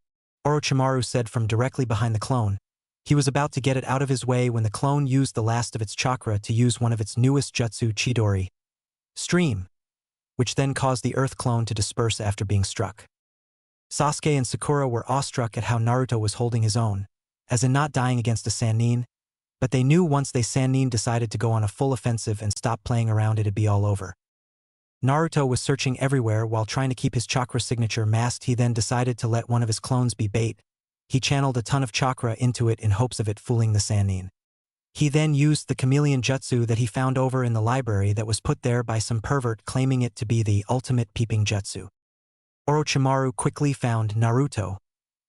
Orochimaru said from directly behind the clone. He was about to get it out of his way when the clone used the last of its chakra to use one of its newest jutsu, Chidori Stream, which then caused the Earth clone to disperse after being struck. Sasuke and Sakura were awestruck at how Naruto was holding his own, as in not dying against a Sannin, but they knew once they Sannin decided to go on a full offensive and stop playing around it'd be all over. Naruto was searching everywhere while trying to keep his chakra signature masked. He then decided to let one of his clones be bait. He channeled a ton of chakra into it in hopes of it fooling the Sannin. He then used the chameleon jutsu that he found over in the library that was put there by some pervert claiming it to be the ultimate peeping jutsu. Orochimaru quickly found Naruto,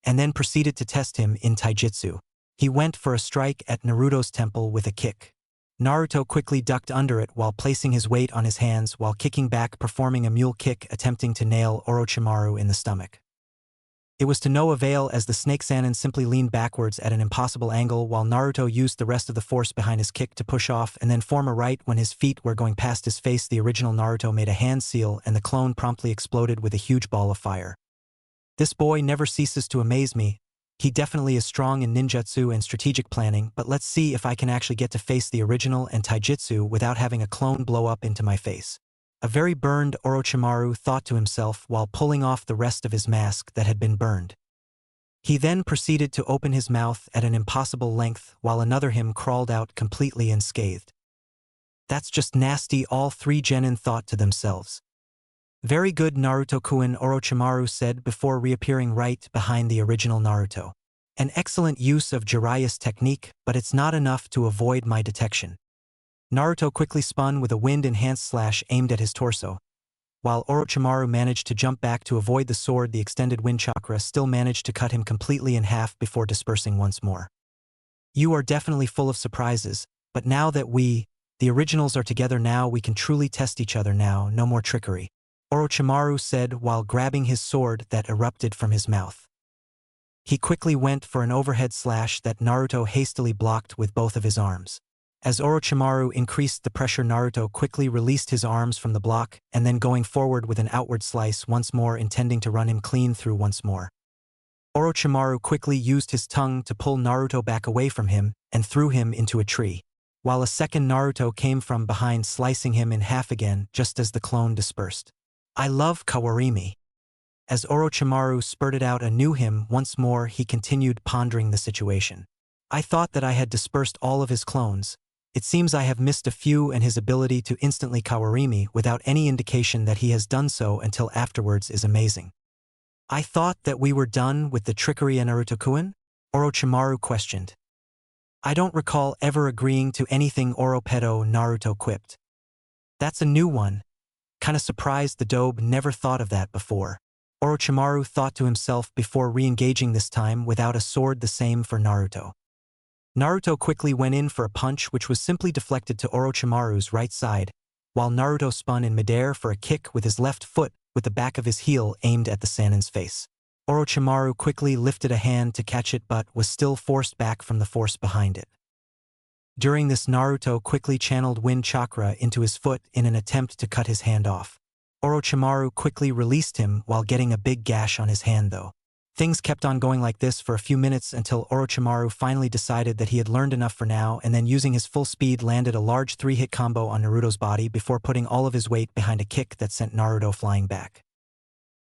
and then proceeded to test him in taijutsu. He went for a strike at Naruto's temple with a kick. Naruto quickly ducked under it while placing his weight on his hands while kicking back, performing a mule kick attempting to nail Orochimaru in the stomach. It was to no avail as the Snake Sannin simply leaned backwards at an impossible angle while Naruto used the rest of the force behind his kick to push off and then form a right when his feet were going past his face. The original Naruto made a hand seal and the clone promptly exploded with a huge ball of fire. This boy never ceases to amaze me. He definitely is strong in ninjutsu and strategic planning, but let's see if I can actually get to face the original and taijutsu without having a clone blow up into my face. A very burned Orochimaru thought to himself while pulling off the rest of his mask that had been burned. He then proceeded to open his mouth at an impossible length while another him crawled out completely unscathed. That's just nasty, all three genin thought to themselves. Very good Naruto-kun, Orochimaru said before reappearing right behind the original Naruto. An excellent use of Jiraiya's technique, but it's not enough to avoid my detection. Naruto quickly spun with a wind-enhanced slash aimed at his torso. While Orochimaru managed to jump back to avoid the sword, the extended wind chakra still managed to cut him completely in half before dispersing once more. You are definitely full of surprises, but now that we, the originals, are together now, we can truly test each other now, no more trickery, Orochimaru said while grabbing his sword that erupted from his mouth. He quickly went for an overhead slash that Naruto hastily blocked with both of his arms. As Orochimaru increased the pressure, Naruto quickly released his arms from the block and then going forward with an outward slice once more, intending to run him clean through once more. Orochimaru quickly used his tongue to pull Naruto back away from him and threw him into a tree, while a second Naruto came from behind, slicing him in half again just as the clone dispersed. I love Kawarimi. As Orochimaru spurted out a new him once more, he continued pondering the situation. I thought that I had dispersed all of his clones. It seems I have missed a few, and his ability to instantly Kawarimi without any indication that he has done so until afterwards is amazing. I thought that we were done with the trickery, Naruto-kun? Orochimaru questioned. I don't recall ever agreeing to anything, Oropedo, Naruto quipped. That's a new one. Kinda surprised the dobe never thought of that before. Orochimaru thought to himself before re-engaging, this time without a sword. The same for Naruto. Naruto quickly went in for a punch which was simply deflected to Orochimaru's right side, while Naruto spun in midair for a kick with his left foot with the back of his heel aimed at the Sannin's face. Orochimaru quickly lifted a hand to catch it but was still forced back from the force behind it. During this, Naruto quickly channeled wind chakra into his foot in an attempt to cut his hand off. Orochimaru quickly released him while getting a big gash on his hand though. Things kept on going like this for a few minutes until Orochimaru finally decided that he had learned enough for now, and then using his full speed landed a large 3-hit combo on Naruto's body before putting all of his weight behind a kick that sent Naruto flying back.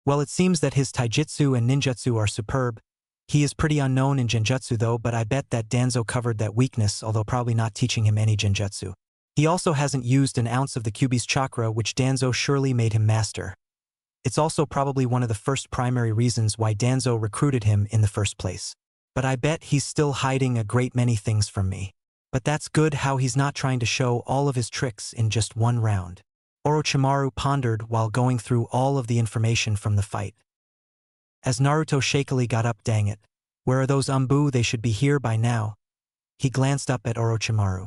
Well, it seems that his taijutsu and ninjutsu are superb. He is pretty unknown in genjutsu though, but I bet that Danzo covered that weakness, although probably not teaching him any genjutsu. He also hasn't used an ounce of the Kyuubi's chakra, which Danzo surely made him master. It's also probably one of the first primary reasons why Danzo recruited him in the first place. But I bet he's still hiding a great many things from me. But that's good how he's not trying to show all of his tricks in just one round. Orochimaru pondered while going through all of the information from the fight. As Naruto shakily got up, dang it, where are those Umbu? They should be here by now. He glanced up at Orochimaru.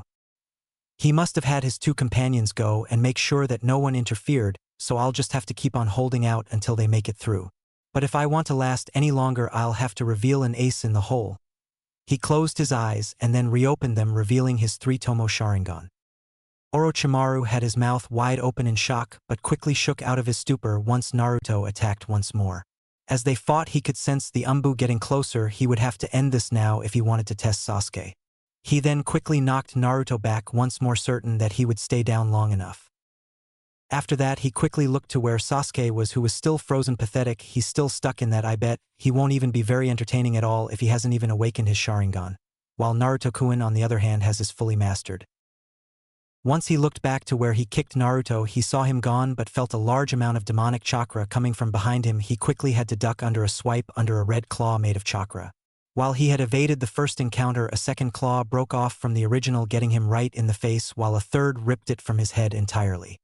He must have had his two companions go and make sure that no one interfered, so I'll just have to keep on holding out until they make it through. But if I want to last any longer, I'll have to reveal an ace in the hole. He closed his eyes and then reopened them, revealing his 3-tomo Sharingan. Orochimaru had his mouth wide open in shock but quickly shook out of his stupor once Naruto attacked once more. As they fought, he could sense the Umbu getting closer. He would have to end this now if he wanted to test Sasuke. He then quickly knocked Naruto back, once more certain that he would stay down long enough. After that, he quickly looked to where Sasuke was, who was still frozen. Pathetic. He's still stuck in that. I bet he won't even be very entertaining at all if he hasn't even awakened his Sharingan. While Naruto-kun, on the other hand, has his fully mastered. Once he looked back to where he kicked Naruto, he saw him gone but felt a large amount of demonic chakra coming from behind him. He quickly had to duck under a swipe under a red claw made of chakra. While he had evaded the first encounter, a second claw broke off from the original, getting him right in the face, while a third ripped it from his head entirely.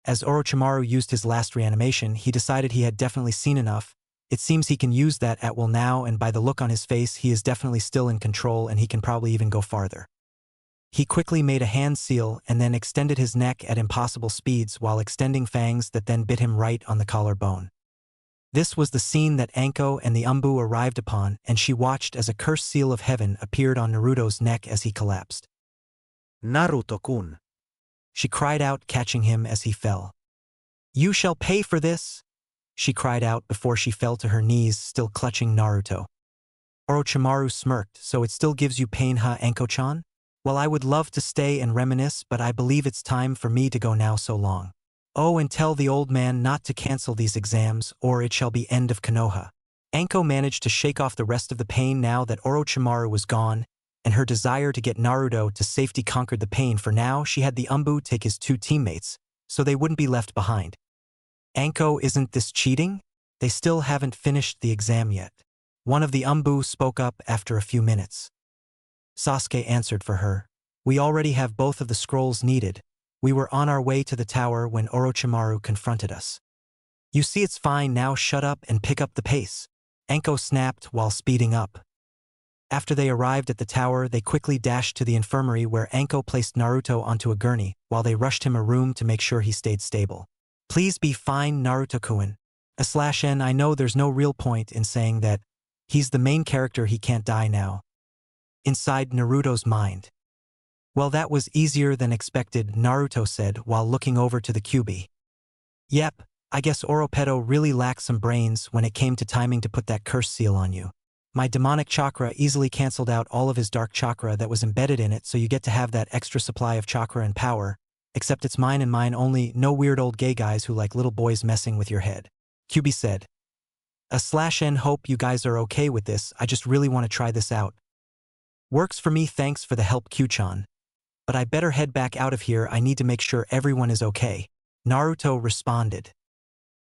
As Orochimaru used his last reanimation, he decided he had definitely seen enough. It seems he can use that at will now, and by the look on his face, he is definitely still in control and he can probably even go farther. He quickly made a hand seal and then extended his neck at impossible speeds while extending fangs that then bit him right on the collarbone. This was the scene that Anko and the Umbu arrived upon, and she watched as a cursed seal of heaven appeared on Naruto's neck as he collapsed. Naruto-kun. She cried out, catching him as he fell. "You shall pay for this!" she cried out before she fell to her knees, still clutching Naruto. Orochimaru smirked. "So it still gives you pain, huh, Anko-chan? Well, I would love to stay and reminisce, but I believe it's time for me to go now. So long. Oh, and tell the old man not to cancel these exams, or it shall be end of Konoha." Anko managed to shake off the rest of the pain now that Orochimaru was gone, and her desire to get Naruto to safety conquered the pain. For now, she had the Umbu take his two teammates, so they wouldn't be left behind. "Anko, isn't this cheating? They still haven't finished the exam yet." One of the Umbu spoke up after a few minutes. Sasuke answered for her. "We already have both of the scrolls needed. We were on our way to the tower when Orochimaru confronted us." "You see, it's fine now, shut up and pick up the pace," Anko snapped while speeding up. After they arrived at the tower, they quickly dashed to the infirmary where Anko placed Naruto onto a gurney while they rushed him a room to make sure he stayed stable. "Please be fine, Naruto-kun. /n, I know there's no real point in saying that. He's the main character, he can't die now." Inside Naruto's mind. "Well, that was easier than expected," Naruto said while looking over to the Kyuubi. "Yep, I guess Oropedo really lacked some brains when it came to timing to put that curse seal on you. My demonic chakra easily cancelled out all of his dark chakra that was embedded in it, so you get to have that extra supply of chakra and power, except it's mine and mine only, no weird old gay guys who like little boys messing with your head." Kyuubi said. "/n, hope you guys are okay with this, I just really want to try this out." "Works for me, thanks for the help, Q-chan. But I better head back out of here, I need to make sure everyone is okay," Naruto responded.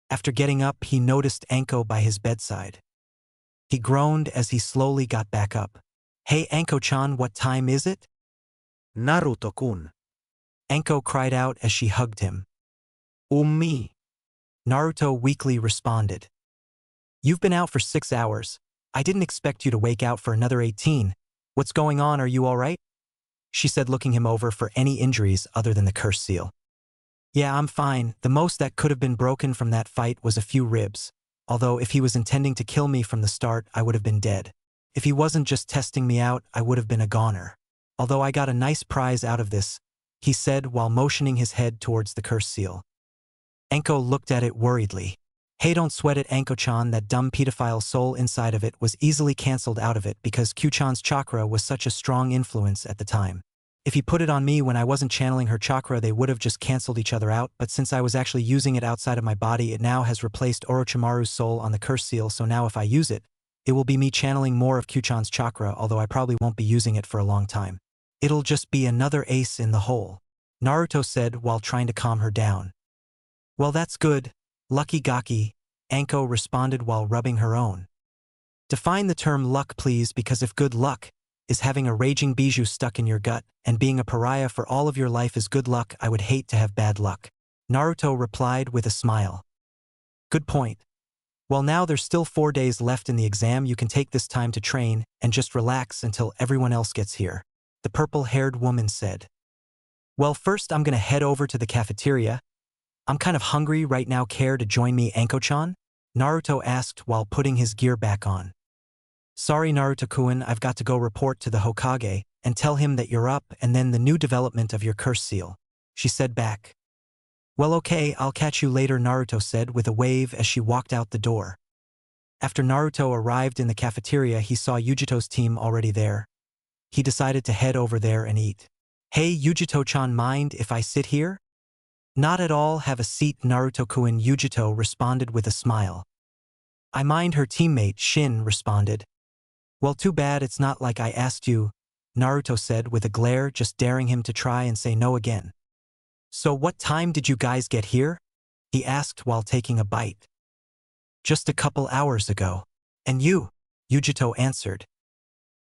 After getting up, he noticed Anko by his bedside. He groaned as he slowly got back up. "Hey Anko-chan, what time is it?" Naruto-kun. Anko cried out as she hugged him. Me. Naruto weakly responded. "You've been out for 6 hours. I didn't expect you to wake out for another 18. What's going on, are you alright?" she said, looking him over for any injuries other than the curse seal. "Yeah, I'm fine. The most that could have been broken from that fight was a few ribs. Although if he was intending to kill me from the start, I would have been dead. If he wasn't just testing me out, I would have been a goner. Although I got a nice prize out of this," he said while motioning his head towards the curse seal. Anko looked at it worriedly. "Hey, don't sweat it, Anko-chan, that dumb pedophile soul inside of it was easily cancelled out of it because Q-chan's chakra was such a strong influence at the time. If he put it on me when I wasn't channeling her chakra, they would have just cancelled each other out, but since I was actually using it outside of my body, it now has replaced Orochimaru's soul on the curse seal, so now if I use it, it will be me channeling more of Q-chan's chakra, although I probably won't be using it for a long time. It'll just be another ace in the hole," Naruto said while trying to calm her down. "Well, that's good. Lucky Gaki," Anko responded while rubbing her own. "Define the term luck, please, because if good luck is having a raging bijou stuck in your gut, and being a pariah for all of your life is good luck, I would hate to have bad luck," Naruto replied with a smile. "Good point. Well, now there's still 4 days left in the exam, you can take this time to train and just relax until everyone else gets here," the purple-haired woman said. "Well, first I'm gonna head over to the cafeteria. I'm kind of hungry right now, care to join me, Anko-chan?" Naruto asked while putting his gear back on. "Sorry, Naruto-kun, I've got to go report to the Hokage and tell him that you're up and then the new development of your curse seal," she said back. "Well, okay, I'll catch you later," Naruto said with a wave as she walked out the door. After Naruto arrived in the cafeteria, he saw Yujito's team already there. He decided to head over there and eat. "Hey, Yujito-chan, mind if I sit here?" "Not at all, have a seat, Naruto-kun," Yujito responded with a smile. "I mind," her teammate Shin responded. "Well, too bad it's not like I asked you," Naruto said with a glare, just daring him to try and say no again. "So what time did you guys get here?" he asked while taking a bite. "Just a couple hours ago." "And you?" Yujito answered.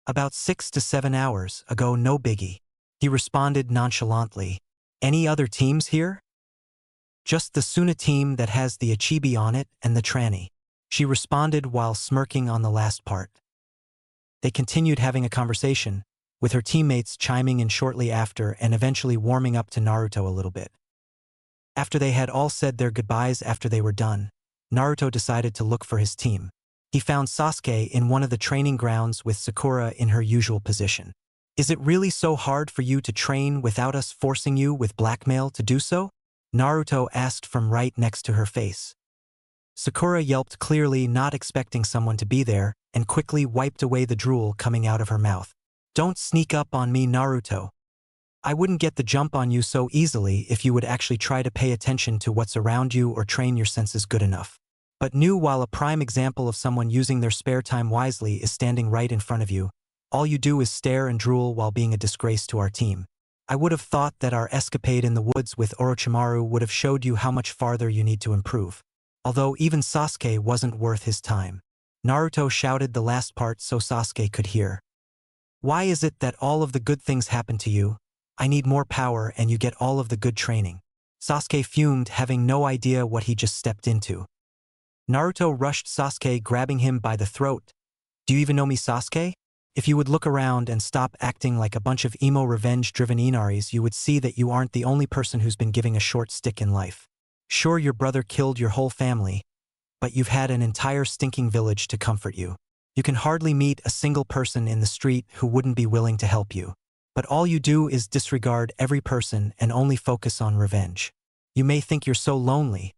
"About 6 to 7 hours ago, no biggie," he responded nonchalantly. "Any other teams here?" "Just the Suna team that has the Achibi on it and the tranny," she responded while smirking on the last part. They continued having a conversation, with her teammates chiming in shortly after and eventually warming up to Naruto a little bit. After they had all said their goodbyes after they were done, Naruto decided to look for his team. He found Sasuke in one of the training grounds with Sakura in her usual position. "Is it really so hard for you to train without us forcing you with blackmail to do so?" Naruto asked from right next to her face. Sakura yelped, clearly not expecting someone to be there, and quickly wiped away the drool coming out of her mouth. "Don't sneak up on me, Naruto. I wouldn't get the jump on you so easily if you would actually try to pay attention to what's around you or train your senses good enough." But knew while a prime example of someone using their spare time wisely is standing right in front of you, all you do is stare and drool while being a disgrace to our team. I would have thought that our escapade in the woods with Orochimaru would have showed you how much farther you need to improve. Although even Sasuke wasn't worth his time. Naruto shouted the last part so Sasuke could hear. "Why is it that all of the good things happen to you? I need more power and you get all of the good training." Sasuke fumed, having no idea what he just stepped into. Naruto rushed Sasuke, grabbing him by the throat. "Do you even know me, Sasuke? If you would look around and stop acting like a bunch of emo revenge-driven Inaris, you would see that you aren't the only person who's been given a short stick in life. Sure, your brother killed your whole family, but you've had an entire stinking village to comfort you. You can hardly meet a single person in the street who wouldn't be willing to help you. But all you do is disregard every person and only focus on revenge. You may think you're so lonely,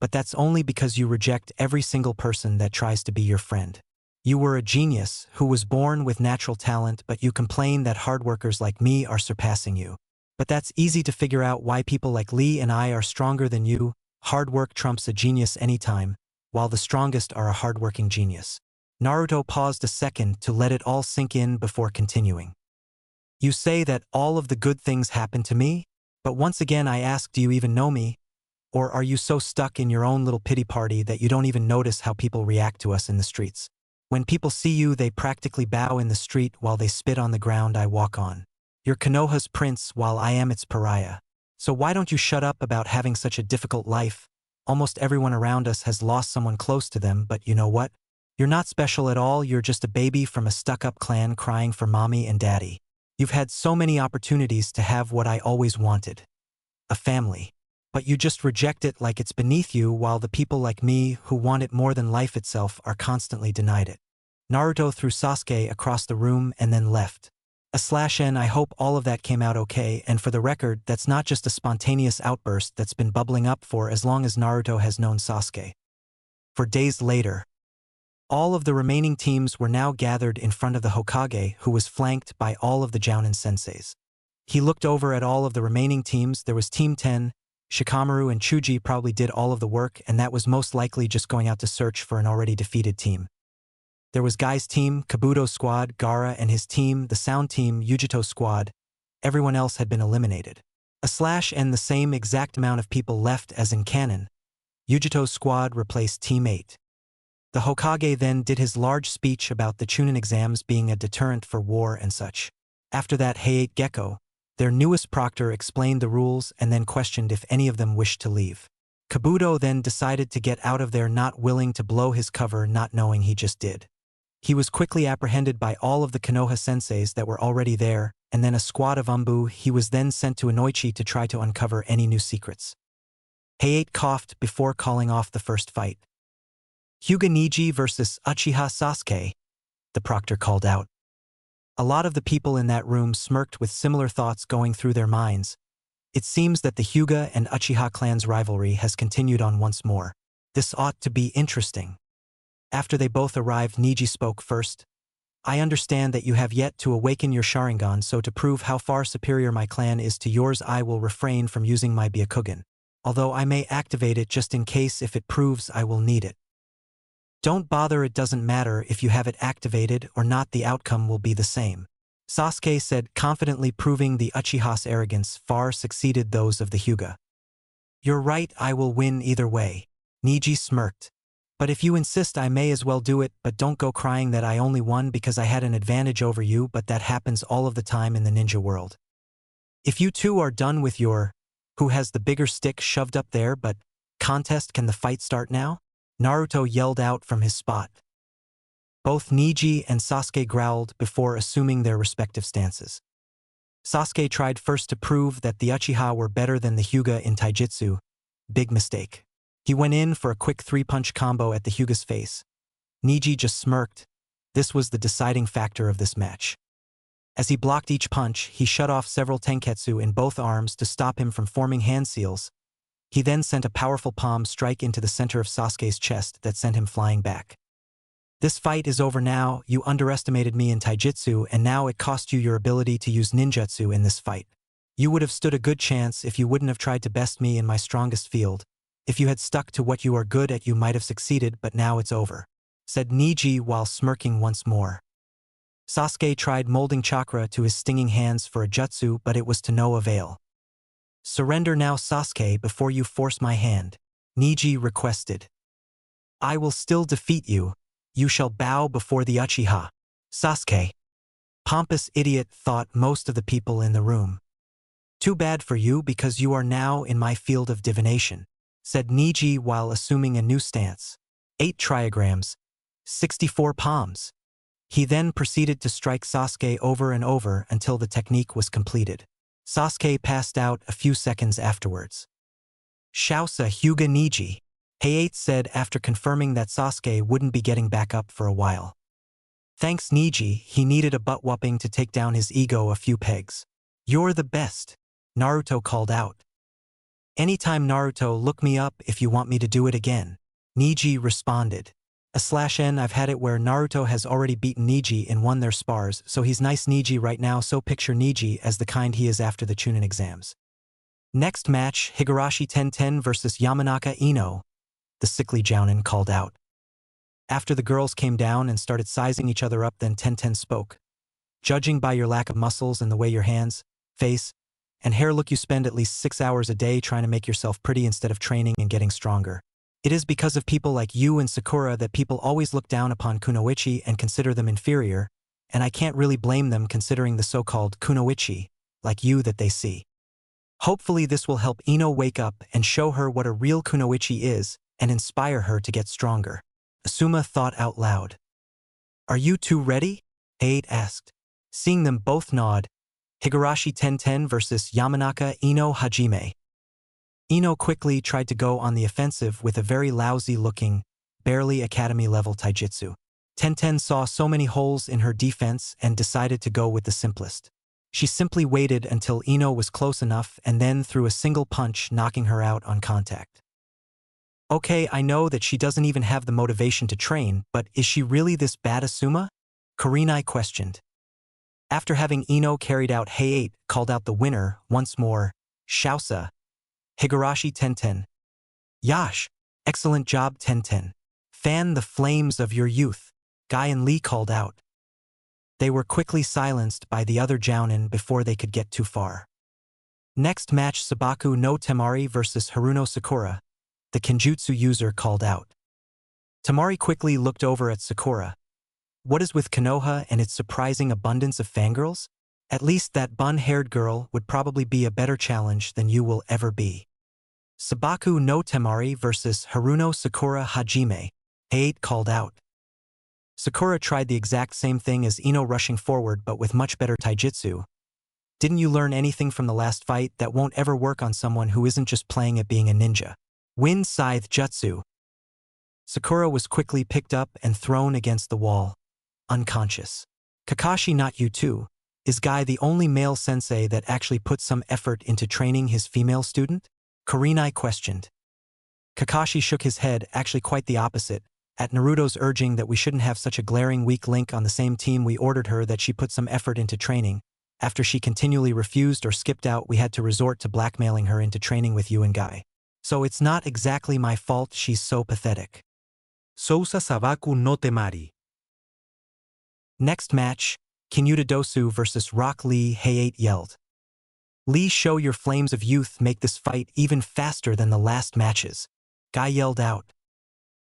but that's only because you reject every single person that tries to be your friend. You were a genius who was born with natural talent, but you complain that hard workers like me are surpassing you. But that's easy to figure out why people like Lee and I are stronger than you. Hard work trumps a genius anytime, while the strongest are a hardworking genius." Naruto paused a second to let it all sink in before continuing. "You say that all of the good things happen to me? But once again I ask, do you even know me? Or are you so stuck in your own little pity party that you don't even notice how people react to us in the streets? When people see you, they practically bow in the street while they spit on the ground I walk on. You're Konoha's prince while I am its pariah. So why don't you shut up about having such a difficult life? Almost everyone around us has lost someone close to them, but you know what? You're not special at all, you're just a baby from a stuck-up clan crying for mommy and daddy. You've had so many opportunities to have what I always wanted. A family. But you just reject it like it's beneath you, while the people like me who want it more than life itself are constantly denied it." Naruto threw Sasuke across the room and then left. /N I hope all of that came out okay, and for the record, that's not just a spontaneous outburst that's been bubbling up for as long as Naruto has known Sasuke. For days later, all of the remaining teams were now gathered in front of the Hokage, who was flanked by all of the Jounin senseis. He looked over at all of the remaining teams. There was Team 10, Shikamaru and Chuji probably did all of the work, and that was most likely just going out to search for an already defeated team. There was Guy's team, Kabuto's squad, Gaara and his team, the Sound team, Yujito's squad. Everyone else had been eliminated. /N the same exact amount of people left as in canon. Yujito's squad replaced Team 8. The Hokage then did his large speech about the Chunin exams being a deterrent for war and such. After that, Hayate Gecko, their newest proctor, explained the rules and then questioned if any of them wished to leave. Kabuto then decided to get out of there, not willing to blow his cover, not knowing he just did. He was quickly apprehended by all of the Konoha senseis that were already there, and then a squad of Umbu. He was then sent to Inoichi to try to uncover any new secrets. Hayate coughed before calling off the first fight. "Hyuga Niji versus Uchiha Sasuke," the proctor called out. A lot of the people in that room smirked with similar thoughts going through their minds. It seems that the Hyuga and Uchiha clans' rivalry has continued on once more. This ought to be interesting. After they both arrived, Niji spoke first. I understand that you have yet to awaken your Sharingan, so to prove how far superior my clan is to yours, I will refrain from using my Byakugan. Although I may activate it just in case if it proves I will need it. Don't bother, it doesn't matter if you have it activated or not, the outcome will be the same. Sasuke said confidently, proving the Uchiha's arrogance far succeeded those of the Hyuga. You're right, I will win either way. Niji smirked. But if you insist, I may as well do it, but don't go crying that I only won because I had an advantage over you, but that happens all of the time in the ninja world. If you two are done with your who has the bigger stick shoved up there but contest, can the fight start now? Naruto yelled out from his spot. Both Niji and Sasuke growled before assuming their respective stances. Sasuke tried first to prove that the Uchiha were better than the Hyuga in taijutsu. Big mistake. He went in for a quick 3-punch combo at the Hyuga's face. Niji just smirked. This was the deciding factor of this match. As he blocked each punch, he shut off several tenketsu in both arms to stop him from forming hand seals. He then sent a powerful palm strike into the center of Sasuke's chest that sent him flying back. This fight is over now. You underestimated me in taijutsu, and now it cost you your ability to use ninjutsu in this fight. You would have stood a good chance if you wouldn't have tried to best me in my strongest field. If you had stuck to what you are good at, you might have succeeded, but now it's over, said Niji while smirking once more. Sasuke tried molding chakra to his stinging hands for a jutsu, but it was to no avail. Surrender now, Sasuke, before you force my hand, Niji requested. I will still defeat you. You shall bow before the Uchiha. Sasuke. Pompous idiot, thought most of the people in the room. Too bad for you, because you are now in my field of divination, said Niji while assuming a new stance. 8 trigrams, 64 palms. He then proceeded to strike Sasuke over and over until the technique was completed. Sasuke passed out a few seconds afterwards. Shousa Hyuga Niji, Hayate said after confirming that Sasuke wouldn't be getting back up for a while. Thanks Niji, he needed a butt-whopping to take down his ego a few pegs. You're the best, Naruto called out. Anytime, Naruto, look me up if you want me to do it again, Niji responded. /n I've had it where Naruto has already beaten Niji in won their spars, so he's nice Niji right now, so picture Niji as the kind he is after the Chunin exams. Next match, Higurashi Tenten versus Yamanaka Ino, the sickly Jounin called out. After the girls came down and started sizing each other up, then Tenten spoke. Judging by your lack of muscles and the way your hands, face, and hair look, you spend at least 6 hours a day trying to make yourself pretty instead of training and getting stronger. It is because of people like you and Sakura that people always look down upon kunoichi and consider them inferior, and I can't really blame them considering the so-called kunoichi, like you, that they see. Hopefully this will help Ino wake up and show her what a real kunoichi is and inspire her to get stronger. Asuma thought out loud. Are you two ready? Hayate asked. Seeing them both nod, Higurashi Tenten versus Yamanaka Ino Hajime. Ino quickly tried to go on the offensive with a very lousy-looking, barely academy-level taijutsu. Tenten saw so many holes in her defense and decided to go with the simplest. She simply waited until Ino was close enough and then threw a single punch, knocking her out on contact. Okay, I know that she doesn't even have the motivation to train, but is she really this bad, Asuma? Kurenai questioned. After having Ino carried out, Hayate called out the winner once more, Shousa, Higurashi Tenten. Yash, excellent job, Tenten. Fan the flames of your youth, Guy and Lee called out. They were quickly silenced by the other Jounin before they could get too far. Next match, Sabaku no Temari versus Haruno Sakura, the Kenjutsu user called out. Temari quickly looked over at Sakura. What is with Konoha and its surprising abundance of fangirls? At least that bun-haired girl would probably be a better challenge than you will ever be. Sabaku no Temari versus Haruno Sakura Hajime, Hayate called out. Sakura tried the exact same thing as Ino, rushing forward but with much better taijutsu. Didn't you learn anything from the last fight? That won't ever work on someone who isn't just playing at being a ninja. Wind Scythe Jutsu. Sakura was quickly picked up and thrown against the wall, unconscious. Kakashi, not you too. Is Guy the only male sensei that actually put some effort into training his female student? Kurenai questioned. Kakashi shook his head, actually quite the opposite. At Naruto's urging that we shouldn't have such a glaring weak link on the same team, we ordered her that she put some effort into training. After she continually refused or skipped out, we had to resort to blackmailing her into training with you and Guy. So it's not exactly my fault she's so pathetic. Sousa Sabaku no Temari. Next match, Kinyuta Dosu versus Rock Lee. Hey8 yelled. Lee, show your flames of youth, make this fight even faster than the last matches. Guy yelled out.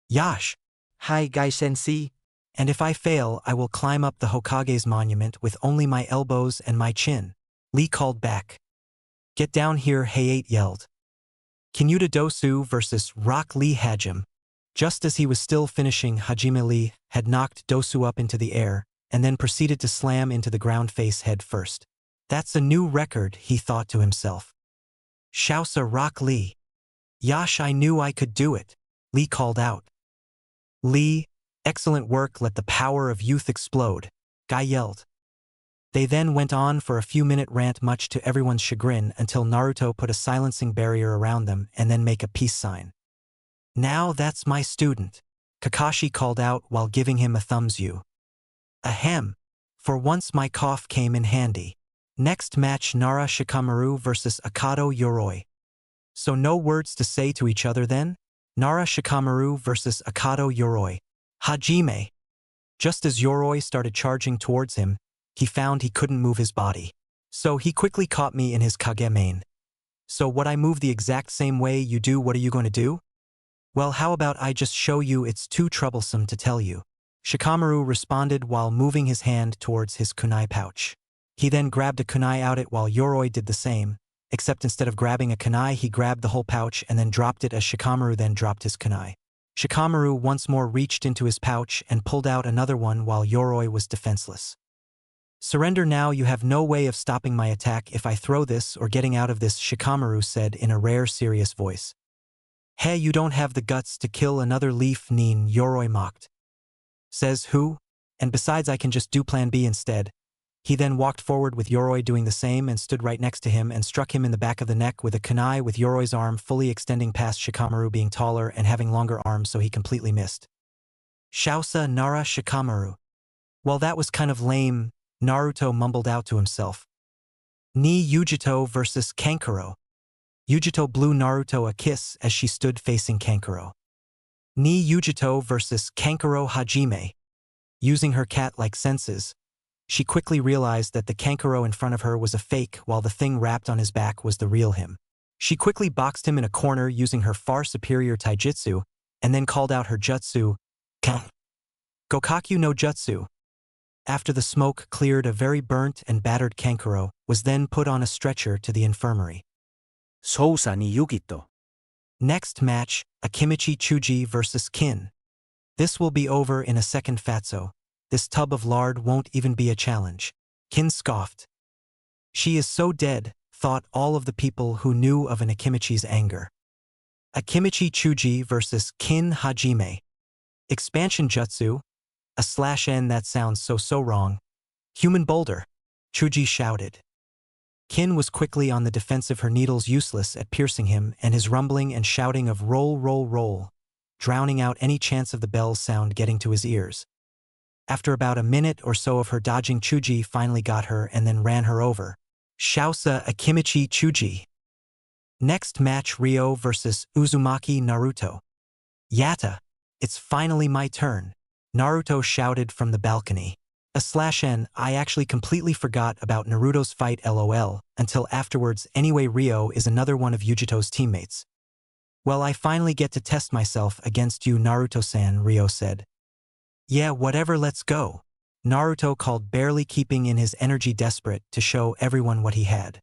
Yash. Hi Guy Sensei. And if I fail, I will climb up the Hokage's monument with only my elbows and my chin. Lee called back. Get down here, Hey8 yelled. Kinyuta Dosu versus Rock Lee. Hajime. Just as he was still finishing, Hajime Lee had knocked Dosu up into the air and then proceeded to slam into the ground face head first. That's a new record, he thought to himself. Shousa Rock Lee. Yash, I knew I could do it, Lee called out. Lee, excellent work, let the power of youth explode, Guy yelled. They then went on for a few-minute rant, much to everyone's chagrin, until Naruto put a silencing barrier around them and then make a peace sign. Now that's my student, Kakashi called out while giving him a thumbs you. Ahem. For once my cough came in handy. Next match, Nara Shikamaru versus Akado Yoroi. So no words to say to each other then? Nara Shikamaru versus Akado Yoroi. Hajime. Just as Yoroi started charging towards him, he found he couldn't move his body. So he quickly caught me in his Kage main. So what, I move the exact same way you do, what are you going to do? Well, how about I just show you, it's too troublesome to tell you. Shikamaru responded while moving his hand towards his kunai pouch. He then grabbed a kunai out it while Yoroi did the same, except instead of grabbing a kunai, he grabbed the whole pouch and then dropped it as Shikamaru then dropped his kunai. Shikamaru once more reached into his pouch and pulled out another one while Yoroi was defenseless. Surrender now, you have no way of stopping my attack if I throw this or getting out of this, Shikamaru said in a rare serious voice. Hey, you don't have the guts to kill another leaf, Nin, Yoroi mocked. Says who? And besides, I can just do plan B instead. He then walked forward with Yoroi doing the same and stood right next to him and struck him in the back of the neck with a kunai, with Yoroi's arm fully extending past Shikamaru, being taller and having longer arms, so he completely missed. Shousa Nara Shikamaru. Well, that was kind of lame, Naruto mumbled out to himself. Ni Yujito versus Kankuro. Yujito blew Naruto a kiss as she stood facing Kankuro. Ni Yujito versus Kankuro. Hajime. Using her cat-like senses, she quickly realized that the Kankuro in front of her was a fake, while the thing wrapped on his back was the real him. She quickly boxed him in a corner using her far superior taijutsu, and then called out her jutsu, Gokakyu no Jutsu. After the smoke cleared, a very burnt and battered Kankuro was then put on a stretcher to the infirmary. Sousa ni Yukito. Next match, Akimichi Chuji versus Kin. This will be over in a second, Fatso. This tub of lard won't even be a challenge. Kin scoffed. She is so dead, thought all of the people who knew of an Akimichi's anger. Akimichi Chuji versus Kin. Hajime. Expansion Jutsu. A /n, that sounds so wrong. Human boulder, Chuji shouted. Kin was quickly on the defensive, her needles useless at piercing him, and his rumbling and shouting of roll, roll, roll, drowning out any chance of the bell's sound getting to his ears. After about a minute or so of her dodging, Chuji finally got her and then ran her over. Shousa Akimichi Chuji. Next match, Ryo versus Uzumaki Naruto. Yatta, it's finally my turn, Naruto shouted from the balcony. A /n, I actually completely forgot about Naruto's fight, lol, until afterwards. Anyway, Ryo is another one of Yujito's teammates. Well, I finally get to test myself against you, Naruto-san, Ryo said. Yeah, whatever, let's go, Naruto called, barely keeping in his energy, desperate to show everyone what he had.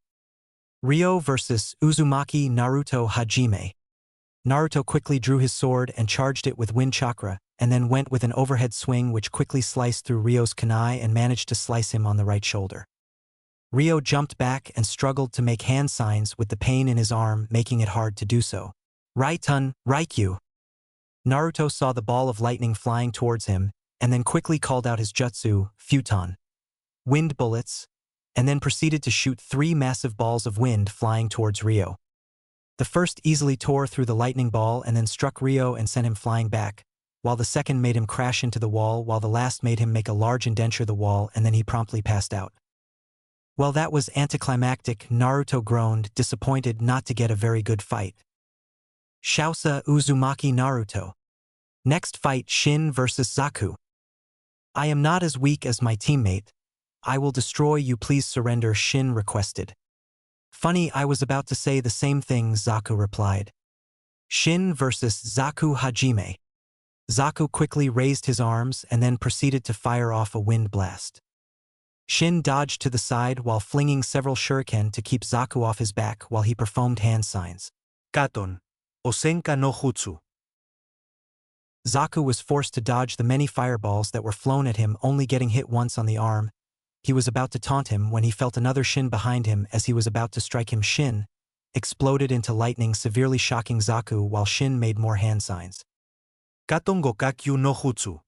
Ryo versus Uzumaki Naruto. Hajime. Naruto quickly drew his sword and charged it with wind chakra, and then went with an overhead swing which quickly sliced through Ryo's kunai and managed to slice him on the right shoulder. Ryo jumped back and struggled to make hand signs with the pain in his arm, making it hard to do so. Raitun, Raikyu. Naruto saw the ball of lightning flying towards him, and then quickly called out his jutsu, Futon. Wind bullets, and then proceeded to shoot 3 massive balls of wind flying towards Ryo. The first easily tore through the lightning ball and then struck Ryo and sent him flying back, while the second made him crash into the wall, while the last made him make a large indenture the wall, and then he promptly passed out. Well, that was anticlimactic, Naruto groaned, disappointed not to get a very good fight. Shousa Uzumaki Naruto. Next fight, Shin vs Zaku. I am not as weak as my teammate. I will destroy you, please surrender, Shin requested. Funny, I was about to say the same thing, Zaku replied. Shin vs Zaku Hajime. Zaku quickly raised his arms and then proceeded to fire off a wind blast. Shin dodged to the side while flinging several shuriken to keep Zaku off his back while he performed hand signs. Katon. Osenka no Jutsu. Zaku was forced to dodge the many fireballs that were flown at him, only getting hit once on the arm. He was about to taunt him when he felt another Shin behind him. As he was about to strike him, Shin exploded into lightning, severely shocking Zaku while Shin made more hand signs. Katon Gokakyu no Jutsu.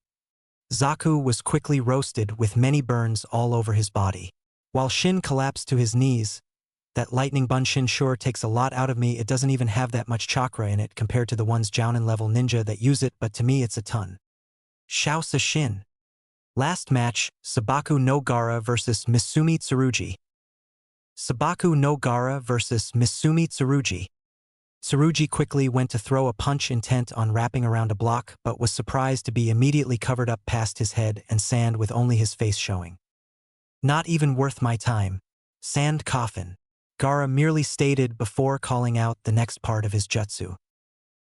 Zaku was quickly roasted with many burns all over his body. While Shin collapsed to his knees, that lightning bunshin sure takes a lot out of me. It doesn't even have that much chakra in it compared to the ones Jounin level ninja that use it, but to me it's a ton. Shousa Shin. Last match, Sabaku no Gara vs Misumi Tsurugi. Sabaku no Gara vs Misumi Tsurugi. Tsurugi quickly went to throw a punch intent on wrapping around a block, but was surprised to be immediately covered up past his head and sand with only his face showing. Not even worth my time. Sand coffin. Gara merely stated before calling out the next part of his jutsu.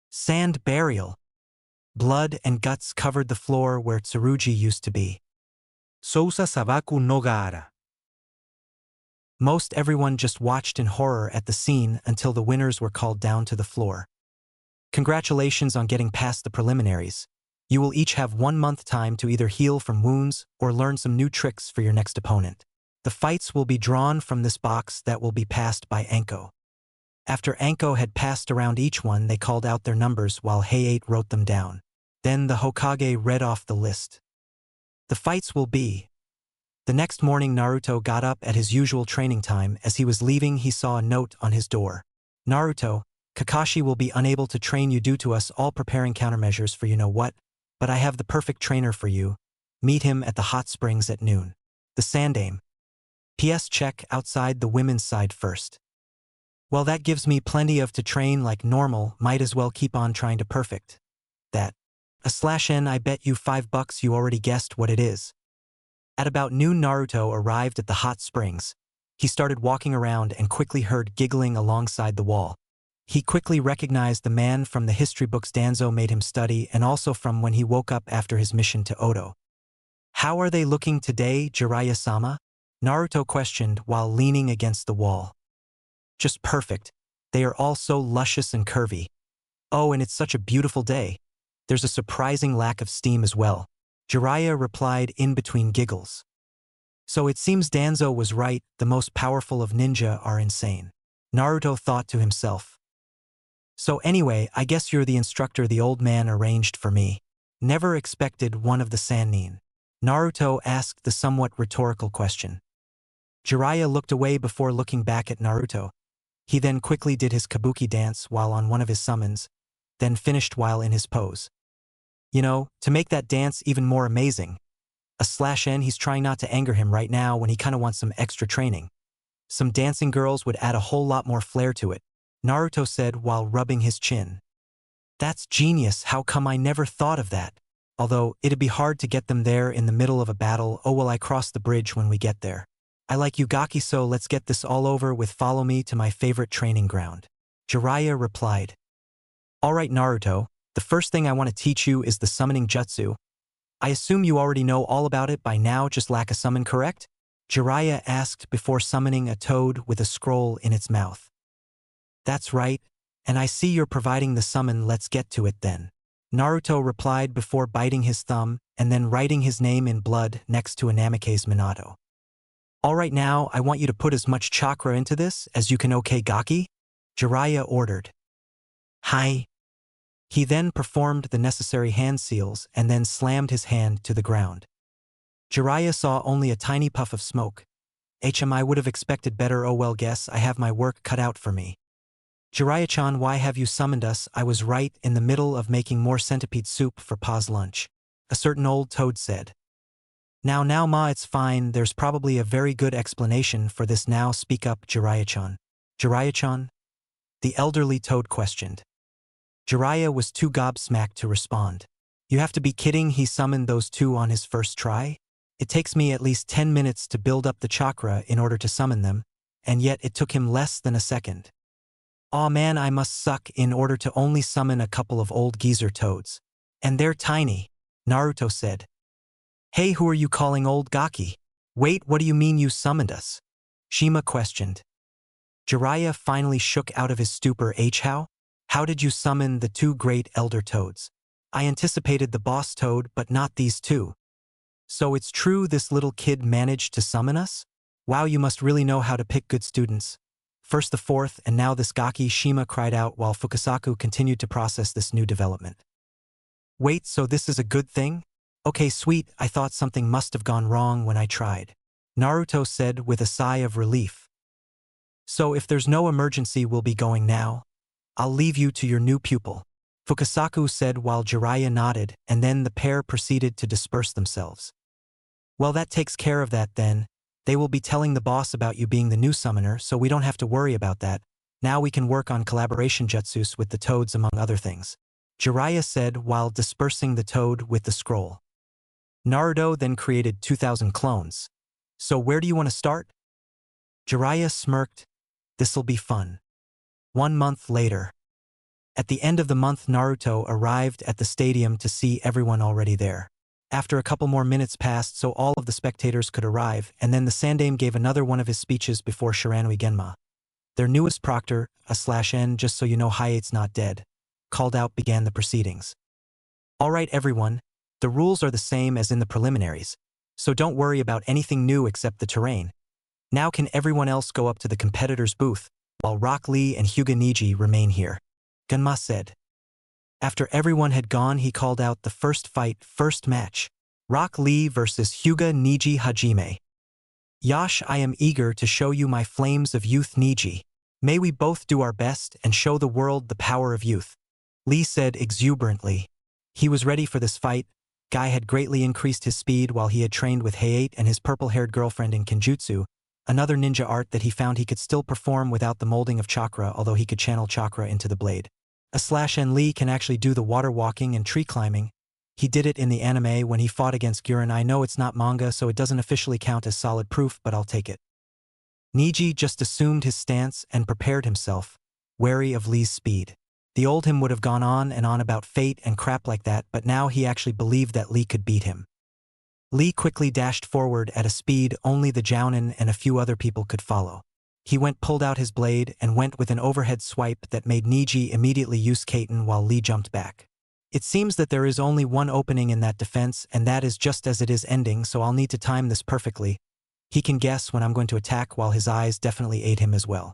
Sand burial. Blood and guts covered the floor where Tsurugi used to be. Sousa Sabaku no Gaara. Most everyone just watched in horror at the scene until the winners were called down to the floor. Congratulations on getting past the preliminaries. You will each have 1 month time to either heal from wounds or learn some new tricks for your next opponent. The fights will be drawn from this box that will be passed by Anko. After Anko had passed around each one, they called out their numbers while Heiate wrote them down. Then the Hokage read off the list. The fights will be. The next morning, Naruto got up at his usual training time. As he was leaving, he saw a note on his door. Naruto, Kakashi will be unable to train you due to us all preparing countermeasures for you know what, but I have the perfect trainer for you. Meet him at the hot springs at noon. The Sandame. PS check outside the women's side first. Well, that gives me plenty of to train like normal, might as well keep on trying to perfect that. /n I bet you $5 you already guessed what it is. At about noon, Naruto arrived at the hot springs. He started walking around and quickly heard giggling alongside the wall. He quickly recognized the man from the history books Danzo made him study and also from when he woke up after his mission to Odo. How are they looking today, Jiraiya-sama? Naruto questioned while leaning against the wall. Just perfect. They are all so luscious and curvy. Oh, and it's such a beautiful day. There's a surprising lack of steam as well. Jiraiya replied in between giggles. So it seems Danzo was right, the most powerful of ninja are insane. Naruto thought to himself. So anyway, I guess you're the instructor the old man arranged for me. Never expected one of the Sannin. Naruto asked the somewhat rhetorical question. Jiraiya looked away before looking back at Naruto. He then quickly did his kabuki dance while on one of his summons, then finished while in his pose. You know, to make that dance even more amazing. /n he's trying not to anger him right now when he kinda wants some extra training. Some dancing girls would add a whole lot more flair to it, Naruto said while rubbing his chin. That's genius, how come I never thought of that? Although, it'd be hard to get them there in the middle of a battle. Oh well, I cross the bridge when we get there. I like Yugaki, so let's get this all over with. Follow me to my favorite training ground. Jiraiya replied. Alright Naruto, the first thing I want to teach you is the summoning jutsu. I assume you already know all about it by now, just lack a summon, correct? Jiraiya asked before summoning a toad with a scroll in its mouth. That's right, and I see you're providing the summon, let's get to it then. Naruto replied before biting his thumb and then writing his name in blood next to Inameke's Minato. Alright, now I want you to put as much chakra into this as you can, okay Gaki? Jiraiya ordered. Hi. He then performed the necessary hand seals and then slammed his hand to the ground. Jiraiya saw only a tiny puff of smoke. I would have expected better, oh well, guess I have my work cut out for me. Jiraiya-chan, why have you summoned us? I was right in the middle of making more centipede soup for Pa's lunch. A certain old toad said. Now ma, it's fine, there's probably a very good explanation for this now, speak up, Jiraiya-chan. Jiraiya-chan? The elderly toad questioned. Jiraiya was too gobsmacked to respond. You have to be kidding, he summoned those two on his first try? It takes me at least 10 minutes to build up the chakra in order to summon them, and yet it took him less than a second. Aw man, I must suck in order to only summon a couple of old geezer toads. And they're tiny, Naruto said. Hey, who are you calling old Gaki? Wait, what do you mean you summoned us? Shima questioned. Jiraiya finally shook out of his stupor. How did you summon the two great elder toads? I anticipated the boss toad, but not these two. So it's true this little kid managed to summon us? Wow, you must really know how to pick good students. First the fourth, and now this Gaki, Shima cried out while Fukasaku continued to process this new development. Wait, so this is a good thing? Okay, sweet, I thought something must have gone wrong when I tried. Naruto said with a sigh of relief. So if there's no emergency, we'll be going now. I'll leave you to your new pupil. Fukasaku said while Jiraiya nodded, and then the pair proceeded to disperse themselves. Well, that takes care of that then. They will be telling the boss about you being the new summoner, so we don't have to worry about that. Now we can work on collaboration jutsus with the toads among other things. Jiraiya said while dispersing the toad with the scroll. Naruto then created 2,000 clones. So where do you want to start? Jiraiya smirked. This'll be fun. 1 month later. At the end of the month, Naruto arrived at the stadium to see everyone already there. After a couple more minutes passed so all of the spectators could arrive, and then the Sandaime gave another one of his speeches before Shiranui Genma. Their newest proctor, /N, just so you know Hiate's not dead, called out began the proceedings. Alright everyone, the rules are the same as in the preliminaries, so don't worry about anything new except the terrain. Now can everyone else go up to the competitor's booth, while Rock Lee and Hyuga Niji remain here. Genma said. After everyone had gone, he called out the first fight, first match. Rock Lee versus Hyuga Niji Hajime. Yash, I am eager to show you my flames of youth Niji. May we both do our best and show the world the power of youth. Lee said exuberantly. He was ready for this fight. Guy had greatly increased his speed while he had trained with Hayate and his purple-haired girlfriend in Kenjutsu, another ninja art that he found he could still perform without the molding of chakra, although he could channel chakra into the blade. /N Lee can actually do the water walking and tree climbing. He did it in the anime when he fought against Guren. I know it's not manga, so it doesn't officially count as solid proof, but I'll take it. Niji just assumed his stance and prepared himself, wary of Lee's speed. The old him would have gone on and on about fate and crap like that, but now he actually believed that Lee could beat him. Lee quickly dashed forward at a speed only the Jounin and a few other people could follow. He pulled out his blade and went with an overhead swipe that made Niji immediately use Kaiten while Lee jumped back. It seems that there is only one opening in that defense, and that is just as it is ending, so I'll need to time this perfectly. He can guess when I'm going to attack while his eyes definitely aid him as well.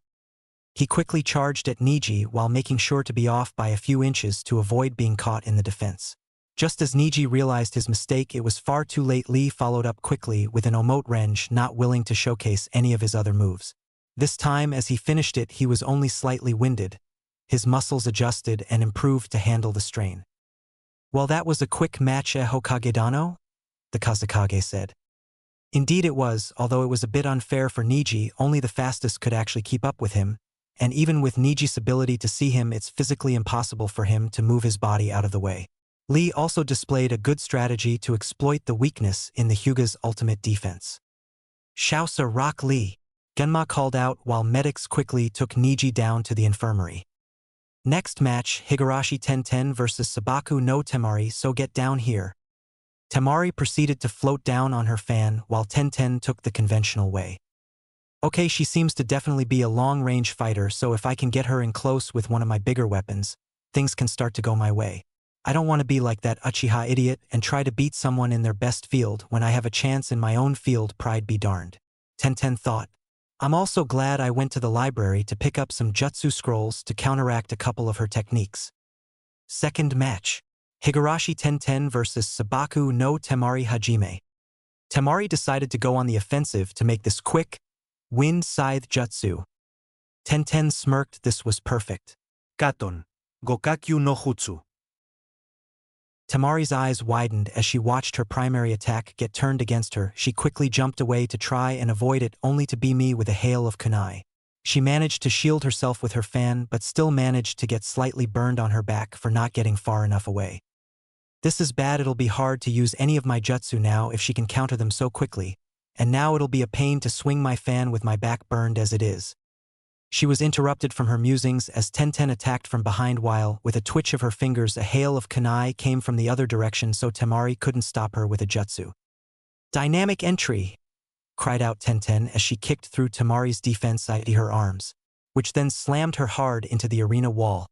He quickly charged at Niji while making sure to be off by a few inches to avoid being caught in the defense. Just as Niji realized his mistake, it was far too late. Lee followed up quickly with an Omote Renge, not willing to showcase any of his other moves. This time, as he finished it, he was only slightly winded. His muscles adjusted and improved to handle the strain. Well, that was a quick match at Hokage-dano? The Kazekage said. Indeed it was, although it was a bit unfair for Niji. Only the fastest could actually keep up with him, and even with Niji's ability to see him, it's physically impossible for him to move his body out of the way. Lee also displayed a good strategy to exploit the weakness in the Hyuga's ultimate defense. Shausa Rock Lee, Genma called out while medics quickly took Niji down to the infirmary. Next match, Higurashi Tenten versus Sabaku no Temari, so get down here. Temari proceeded to float down on her fan while Tenten took the conventional way. Okay, she seems to definitely be a long-range fighter, so if I can get her in close with one of my bigger weapons, things can start to go my way. I don't want to be like that Uchiha idiot and try to beat someone in their best field when I have a chance in my own field, pride be darned. Tenten thought. I'm also glad I went to the library to pick up some jutsu scrolls to counteract a couple of her techniques. Second match. Higurashi Tenten versus Sabaku no Temari Hajime. Temari decided to go on the offensive to make this quick, wind scythe jutsu. Tenten smirked. This was perfect. Katon. Gokakyu no Jutsu. Temari's eyes widened as she watched her primary attack get turned against her. She quickly jumped away to try and avoid it, only to be met with a hail of kunai. She managed to shield herself with her fan but still managed to get slightly burned on her back for not getting far enough away. This is bad. It'll be hard to use any of my jutsu now if she can counter them so quickly, and now it'll be a pain to swing my fan with my back burned as it is. She was interrupted from her musings as Tenten attacked from behind while, with a twitch of her fingers, a hail of kunai came from the other direction, so Temari couldn't stop her with a jutsu. Dynamic entry! Cried out Tenten as she kicked through Temari's defense into her arms, which then slammed her hard into the arena wall.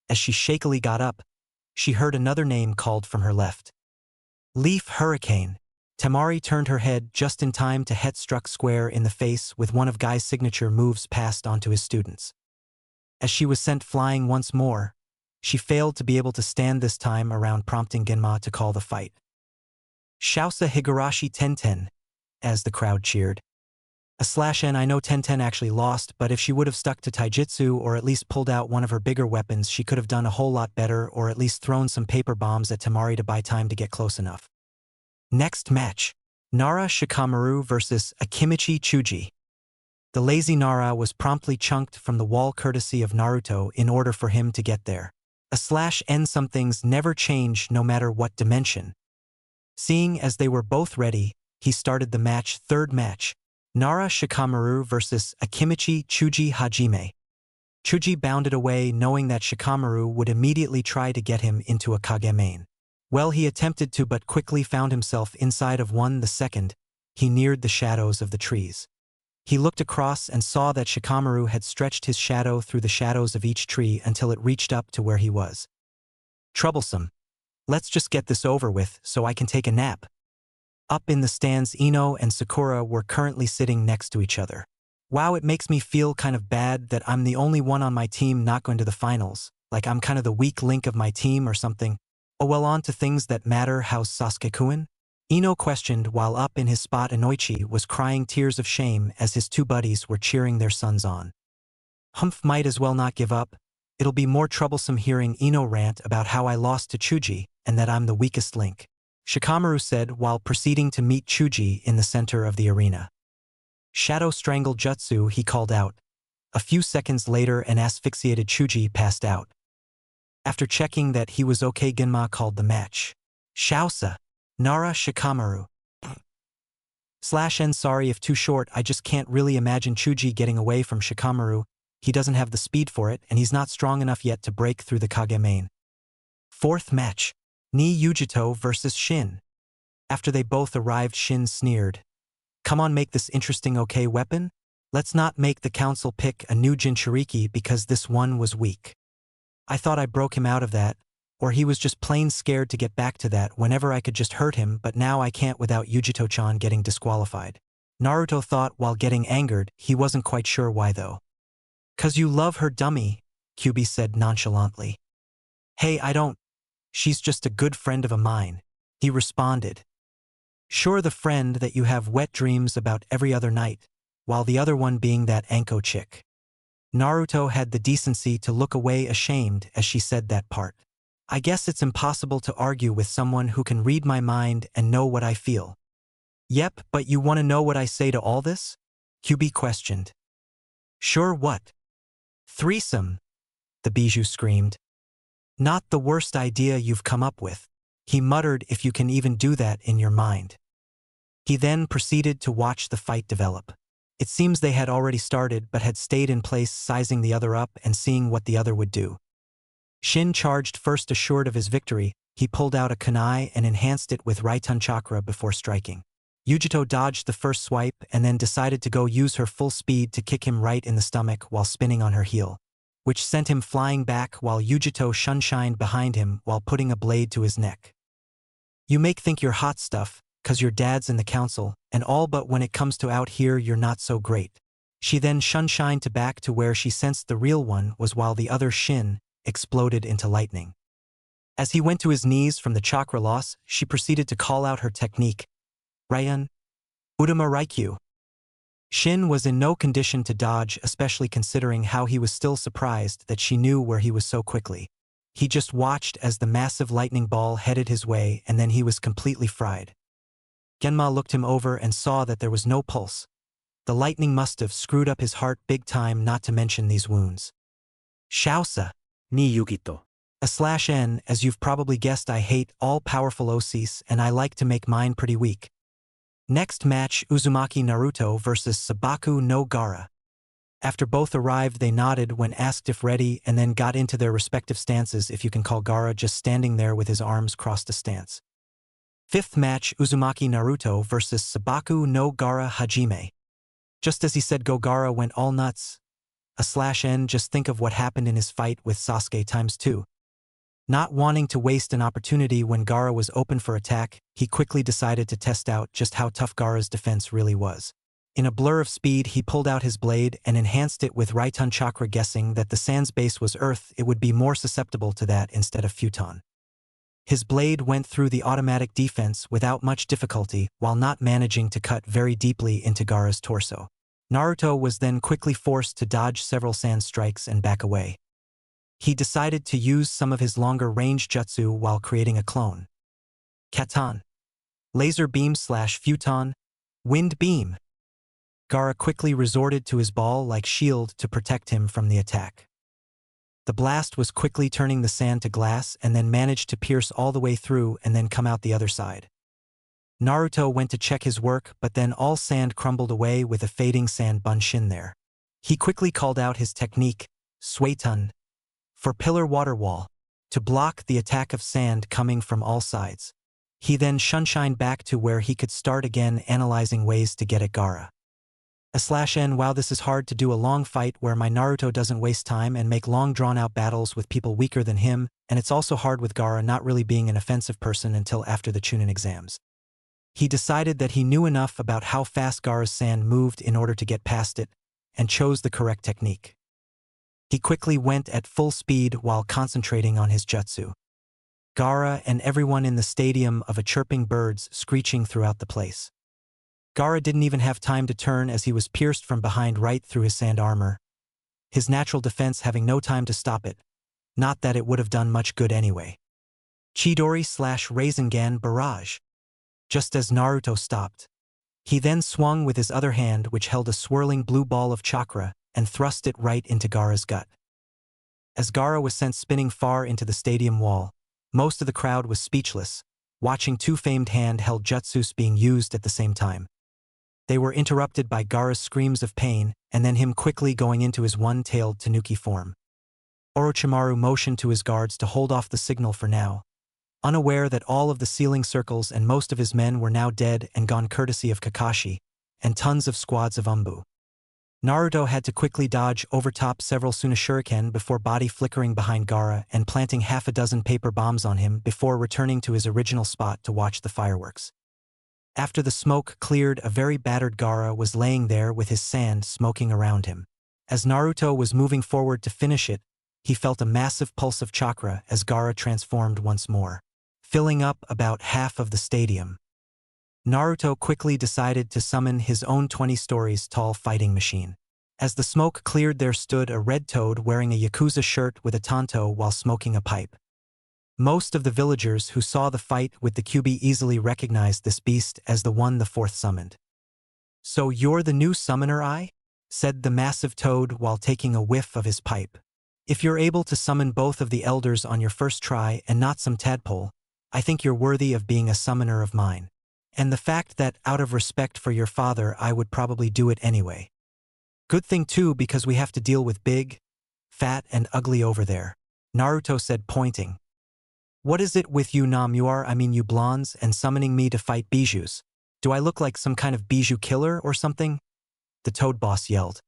As she shakily got up, she heard another name called from her left. Leaf Hurricane. Temari turned her head just in time to get struck square in the face with one of Guy's signature moves passed on to his students. As she was sent flying once more, she failed to be able to stand this time around, prompting Genma to call the fight. Shousa Higurashi Tenten, as the crowd cheered. /N. I know Tenten actually lost, but if she would have stuck to taijutsu or at least pulled out one of her bigger weapons, she could have done a whole lot better, or at least thrown some paper bombs at Temari to buy time to get close enough. Next match, Nara Shikamaru versus Akimichi Chuji. The lazy Nara was promptly chunked from the wall courtesy of Naruto in order for him to get there. /N. Some things never change no matter what dimension. Seeing as they were both ready, he started the match. Third match, Nara Shikamaru versus Akimichi Chuji Hajime. Chuji bounded away knowing that Shikamaru would immediately try to get him into a Kage main. Well, he attempted to but quickly found himself inside of one. The second, he neared the shadows of the trees. He looked across and saw that Shikamaru had stretched his shadow through the shadows of each tree until it reached up to where he was. Troublesome. Let's just get this over with so I can take a nap. Up in the stands, Ino and Sakura were currently sitting next to each other. Wow, it makes me feel kind of bad that I'm the only one on my team not going to the finals, like I'm kind of the weak link of my team or something. Oh well, on to things that matter. How's Sasuke-kun? Ino questioned while up in his spot. Inoichi was crying tears of shame as his two buddies were cheering their sons on. Humph, might as well not give up. It'll be more troublesome hearing Ino rant about how I lost to Chuji and that I'm the weakest link, Shikamaru said while proceeding to meet Chuji in the center of the arena. Shadow Strangle Jutsu, he called out. A few seconds later, an asphyxiated Chuji passed out. After checking that he was okay, Genma called the match. Shousa. Nara Shikamaru. /N. Sorry if too short, I just can't really imagine Chuji getting away from Shikamaru. He doesn't have the speed for it, and he's not strong enough yet to break through the Kage main. Fourth match. Ni Yujito versus Shin. After they both arrived, Shin sneered. Come on, make this interesting, okay weapon? Let's not make the council pick a new Jinchuriki because this one was weak. I thought I broke him out of that, or he was just plain scared to get back to that whenever I could just hurt him, but now I can't without Yujito-chan getting disqualified. Naruto thought while getting angered. He wasn't quite sure why though. 'Cause you love her, dummy, Kyubi said nonchalantly. Hey, I don't. She's just a good friend of mine, he responded. Sure, the friend that you have wet dreams about every other night, while the other one being that Anko chick. Naruto had the decency to look away ashamed as she said that part. I guess it's impossible to argue with someone who can read my mind and know what I feel. Yep, but you want to know what I say to all this? Kyubi questioned. Sure, what? Threesome, the Bijou screamed. Not the worst idea you've come up with, he muttered, if you can even do that in your mind. He then proceeded to watch the fight develop. It seems they had already started but had stayed in place, sizing the other up and seeing what the other would do. Shin charged first. Assured of his victory, he pulled out a kunai and enhanced it with Raitun chakra before striking. Yujito dodged the first swipe and then decided to go use her full speed to kick him right in the stomach while spinning on her heel, which sent him flying back while Yujito shunshined behind him while putting a blade to his neck. You make think you're hot stuff, 'cause your dad's in the council, and all, but when it comes to out here you're not so great. She then shunshined to back to where she sensed the real one was while the other Shin exploded into lightning. As he went to his knees from the chakra loss, she proceeded to call out her technique. Ryan, Udama Raikyu. Shin was in no condition to dodge, especially considering how he was still surprised that she knew where he was so quickly. He just watched as the massive lightning ball headed his way, and then he was completely fried. Genma looked him over and saw that there was no pulse. The lightning must have screwed up his heart big time, not to mention these wounds. Shaosa. Ni Yukito. /N, as you've probably guessed, I hate all-powerful OCs and I like to make mine pretty weak. Next match, Uzumaki Naruto versus Sabaku no Gaara. After both arrived, they nodded when asked if ready and then got into their respective stances, if you can call Gaara just standing there with his arms crossed a stance. Fifth match, Uzumaki Naruto versus Sabaku no Gaara Hajime. Just as he said go, Gaara went all nuts. /N, just think of what happened in his fight with Sasuke ×2. Not wanting to waste an opportunity when Gaara was open for attack, he quickly decided to test out just how tough Gaara's defense really was. In a blur of speed, he pulled out his blade and enhanced it with Raiton Chakra, guessing that the sand's base was earth, it would be more susceptible to that instead of futon. His blade went through the automatic defense without much difficulty, while not managing to cut very deeply into Gaara's torso. Naruto was then quickly forced to dodge several sand strikes and back away. He decided to use some of his longer-range jutsu while creating a clone. Katan. Laser beam / futon. Wind beam. Gaara quickly resorted to his ball-like shield to protect him from the attack. The blast was quickly turning the sand to glass and then managed to pierce all the way through and then come out the other side. Naruto went to check his work, but then all sand crumbled away with a fading sand bunshin there. He quickly called out his technique, Suetun, for pillar water wall, to block the attack of sand coming from all sides. He then shunshined back to where he could start again analyzing ways to get at Gaara. /N, wow, this is hard to do a long fight where my Naruto doesn't waste time and make long drawn-out battles with people weaker than him, and it's also hard with Gaara not really being an offensive person until after the Chunin exams. He decided that he knew enough about how fast Gaara's sand moved in order to get past it, and chose the correct technique. He quickly went at full speed while concentrating on his jutsu. Gaara and everyone in the stadium of a chirping birds screeching throughout the place. Gaara didn't even have time to turn as he was pierced from behind right through his sand armor, his natural defense having no time to stop it, not that it would have done much good anyway. Chidori / Rasengan barrage. Just as Naruto stopped, he then swung with his other hand, which held a swirling blue ball of chakra, and thrust it right into Gaara's gut. As Gaara was sent spinning far into the stadium wall, most of the crowd was speechless, watching two famed hand-held jutsus being used at the same time. They were interrupted by Gaara's screams of pain, and then him quickly going into his one-tailed tanuki form. Orochimaru motioned to his guards to hold off the signal for now, unaware that all of the ceiling circles and most of his men were now dead and gone courtesy of Kakashi, and tons of squads of Umbu. Naruto had to quickly dodge overtop several Tsunashuriken before body flickering behind Gaara and planting half a dozen paper bombs on him before returning to his original spot to watch the fireworks. After the smoke cleared, a very battered Gaara was laying there with his sand smoking around him. As Naruto was moving forward to finish it, he felt a massive pulse of chakra as Gaara transformed once more, filling up about half of the stadium. Naruto quickly decided to summon his own 20 stories tall fighting machine. As the smoke cleared, there stood a red toad wearing a Yakuza shirt with a tanto while smoking a pipe. Most of the villagers who saw the fight with the Kyuubi easily recognized this beast as the one the fourth summoned. "So you're the new summoner, I?" said the massive toad while taking a whiff of his pipe. "If you're able to summon both of the elders on your first try and not some tadpole, I think you're worthy of being a summoner of mine. And the fact that, out of respect for your father, I would probably do it anyway. Good thing too, because we have to deal with big, fat and ugly over there," Naruto said, pointing. "What is it with you you blondes, and summoning me to fight bijous? Do I look like some kind of bijou killer or something?" the toad boss yelled.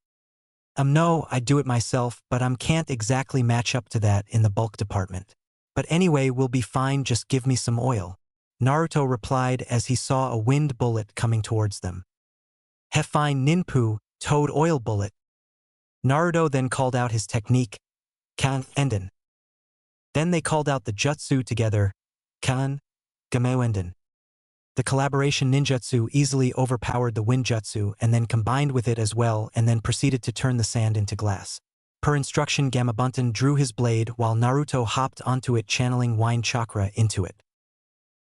No, I'd do it myself, but can't exactly match up to that in the bulk department. But anyway, we'll be fine, just give me some oil," Naruto replied as he saw a wind bullet coming towards them. "Fine ninpu, toad oil bullet." Naruto then called out his technique, Kan Enden. Then they called out the jutsu together, Kan Gamewenden. The collaboration ninjutsu easily overpowered the wind jutsu and then combined with it as well and then proceeded to turn the sand into glass. Per instruction, Gamabuntan drew his blade while Naruto hopped onto it, channeling wine chakra into it.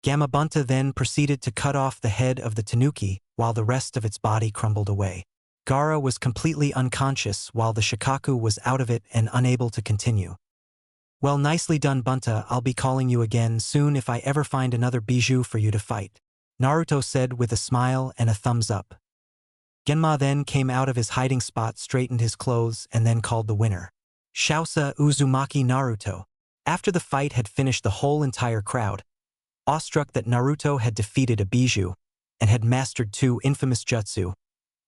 Gamabunta then proceeded to cut off the head of the tanuki while the rest of its body crumbled away. Gaara was completely unconscious while the Shikaku was out of it and unable to continue. Well, nicely done, Bunta. I'll be calling you again soon if I ever find another bijou for you to fight, Naruto said with a smile and a thumbs up. Genma then came out of his hiding spot, straightened his clothes, and then called the winner. Shousa Uzumaki Naruto. After the fight had finished, the whole entire crowd, awestruck that Naruto had defeated a bijou and had mastered 2 infamous jutsu,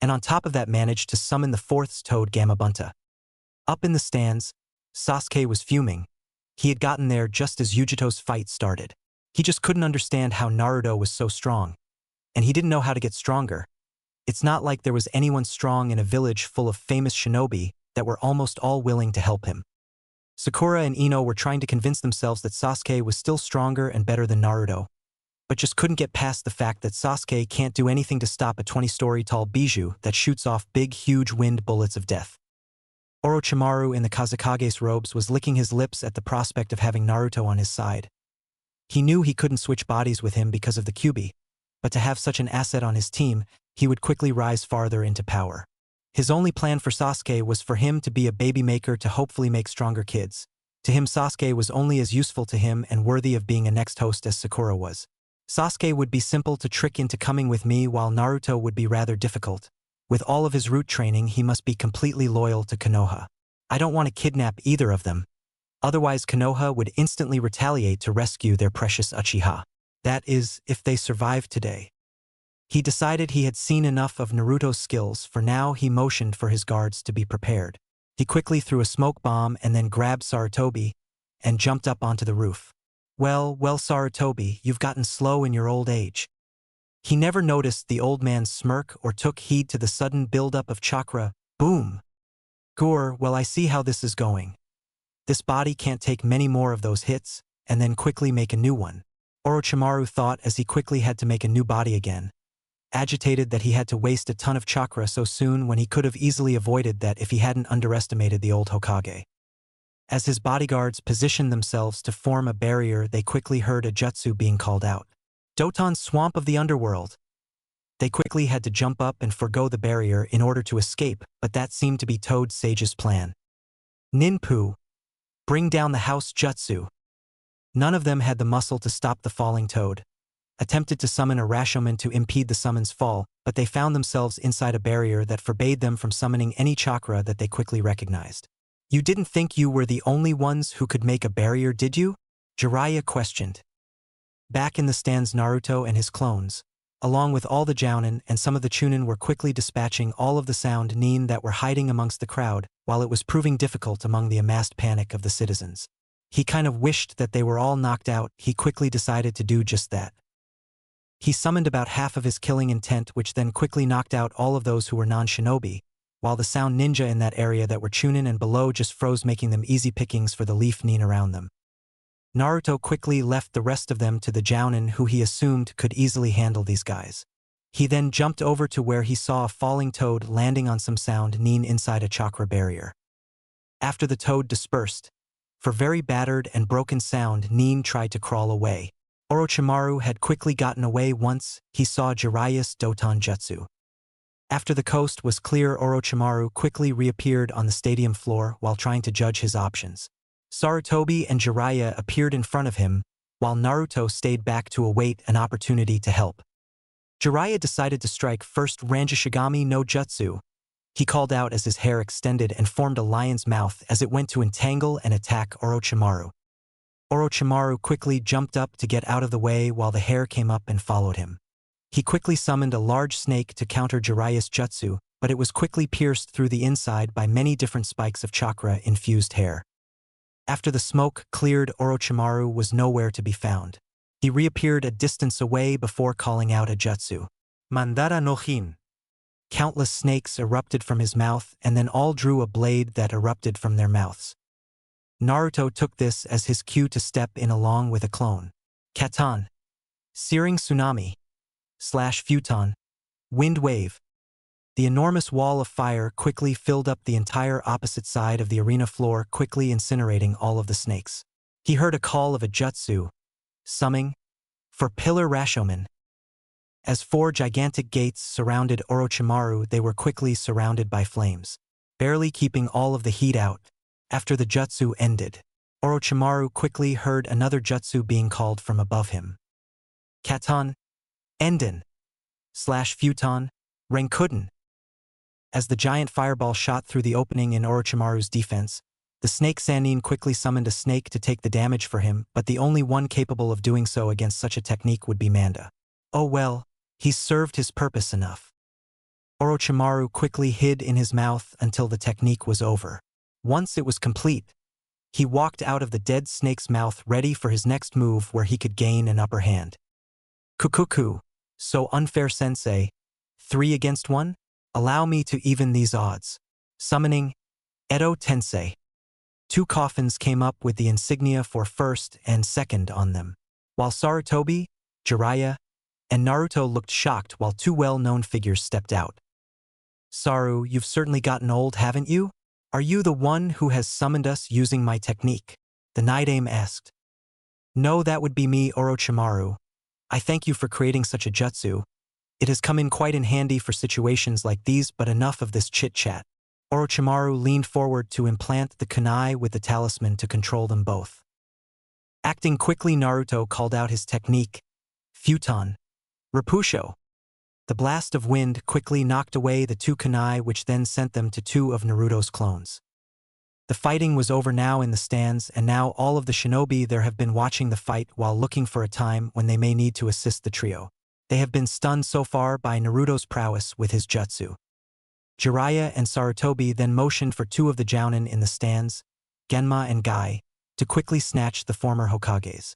and on top of that managed to summon the 4th toad Gamabunta. Up in the stands, Sasuke was fuming. He had gotten there just as Yujito's fight started. He just couldn't understand how Naruto was so strong, and he didn't know how to get stronger. It's not like there was anyone strong in a village full of famous shinobi that were almost all willing to help him. Sakura and Ino were trying to convince themselves that Sasuke was still stronger and better than Naruto, but just couldn't get past the fact that Sasuke can't do anything to stop a 20-story-tall bijou that shoots off big, huge wind bullets of death. Orochimaru in the Kazekage's robes was licking his lips at the prospect of having Naruto on his side. He knew he couldn't switch bodies with him because of the Kyuubi, but to have such an asset on his team, he would quickly rise farther into power. His only plan for Sasuke was for him to be a baby maker to hopefully make stronger kids. To him, Sasuke was only as useful to him and worthy of being a next host as Sakura was. Sasuke would be simple to trick into coming with me, while Naruto would be rather difficult. With all of his root training, he must be completely loyal to Konoha. I don't want to kidnap either of them. Otherwise, Konoha would instantly retaliate to rescue their precious Uchiha. That is, if they survive today. He decided he had seen enough of Naruto's skills. For now, he motioned for his guards to be prepared. He quickly threw a smoke bomb and then grabbed Sarutobi and jumped up onto the roof. Well, Sarutobi, you've gotten slow in your old age. He never noticed the old man's smirk or took heed to the sudden buildup of chakra. Boom! Gore, well, I see how this is going. This body can't take many more of those hits, and then quickly make a new one, Orochimaru thought as he quickly had to make a new body again. Agitated that he had to waste a ton of chakra so soon when he could have easily avoided that if he hadn't underestimated the old Hokage. As his bodyguards positioned themselves to form a barrier, they quickly heard a jutsu being called out. Doton's Swamp of the Underworld. They quickly had to jump up and forgo the barrier in order to escape, but that seemed to be Toad Sage's plan. Ninpu. Bring down the house jutsu. None of them had the muscle to stop the falling toad. Attempted to summon a Rashomon to impede the summon's fall, but they found themselves inside a barrier that forbade them from summoning any chakra that they quickly recognized. You didn't think you were the only ones who could make a barrier, did you? Jiraiya questioned. Back in the stands, Naruto and his clones, along with all the Jounin and some of the Chunin, were quickly dispatching all of the sound nin that were hiding amongst the crowd, while it was proving difficult among the amassed panic of the citizens. He kind of wished that they were all knocked out. He quickly decided to do just that. He summoned about half of his killing intent, which then quickly knocked out all of those who were non-shinobi, while the sound ninja in that area that were Chunin and below just froze, making them easy pickings for the leaf nin around them. Naruto quickly left the rest of them to the Jounin, who he assumed could easily handle these guys. He then jumped over to where he saw a falling toad landing on some sound nin inside a chakra barrier. After the toad dispersed, for very battered and broken sound nin tried to crawl away. Orochimaru had quickly gotten away once he saw Jiraiya's Doton Jutsu. After the coast was clear, Orochimaru quickly reappeared on the stadium floor while trying to judge his options. Sarutobi and Jiraiya appeared in front of him, while Naruto stayed back to await an opportunity to help. Jiraiya decided to strike first Ranjashigami no Jutsu. He called out as his hair extended and formed a lion's mouth as it went to entangle and attack Orochimaru. Orochimaru quickly jumped up to get out of the way while the hair came up and followed him. He quickly summoned a large snake to counter Jiraiya's jutsu, but it was quickly pierced through the inside by many different spikes of chakra-infused hair. After the smoke cleared, Orochimaru was nowhere to be found. He reappeared a distance away before calling out a jutsu. Mandara no Hin. Countless snakes erupted from his mouth and then all drew a blade that erupted from their mouths. Naruto took this as his cue to step in along with a clone. Katan. Searing Tsunami. futon, wind wave. The enormous wall of fire quickly filled up the entire opposite side of the arena floor, quickly incinerating all of the snakes. He heard a call of a jutsu, summoning, for Pillar Rashomon. As 4 gigantic gates surrounded Orochimaru, they were quickly surrounded by flames, barely keeping all of the heat out. After the jutsu ended, Orochimaru quickly heard another jutsu being called from above him. Katon, Enden, futon, Renkuden. As the giant fireball shot through the opening in Orochimaru's defense, the snake Sannin quickly summoned a snake to take the damage for him, but the only one capable of doing so against such a technique would be Manda. Oh well, he's served his purpose enough. Orochimaru quickly hid in his mouth until the technique was over. Once it was complete, he walked out of the dead snake's mouth ready for his next move where he could gain an upper hand. Kukuku, so unfair sensei. 3 against 1? Allow me to even these odds. Summoning, Edo Tensei. 2 coffins came up with the insignia for first and second on them, while Sarutobi, Jiraiya, and Naruto looked shocked while 2 well-known figures stepped out. Saru, you've certainly gotten old, haven't you? Are you the one who has summoned us using my technique? The Nidaime asked. No, that would be me, Orochimaru. I thank you for creating such a jutsu. It has come in quite in handy for situations like these, but enough of this chit-chat. Orochimaru leaned forward to implant the kunai with the talisman to control them both. Acting quickly, Naruto called out his technique, Futon, Rapusho. The blast of wind quickly knocked away the 2 kunai, which then sent them to 2 of Naruto's clones. The fighting was over now in the stands, and now all of the shinobi there have been watching the fight while looking for a time when they may need to assist the trio. They have been stunned so far by Naruto's prowess with his jutsu. Jiraiya and Sarutobi then motioned for 2 of the jounin in the stands, Genma and Gai, to quickly snatch the former Hokages.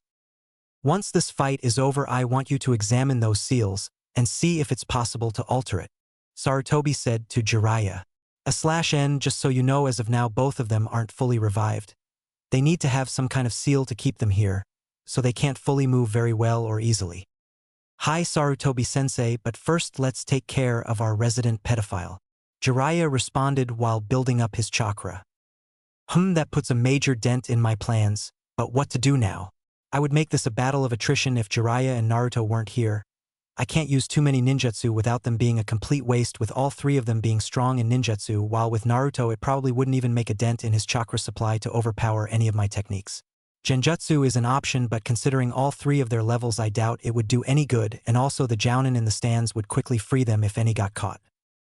Once this fight is over, I want you to examine those seals and see if it's possible to alter it, Sarutobi said to Jiraiya. /N, just so you know, as of now both of them aren't fully revived. They need to have some kind of seal to keep them here, so they can't fully move very well or easily. Hi Sarutobi-sensei, but first let's take care of our resident pedophile, Jiraiya responded while building up his chakra. That puts a major dent in my plans, but what to do now? I would make this a battle of attrition if Jiraiya and Naruto weren't here. I can't use too many ninjutsu without them being a complete waste, with all 3 of them being strong in ninjutsu, while with Naruto it probably wouldn't even make a dent in his chakra supply to overpower any of my techniques. Genjutsu is an option, but considering all 3 of their levels I doubt it would do any good, and also the jounin in the stands would quickly free them if any got caught.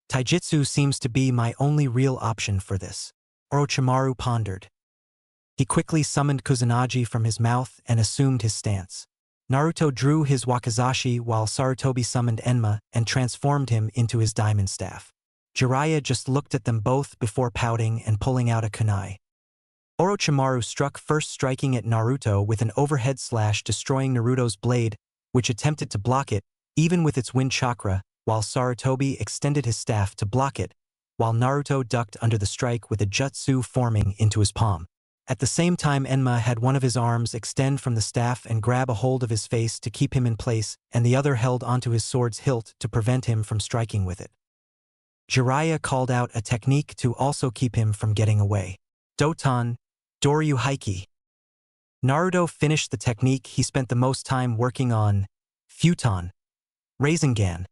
Taijutsu seems to be my only real option for this, Orochimaru pondered. He quickly summoned Kusanagi from his mouth and assumed his stance. Naruto drew his wakizashi while Sarutobi summoned Enma and transformed him into his diamond staff. Jiraiya just looked at them both before pouting and pulling out a kunai. Orochimaru struck first, striking at Naruto with an overhead slash, destroying Naruto's blade, which attempted to block it, even with its wind chakra, while Sarutobi extended his staff to block it, while Naruto ducked under the strike with a jutsu forming into his palm. At the same time, Enma had one of his arms extend from the staff and grab a hold of his face to keep him in place, and the other held onto his sword's hilt to prevent him from striking with it. Jiraiya called out a technique to also keep him from getting away. Doton, Doryu Haiki. Naruto finished the technique he spent the most time working on, Futon, Rasengan.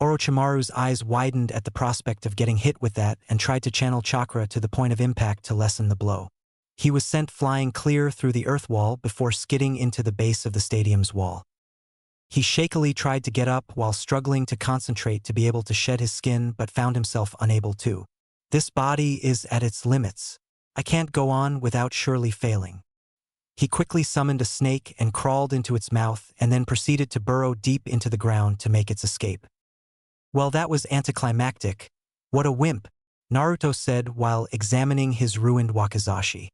Orochimaru's eyes widened at the prospect of getting hit with that and tried to channel chakra to the point of impact to lessen the blow. He was sent flying clear through the earth wall before skidding into the base of the stadium's wall. He shakily tried to get up while struggling to concentrate to be able to shed his skin, but found himself unable to. This body is at its limits. I can't go on without surely failing. He quickly summoned a snake and crawled into its mouth and then proceeded to burrow deep into the ground to make its escape. Well, that was anticlimactic. What a wimp, Naruto said while examining his ruined wakizashi.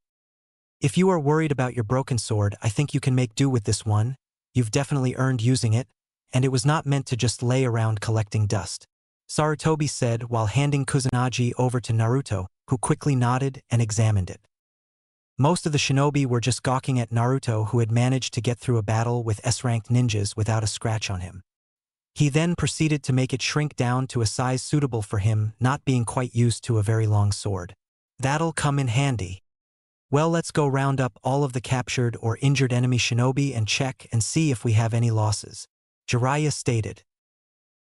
If you are worried about your broken sword, I think you can make do with this one. You've definitely earned using it, and it was not meant to just lay around collecting dust, Sarutobi said while handing Kusanagi over to Naruto, who quickly nodded and examined it. Most of the shinobi were just gawking at Naruto, who had managed to get through a battle with S-ranked ninjas without a scratch on him. He then proceeded to make it shrink down to a size suitable for him, not being quite used to a very long sword. That'll come in handy. Well, let's go round up all of the captured or injured enemy shinobi and check and see if we have any losses. Jiraiya stated.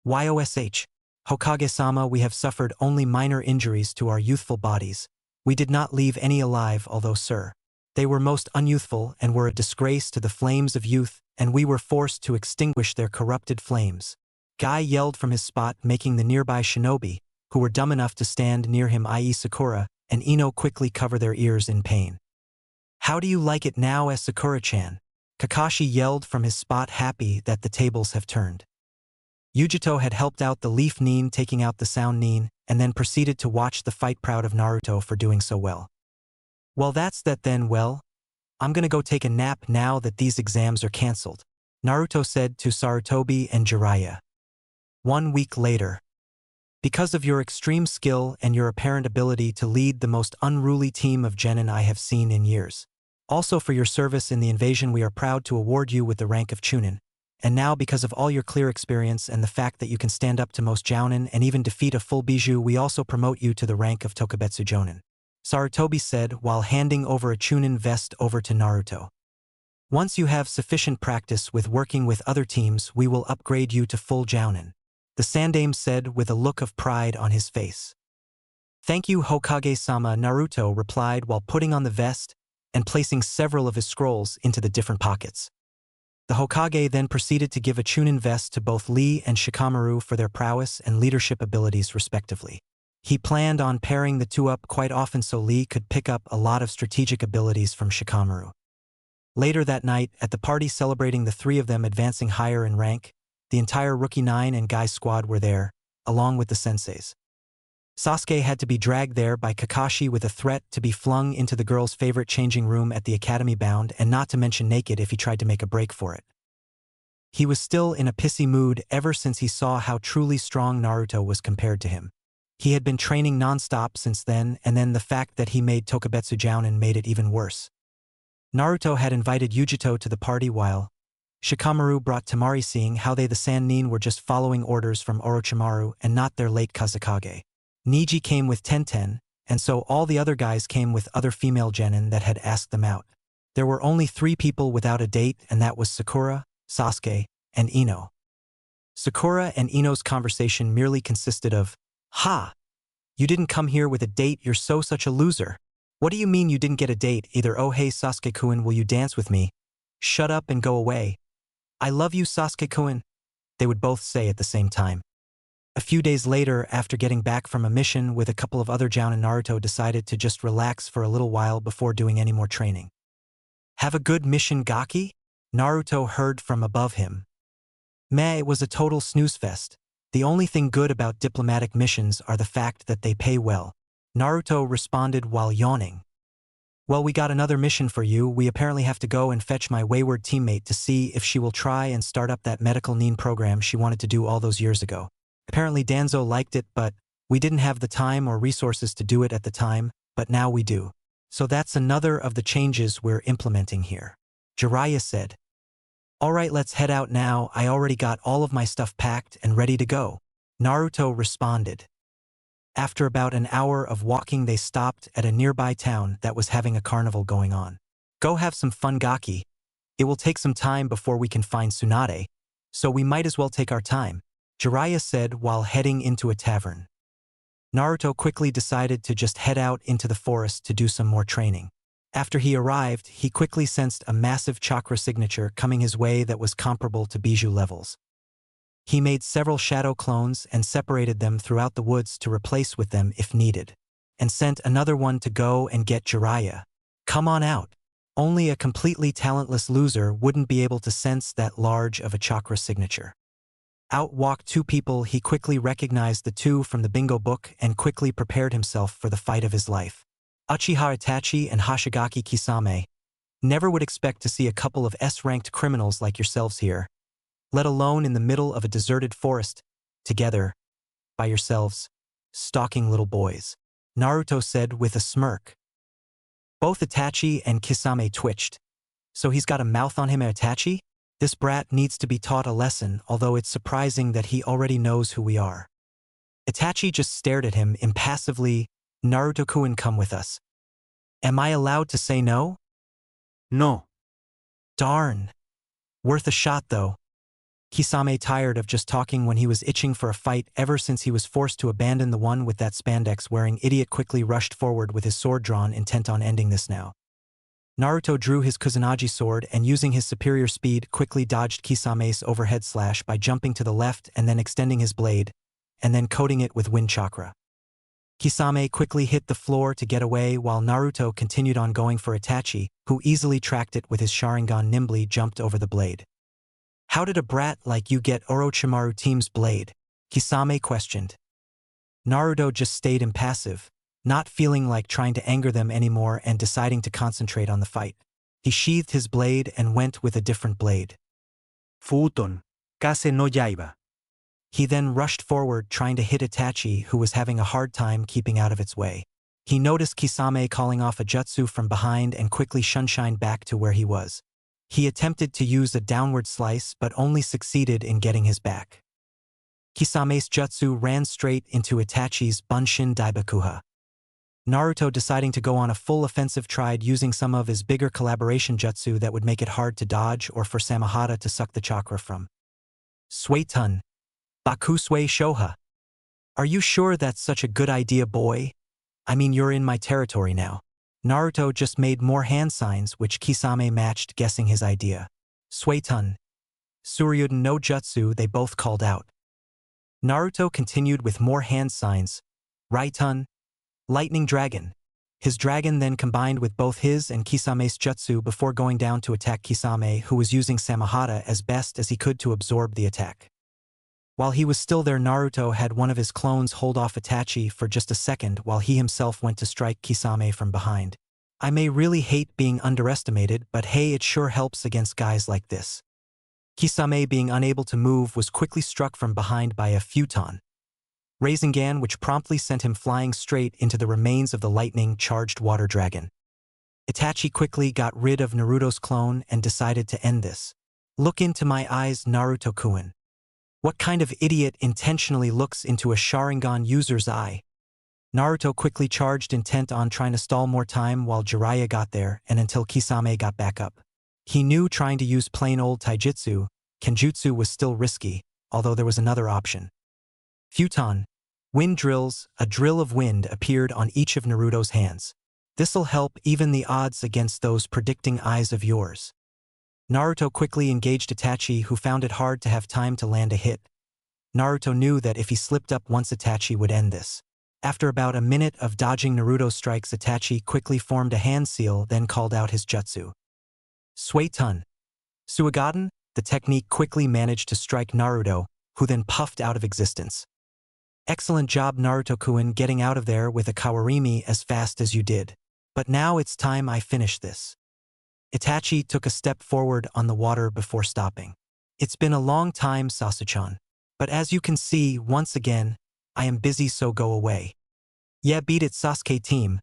YOSH. Hokage-sama, we have suffered only minor injuries to our youthful bodies. We did not leave any alive, although, sir, they were most unyouthful and were a disgrace to the flames of youth, and we were forced to extinguish their corrupted flames. Guy yelled from his spot, making the nearby shinobi, who were dumb enough to stand near him, i.e. Sakura and Ino, quickly cover their ears in pain. How do you like it now, as Sakura-chan? Kakashi yelled from his spot, happy that the tables have turned. Yujito had helped out the leaf nin, taking out the sound nin, and then proceeded to watch the fight, proud of Naruto for doing so well. Well, that's that then. Well, I'm gonna go take a nap now that these exams are cancelled, Naruto said to Sarutobi and Jiraiya. 1 week later. Because of your extreme skill and your apparent ability to lead the most unruly team of genin I have seen in years. Also for your service in the invasion, we are proud to award you with the rank of Chunin. And now, because of all your clear experience and the fact that you can stand up to most jounin and even defeat a full Bijou, we also promote you to the rank of Tokubetsu Jonin, Sarutobi said while handing over a Chunin vest over to Naruto. Once you have sufficient practice with working with other teams, we will upgrade you to full jounin, the Sandaime said with a look of pride on his face. Thank you, Hokage-sama, Naruto replied while putting on the vest and placing several of his scrolls into the different pockets. The Hokage then proceeded to give a Chunin vest to both Lee and Shikamaru for their prowess and leadership abilities respectively. He planned on pairing the two up quite often so Lee could pick up a lot of strategic abilities from Shikamaru. Later that night, at the party celebrating the three of them advancing higher in rank, the entire Rookie 9 and Guy squad were there, along with the senseis. Sasuke had to be dragged there by Kakashi with a threat to be flung into the girl's favorite changing room at the academy, bound and not to mention naked if he tried to make a break for it. He was still in a pissy mood ever since he saw how truly strong Naruto was compared to him. He had been training non-stop since then, and then the fact that he made Tokubetsu Jounin made it even worse. Naruto had invited Yujito to the party while Shikamaru brought Temari, seeing how they the Sannin were just following orders from Orochimaru and not their late Kazekage. Niji came with Tenten, and so all the other guys came with other female genin that had asked them out. There were only 3 people without a date, and that was Sakura, Sasuke, and Ino. Sakura and Ino's conversation merely consisted of, "Ha! You didn't come here with a date, you're such a loser. What do you mean you didn't get a date? Either oh hey Sasuke-kun, will you dance with me? Shut up and go away. I love you Sasuke-kun," they would both say at the same time. A few days later, after getting back from a mission with a couple of other jounin, Naruto decided to just relax for a little while before doing any more training. Have a good mission, Gaki? Naruto heard from above him. Meh, it was a total snooze fest. The only thing good about diplomatic missions are the fact that they pay well, Naruto responded while yawning. Well, we got another mission for you. We apparently have to go and fetch my wayward teammate to see if she will try and start up that medical nin program she wanted to do all those years ago. Apparently Danzo liked it, but we didn't have the time or resources to do it at the time, but now we do. So that's another of the changes we're implementing here, Jiraiya said. Alright, let's head out now. I already got all of my stuff packed and ready to go, Naruto responded. After about an hour of walking, they stopped at a nearby town that was having a carnival going on. Go have some fun, Gaki. It will take some time before we can find Tsunade, so we might as well take our time, Jiraiya said while heading into a tavern. Naruto quickly decided to just head out into the forest to do some more training. After he arrived, he quickly sensed a massive chakra signature coming his way that was comparable to Bijou levels. He made several shadow clones and separated them throughout the woods to replace with them if needed, and sent another one to go and get Jiraiya. Come on out. Only a completely talentless loser wouldn't be able to sense that large of a chakra signature. Out walked 2 people. He quickly recognized the 2 from the bingo book and quickly prepared himself for the fight of his life. Uchiha Itachi and Hoshigaki Kisame. Never would expect to see a couple of S-ranked criminals like yourselves here, let alone in the middle of a deserted forest, together, by yourselves, stalking little boys, Naruto said with a smirk. Both Itachi and Kisame twitched. So he's got a mouth on him, Itachi? This brat needs to be taught a lesson, although it's surprising that he already knows who we are. Itachi just stared at him impassively. Naruto-kun, come with us. Am I allowed to say no? No. Darn. Worth a shot though. Kisame tired of just talking when he was itching for a fight ever since he was forced to abandon the one with that spandex-wearing idiot quickly rushed forward with his sword drawn, intent on ending this now. Naruto drew his Kusanagi sword and using his superior speed quickly dodged Kisame's overhead slash by jumping to the left and then extending his blade, and then coating it with wind chakra. Kisame quickly hit the floor to get away while Naruto continued on going for Itachi, who easily tracked it with his Sharingan nimbly jumped over the blade. How did a brat like you get Orochimaru team's blade? Kisame questioned. Naruto just stayed impassive, not feeling like trying to anger them anymore and deciding to concentrate on the fight. He sheathed his blade and went with a different blade. Futon. Kase no Yaiba. He then rushed forward trying to hit Itachi, who was having a hard time keeping out of its way. He noticed Kisame calling off a jutsu from behind and quickly shunshined back to where he was. He attempted to use a downward slice but only succeeded in getting his back. Kisame's jutsu ran straight into Itachi's Bunshin Daibakuha. Naruto, deciding to go on a full offensive, tried using some of his bigger collaboration jutsu that would make it hard to dodge or for Samahata to suck the chakra from. Suetun. Bakusui Shoha. Are you sure that's such a good idea, boy? I mean, you're in my territory now. Naruto just made more hand signs which Kisame matched, guessing his idea. Suetun. Suryuden no Jutsu, they both called out. Naruto continued with more hand signs. Raitun. Lightning Dragon. His dragon then combined with both his and Kisame's jutsu before going down to attack Kisame, who was using Samahata as best as he could to absorb the attack. While he was still there, Naruto had one of his clones hold off Itachi for just a second while he himself went to strike Kisame from behind. I may really hate being underestimated, but hey, it sure helps against guys like this. Kisame, being unable to move, was quickly struck from behind by a futon Rasengan, which promptly sent him flying straight into the remains of the lightning-charged water dragon. Itachi quickly got rid of Naruto's clone and decided to end this. Look into my eyes, Naruto-kun. What kind of idiot intentionally looks into a Sharingan user's eye? Naruto quickly charged, intent on trying to stall more time while Jiraiya got there and until Kisame got back up. He knew trying to use plain old taijutsu, kenjutsu, was still risky, although there was another option. Futon. Wind drills, a drill of wind appeared on each of Naruto's hands. This'll help even the odds against those predicting eyes of yours. Naruto quickly engaged Itachi, who found it hard to have time to land a hit. Naruto knew that if he slipped up once, Itachi would end this. After about a minute of dodging Naruto's strikes, Itachi quickly formed a hand seal, then called out his jutsu. Suetun. Suigaden. The technique quickly managed to strike Naruto, who then puffed out of existence. Excellent job, Naruto-kun, getting out of there with a kawarimi as fast as you did. But now it's time I finish this. Itachi took a step forward on the water before stopping. It's been a long time, Sasuchan. But as you can see, once again, I am busy, so go away. Yeah, beat it, Sasuke team.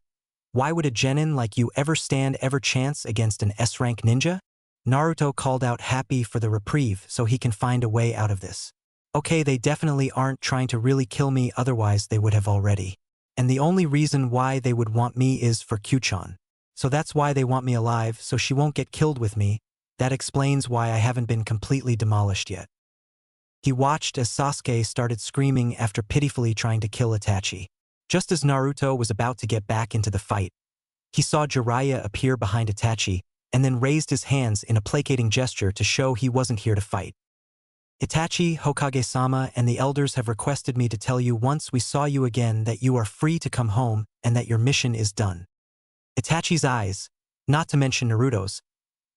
Why would a genin like you ever stand ever chance against an S-rank ninja? Naruto called out, happy for the reprieve so he can find a way out of this. Okay, they definitely aren't trying to really kill me, otherwise they would have already. And the only reason why they would want me is for Kyuchan. So that's why they want me alive, so she won't get killed with me. That explains why I haven't been completely demolished yet. He watched as Sasuke started screaming after pitifully trying to kill Itachi. Just as Naruto was about to get back into the fight, he saw Jiraiya appear behind Itachi and then raised his hands in a placating gesture to show he wasn't here to fight. Itachi, Hokage-sama, and the elders have requested me to tell you once we saw you again that you are free to come home and that your mission is done. Itachi's eyes, not to mention Naruto's,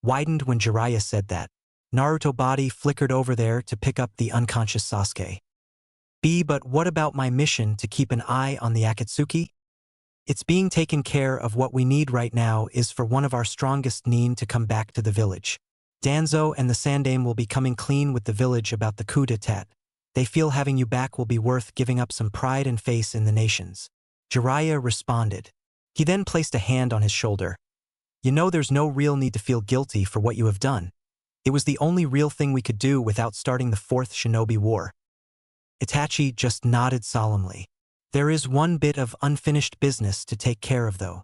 widened when Jiraiya said that. Naruto's body flickered over there to pick up the unconscious Sasuke. But what about my mission to keep an eye on the Akatsuki? It's being taken care of. What we need right now is for one of our strongest nin to come back to the village. Danzo and the Sandaime will be coming clean with the village about the coup d'etat. They feel having you back will be worth giving up some pride and face in the nations. Jiraiya responded. He then placed a hand on his shoulder. You know, there's no real need to feel guilty for what you have done. It was the only real thing we could do without starting the Fourth Shinobi War. Itachi just nodded solemnly. There is one bit of unfinished business to take care of though.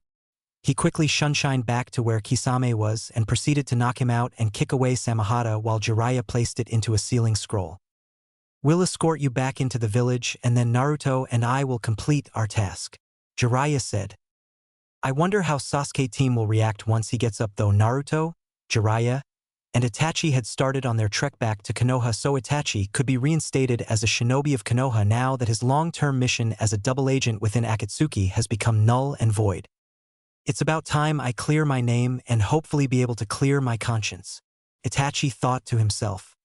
He quickly shunshined back to where Kisame was and proceeded to knock him out and kick away Samahata while Jiraiya placed it into a sealing scroll. We'll escort you back into the village and then Naruto and I will complete our task, Jiraiya said. I wonder how Sasuke team will react once he gets up though. Naruto, Jiraiya, and Itachi had started on their trek back to Konoha, so Itachi could be reinstated as a shinobi of Konoha now that his long-term mission as a double agent within Akatsuki has become null and void. It's about time I clear my name and hopefully be able to clear my conscience, Itachi thought to himself.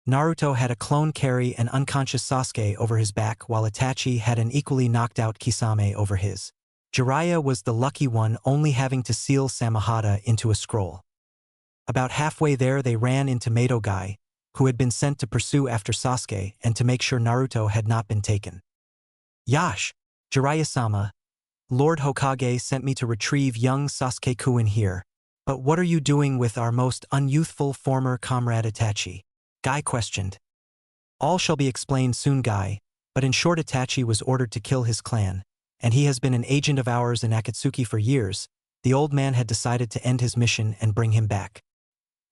Naruto had a clone carry an unconscious Sasuke over his back while Itachi had an equally knocked-out Kisame over his. Jiraiya was the lucky one, only having to seal Samahata into a scroll. About halfway there they ran into Madogai, who had been sent to pursue after Sasuke and to make sure Naruto had not been taken. Yash, Jiraiya-sama, Lord Hokage sent me to retrieve young Sasuke-kun here. But what are you doing with our most unyouthful former comrade Itachi? Guy questioned. All shall be explained soon, Guy, but in short Itachi was ordered to kill his clan, and he has been an agent of ours in Akatsuki for years. The old man had decided to end his mission and bring him back.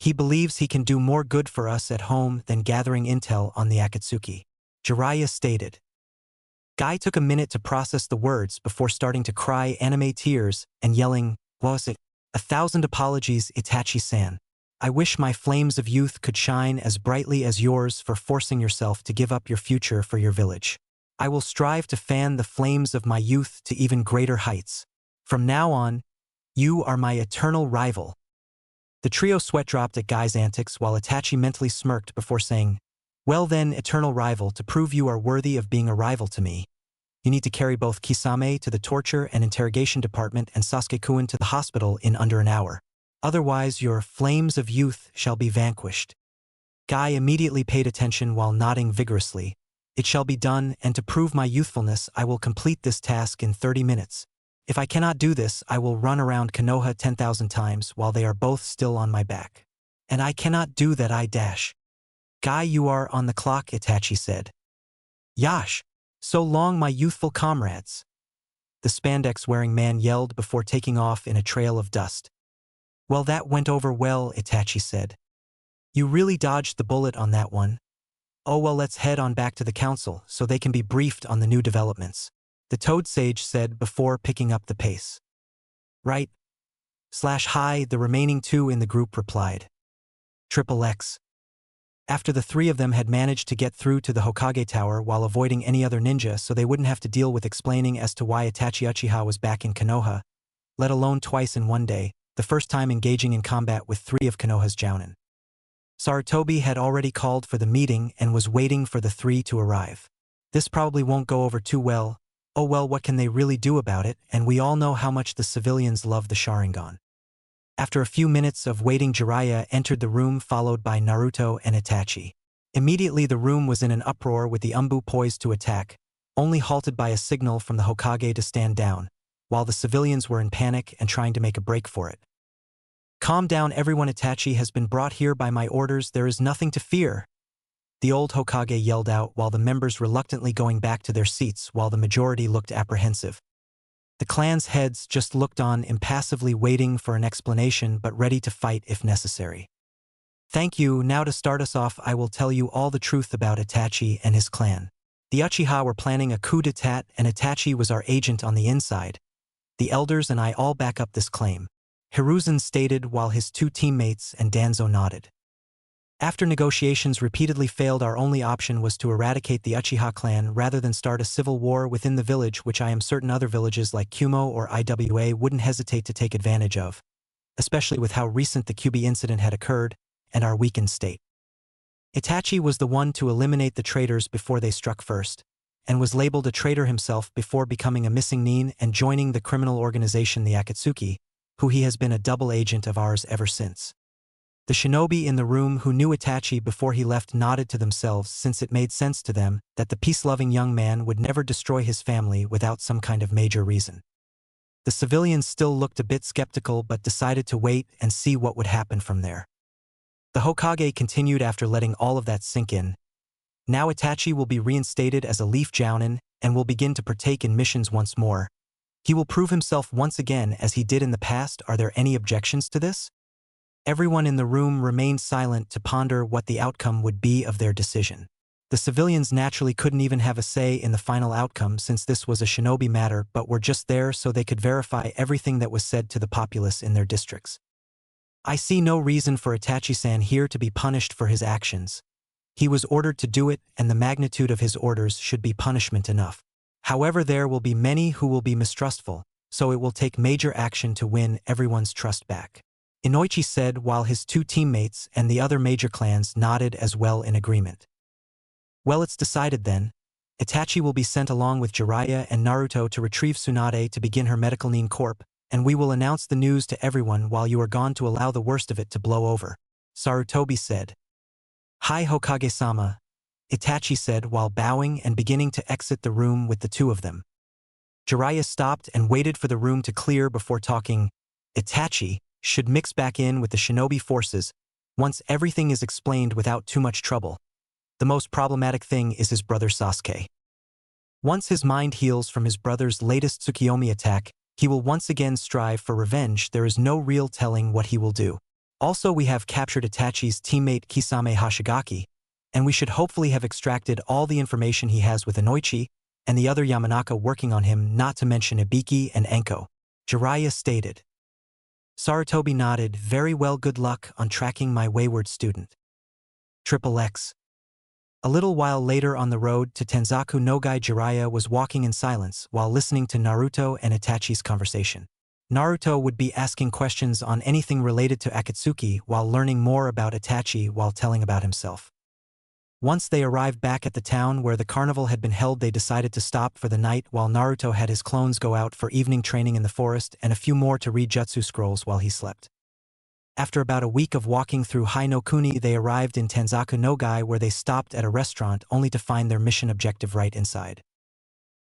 He believes he can do more good for us at home than gathering intel on the Akatsuki, Jiraiya stated. Guy took a minute to process the words before starting to cry anime tears and yelling, "What was it? 1,000 apologies, Itachi-san. I wish my flames of youth could shine as brightly as yours for forcing yourself to give up your future for your village. I will strive to fan the flames of my youth to even greater heights. From now on, you are my eternal rival." The trio sweat-dropped at Guy's antics while Itachi mentally smirked before saying, "Well then, eternal rival, to prove you are worthy of being a rival to me, you need to carry both Kisame to the torture and interrogation department and Sasuke-kun to the hospital in under an hour. Otherwise, your flames of youth shall be vanquished." Guy immediately paid attention while nodding vigorously. "It shall be done, and to prove my youthfulness, I will complete this task in 30 minutes. If I cannot do this, I will run around Konoha 10,000 times while they are both still on my back. And I cannot do that, I dash." "Guy, you are on the clock," Itachi said. "Yash! So long, my youthful comrades," the spandex-wearing man yelled before taking off in a trail of dust. "Well, that went over well," Itachi said. "You really dodged the bullet on that one. Oh well, let's head on back to the council so they can be briefed on the new developments," the Toad Sage said before picking up the pace. "Right. Hi," the remaining two in the group replied. XXX. After the three of them had managed to get through to the Hokage Tower while avoiding any other ninja so they wouldn't have to deal with explaining as to why Itachi Uchiha was back in Konoha, let alone twice in one day, the first time engaging in combat with three of Konoha's jounin. Sarutobi had already called for the meeting and was waiting for the three to arrive. This probably won't go over too well. Oh well, what can they really do about it, and we all know how much the civilians love the Sharingan. After a few minutes of waiting, Jiraiya entered the room followed by Naruto and Itachi. Immediately the room was in an uproar with the Umbu poised to attack, only halted by a signal from the Hokage to stand down, while the civilians were in panic and trying to make a break for it. "Calm down everyone, Itachi has been brought here by my orders, there is nothing to fear," the old Hokage yelled out while the members reluctantly going back to their seats while the majority looked apprehensive. The clan's heads just looked on impassively waiting for an explanation but ready to fight if necessary. "Thank you, now to start us off I will tell you all the truth about Itachi and his clan. The Uchiha were planning a coup d'etat and Itachi was our agent on the inside. The elders and I all back up this claim," Hiruzen stated while his two teammates and Danzo nodded. "After negotiations repeatedly failed, our only option was to eradicate the Uchiha clan rather than start a civil war within the village, which I am certain other villages like Kumo or Iwa wouldn't hesitate to take advantage of, especially with how recent the Kyubi incident had occurred and our weakened state. Itachi was the one to eliminate the traitors before they struck first, and was labeled a traitor himself before becoming a missing nin and joining the criminal organization the Akatsuki, who he has been a double agent of ours ever since." The shinobi in the room who knew Itachi before he left nodded to themselves, since it made sense to them that the peace-loving young man would never destroy his family without some kind of major reason. The civilians still looked a bit skeptical but decided to wait and see what would happen from there. The Hokage continued after letting all of that sink in. Now Itachi will be reinstated as a Leaf Jounin and will begin to partake in missions once more. He will prove himself once again as he did in the past. Are there any objections to this? Everyone in the room remained silent to ponder what the outcome would be of their decision. The civilians naturally couldn't even have a say in the final outcome since this was a shinobi matter, but were just there so they could verify everything that was said to the populace in their districts. I see no reason for Itachi-san here to be punished for his actions. He was ordered to do it, and the magnitude of his orders should be punishment enough. However, there will be many who will be mistrustful, so it will take major action to win everyone's trust back. Inoichi said while his two teammates and the other major clans nodded as well in agreement. Well, it's decided then. Itachi will be sent along with Jiraiya and Naruto to retrieve Tsunade to begin her medical nin corp, and we will announce the news to everyone while you are gone to allow the worst of it to blow over, Sarutobi said. Hi Hokage-sama, Itachi said while bowing and beginning to exit the room with the two of them. Jiraiya stopped and waited for the room to clear before talking. Itachi should mix back in with the shinobi forces once everything is explained without too much trouble. The most problematic thing is his brother Sasuke. Once his mind heals from his brother's latest Tsukiyomi attack, he will once again strive for revenge. There is no real telling what he will do. Also, we have captured Itachi's teammate Kisame Hashigaki, and we should hopefully have extracted all the information he has with Inoichi and the other Yamanaka working on him, not to mention Ibiki and Enko, Jiraiya stated. Sarutobi nodded. Very well, good luck on tracking my wayward student. XXX. A little while later on the road to Tenzaku Nogai, Jiraiya was walking in silence while listening to Naruto and Itachi's conversation. Naruto would be asking questions on anything related to Akatsuki while learning more about Itachi while telling about himself. Once they arrived back at the town where the carnival had been held, they decided to stop for the night while Naruto had his clones go out for evening training in the forest and a few more to read jutsu scrolls while he slept. After about a week of walking through Hainokuni, they arrived in Tenzaku Nogai where they stopped at a restaurant only to find their mission objective right inside.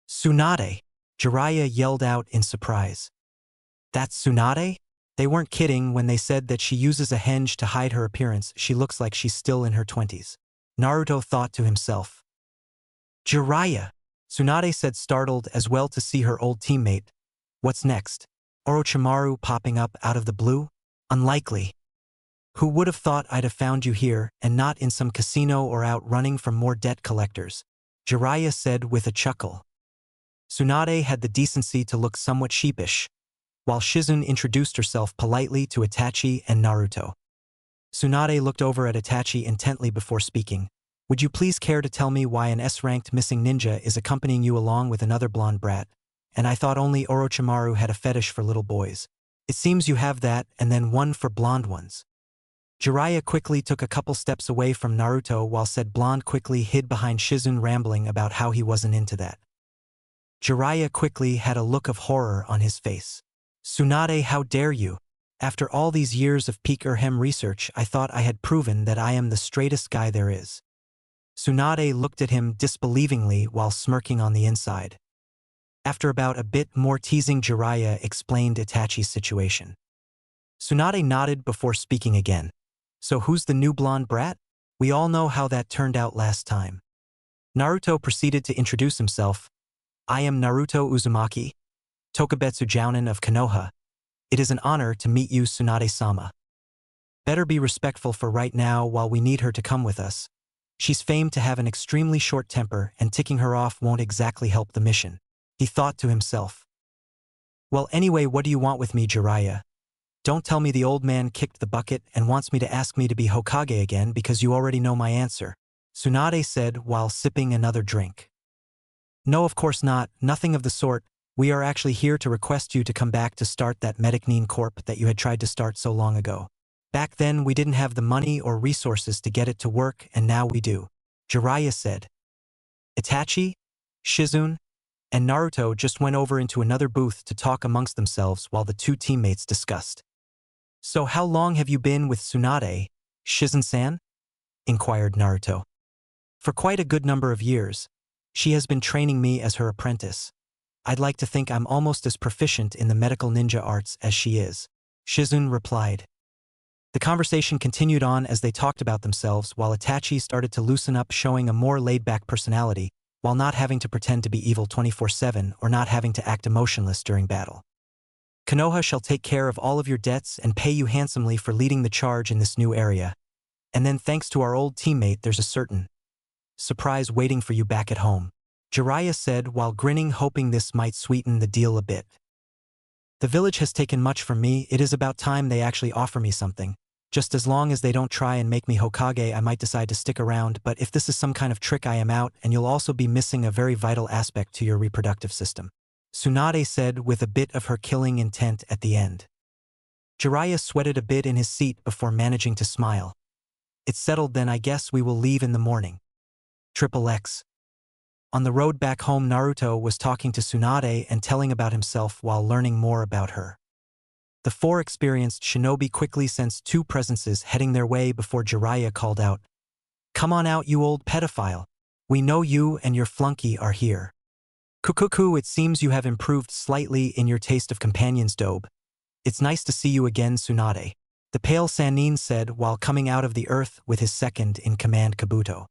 Tsunade! Jiraiya yelled out in surprise. That's Tsunade? They weren't kidding when they said that she uses a henge to hide her appearance. She looks like she's still in her 20s. Naruto thought to himself. Jiraiya! Tsunade said, startled as well to see her old teammate. What's next? Orochimaru popping up out of the blue? Unlikely. Who would have thought I'd have found you here and not in some casino or out running from more debt collectors? Jiraiya said with a chuckle. Tsunade had the decency to look somewhat sheepish, while Shizune introduced herself politely to Itachi and Naruto. Tsunade looked over at Itachi intently before speaking. Would you please care to tell me why an S-ranked missing ninja is accompanying you along with another blonde brat? And I thought only Orochimaru had a fetish for little boys. It seems you have that, and then one for blonde ones. Jiraiya quickly took a couple steps away from Naruto while said blonde quickly hid behind Shizune, rambling about how he wasn't into that. Jiraiya quickly had a look of horror on his face. Tsunade, how dare you? After all these years of peak Urhem research, I thought I had proven that I am the straightest guy there is. Tsunade looked at him disbelievingly while smirking on the inside. After about a bit more teasing, Jiraiya explained Itachi's situation. Tsunade nodded before speaking again. So who's the new blonde brat? We all know how that turned out last time. Naruto proceeded to introduce himself. I am Naruto Uzumaki, Tokubetsu Jounin of Konoha. It is an honor to meet you, Tsunade-sama. Better be respectful for right now while we need her to come with us. She's famed to have an extremely short temper, and ticking her off won't exactly help the mission. He thought to himself. Well, anyway, what do you want with me, Jiraiya? Don't tell me the old man kicked the bucket and wants me to ask me to be Hokage again because you already know my answer, Tsunade said while sipping another drink. No, of course not, nothing of the sort. We are actually here to request you to come back to start that Medicnine Corp that you had tried to start so long ago. Back then, we didn't have the money or resources to get it to work, and now we do, Jiraiya said. Itachi, Shizune, and Naruto just went over into another booth to talk amongst themselves while the two teammates discussed. So how long have you been with Tsunade, Shizune-san? Inquired Naruto. For quite a good number of years. She has been training me as her apprentice. I'd like to think I'm almost as proficient in the medical ninja arts as she is, Shizune replied. The conversation continued on as they talked about themselves while Itachi started to loosen up, showing a more laid-back personality, while not having to pretend to be evil 24/7 or not having to act emotionless during battle. Konoha shall take care of all of your debts and pay you handsomely for leading the charge in this new area. And then thanks to our old teammate, there's a certain surprise waiting for you back at home, Jiraiya said while grinning, hoping this might sweeten the deal a bit. The village has taken much from me. It is about time they actually offer me something. Just as long as they don't try and make me Hokage, I might decide to stick around, but if this is some kind of trick, I am out, and you'll also be missing a very vital aspect to your reproductive system, Tsunade said with a bit of her killing intent at the end. Jiraiya sweated a bit in his seat before managing to smile. It's settled then, I guess we will leave in the morning. XXX. On the road back home, Naruto was talking to Tsunade and telling about himself while learning more about her. The four experienced shinobi quickly sensed two presences heading their way before Jiraiya called out, "Come on out, you old pedophile. We know you and your flunky are here. Kukuku, it seems you have improved slightly in your taste of companions, Dobe. It's nice to see you again, Tsunade," the pale Sannin said while coming out of the earth with his second-in-command Kabuto.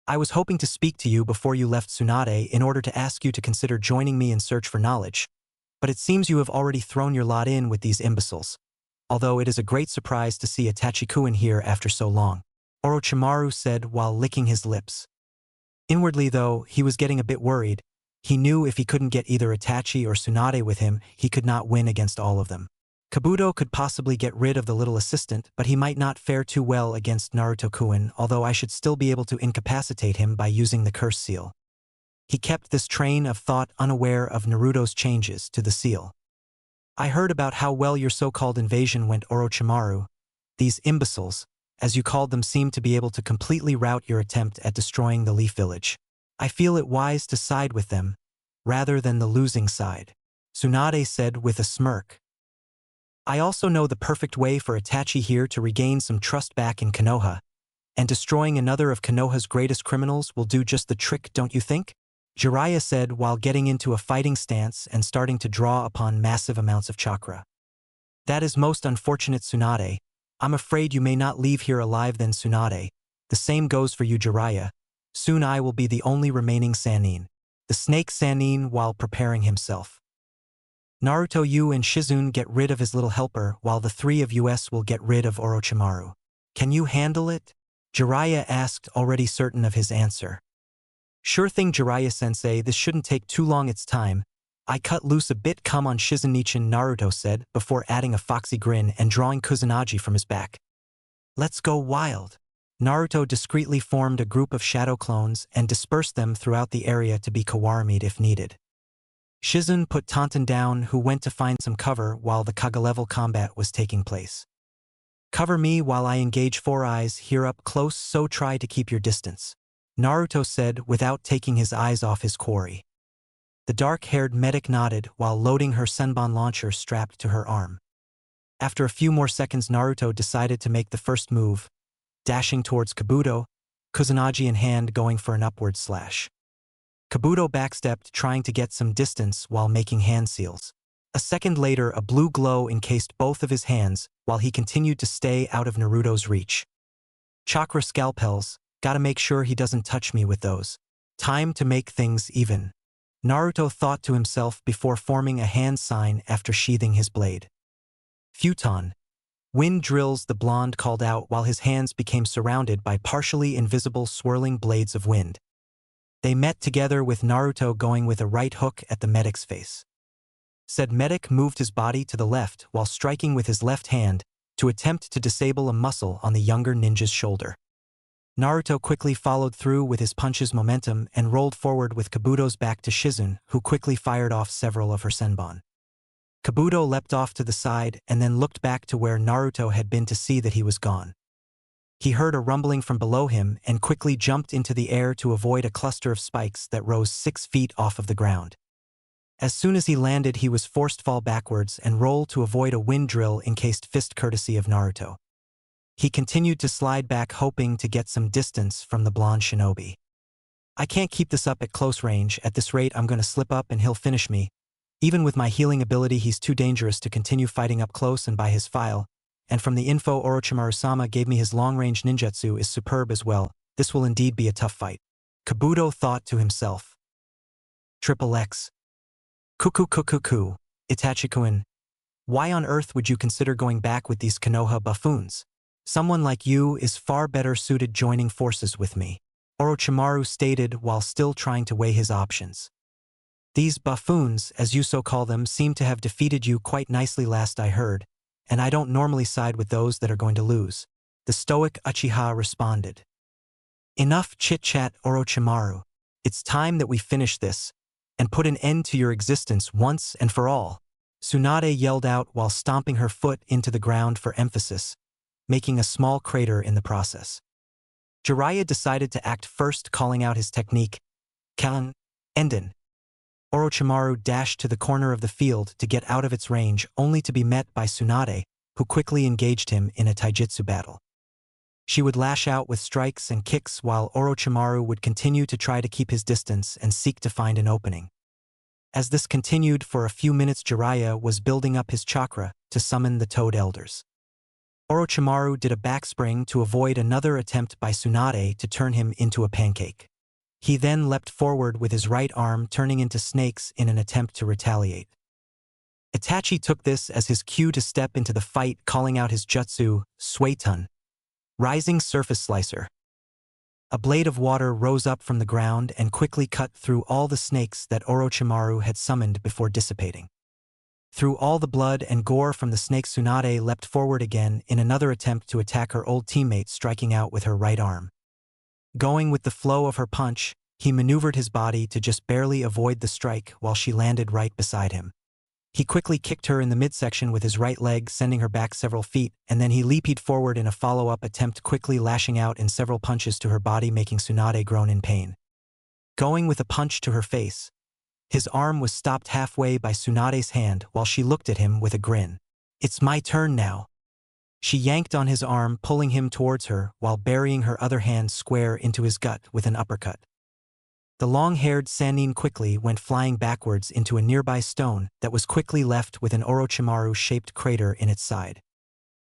"I was hoping to speak to you before you left, Tsunade, in order to ask you to consider joining me in search for knowledge. But it seems you have already thrown your lot in with these imbeciles. Although it is a great surprise to see Itachi-kun here after so long," Orochimaru said while licking his lips. Inwardly, though, he was getting a bit worried. He knew if he couldn't get either Itachi or Tsunade with him, he could not win against all of them. Kabuto could possibly get rid of the little assistant, but he might not fare too well against Naruto-kun, although I should still be able to incapacitate him by using the curse seal. He kept this train of thought, unaware of Naruto's changes to the seal. "I heard about how well your so-called invasion went, Orochimaru. These imbeciles, as you called them, seem to be able to completely rout your attempt at destroying the Leaf Village. I feel it wise to side with them, rather than the losing side," Tsunade said with a smirk. "I also know the perfect way for Itachi here to regain some trust back in Konoha, and destroying another of Konoha's greatest criminals will do just the trick, don't you think?" Jiraiya said while getting into a fighting stance and starting to draw upon massive amounts of chakra. "That is most unfortunate, Tsunade. I'm afraid you may not leave here alive then, Tsunade. The same goes for you, Jiraiya. Soon I will be the only remaining Sannin," the snake Sannin while preparing himself. "Naruto, you and Shizune get rid of his little helper, while the three of us will get rid of Orochimaru. Can you handle it?" Jiraiya asked, already certain of his answer. "Sure thing, Jiraiya-sensei, this shouldn't take too long, it's time. I cut loose a bit, come on Shizunichin," Naruto said, before adding a foxy grin and drawing Kusanagi from his back. "Let's go wild." Naruto discreetly formed a group of shadow clones and dispersed them throughout the area to be Kawaramied if needed. Shizune put Taunton down, who went to find some cover while the Kage-level combat was taking place. "Cover me while I engage Four Eyes here up close, so try to keep your distance," Naruto said without taking his eyes off his quarry. The dark-haired medic nodded while loading her Senbon launcher strapped to her arm. After a few more seconds, Naruto decided to make the first move, dashing towards Kabuto, Kusanagi in hand, going for an upward slash. Kabuto backstepped, trying to get some distance while making hand seals. A second later, a blue glow encased both of his hands while he continued to stay out of Naruto's reach. "Chakra scalpels, gotta make sure he doesn't touch me with those. Time to make things even," Naruto thought to himself before forming a hand sign after sheathing his blade. "Futon. Wind drills," the blonde called out while his hands became surrounded by partially invisible swirling blades of wind. They met together with Naruto going with a right hook at the medic's face. Said medic moved his body to the left while striking with his left hand to attempt to disable a muscle on the younger ninja's shoulder. Naruto quickly followed through with his punch's momentum and rolled forward with Kabuto's back to Shizune, who quickly fired off several of her Senbon. Kabuto leapt off to the side and then looked back to where Naruto had been to see that he was gone. He heard a rumbling from below him and quickly jumped into the air to avoid a cluster of spikes that rose 6 feet off of the ground. As soon as he landed, he was forced to fall backwards and roll to avoid a wind drill encased fist courtesy of Naruto. He continued to slide back, hoping to get some distance from the blonde shinobi. "I can't keep this up at close range. At this rate, I'm going to slip up and he'll finish me. Even with my healing ability, he's too dangerous to continue fighting up close and by his file," and from the info Orochimaru-sama gave me his long-range ninjutsu is superb as well. This will indeed be a tough fight. Kabuto thought to himself. Triple X. Kuku, Itachi-kun. Why on earth would you consider going back with these Konoha buffoons? Someone like you is far better suited joining forces with me, Orochimaru stated while still trying to weigh his options. These buffoons, as you so call them, seem to have defeated you quite nicely last I heard, and I don't normally side with those that are going to lose, the stoic Uchiha responded. Enough chit-chat, Orochimaru. It's time that we finish this, and put an end to your existence once and for all. Tsunade yelled out while stomping her foot into the ground for emphasis, making a small crater in the process. Jiraiya decided to act first, calling out his technique, Kan, Enden. Orochimaru dashed to the corner of the field to get out of its range, only to be met by Tsunade, who quickly engaged him in a taijutsu battle. She would lash out with strikes and kicks while Orochimaru would continue to try to keep his distance and seek to find an opening. As this continued for a few minutes, Jiraiya was building up his chakra to summon the Toad Elders. Orochimaru did a backspring to avoid another attempt by Tsunade to turn him into a pancake. He then leapt forward with his right arm turning into snakes in an attempt to retaliate. Itachi took this as his cue to step into the fight, calling out his jutsu, Suetun, Rising Surface Slicer. A blade of water rose up from the ground and quickly cut through all the snakes that Orochimaru had summoned before dissipating. Through all the blood and gore from the snake, Tsunade leapt forward again in another attempt to attack her old teammate, striking out with her right arm. Going with the flow of her punch, he maneuvered his body to just barely avoid the strike while she landed right beside him. He quickly kicked her in the midsection with his right leg, sending her back several feet, and then he leaped forward in a follow-up attempt, quickly lashing out in several punches to her body, making Tsunade groan in pain. Going with a punch to her face, his arm was stopped halfway by Tsunade's hand while she looked at him with a grin. It's my turn now. She yanked on his arm, pulling him towards her while burying her other hand square into his gut with an uppercut. The long-haired Sannin quickly went flying backwards into a nearby stone that was quickly left with an Orochimaru-shaped crater in its side.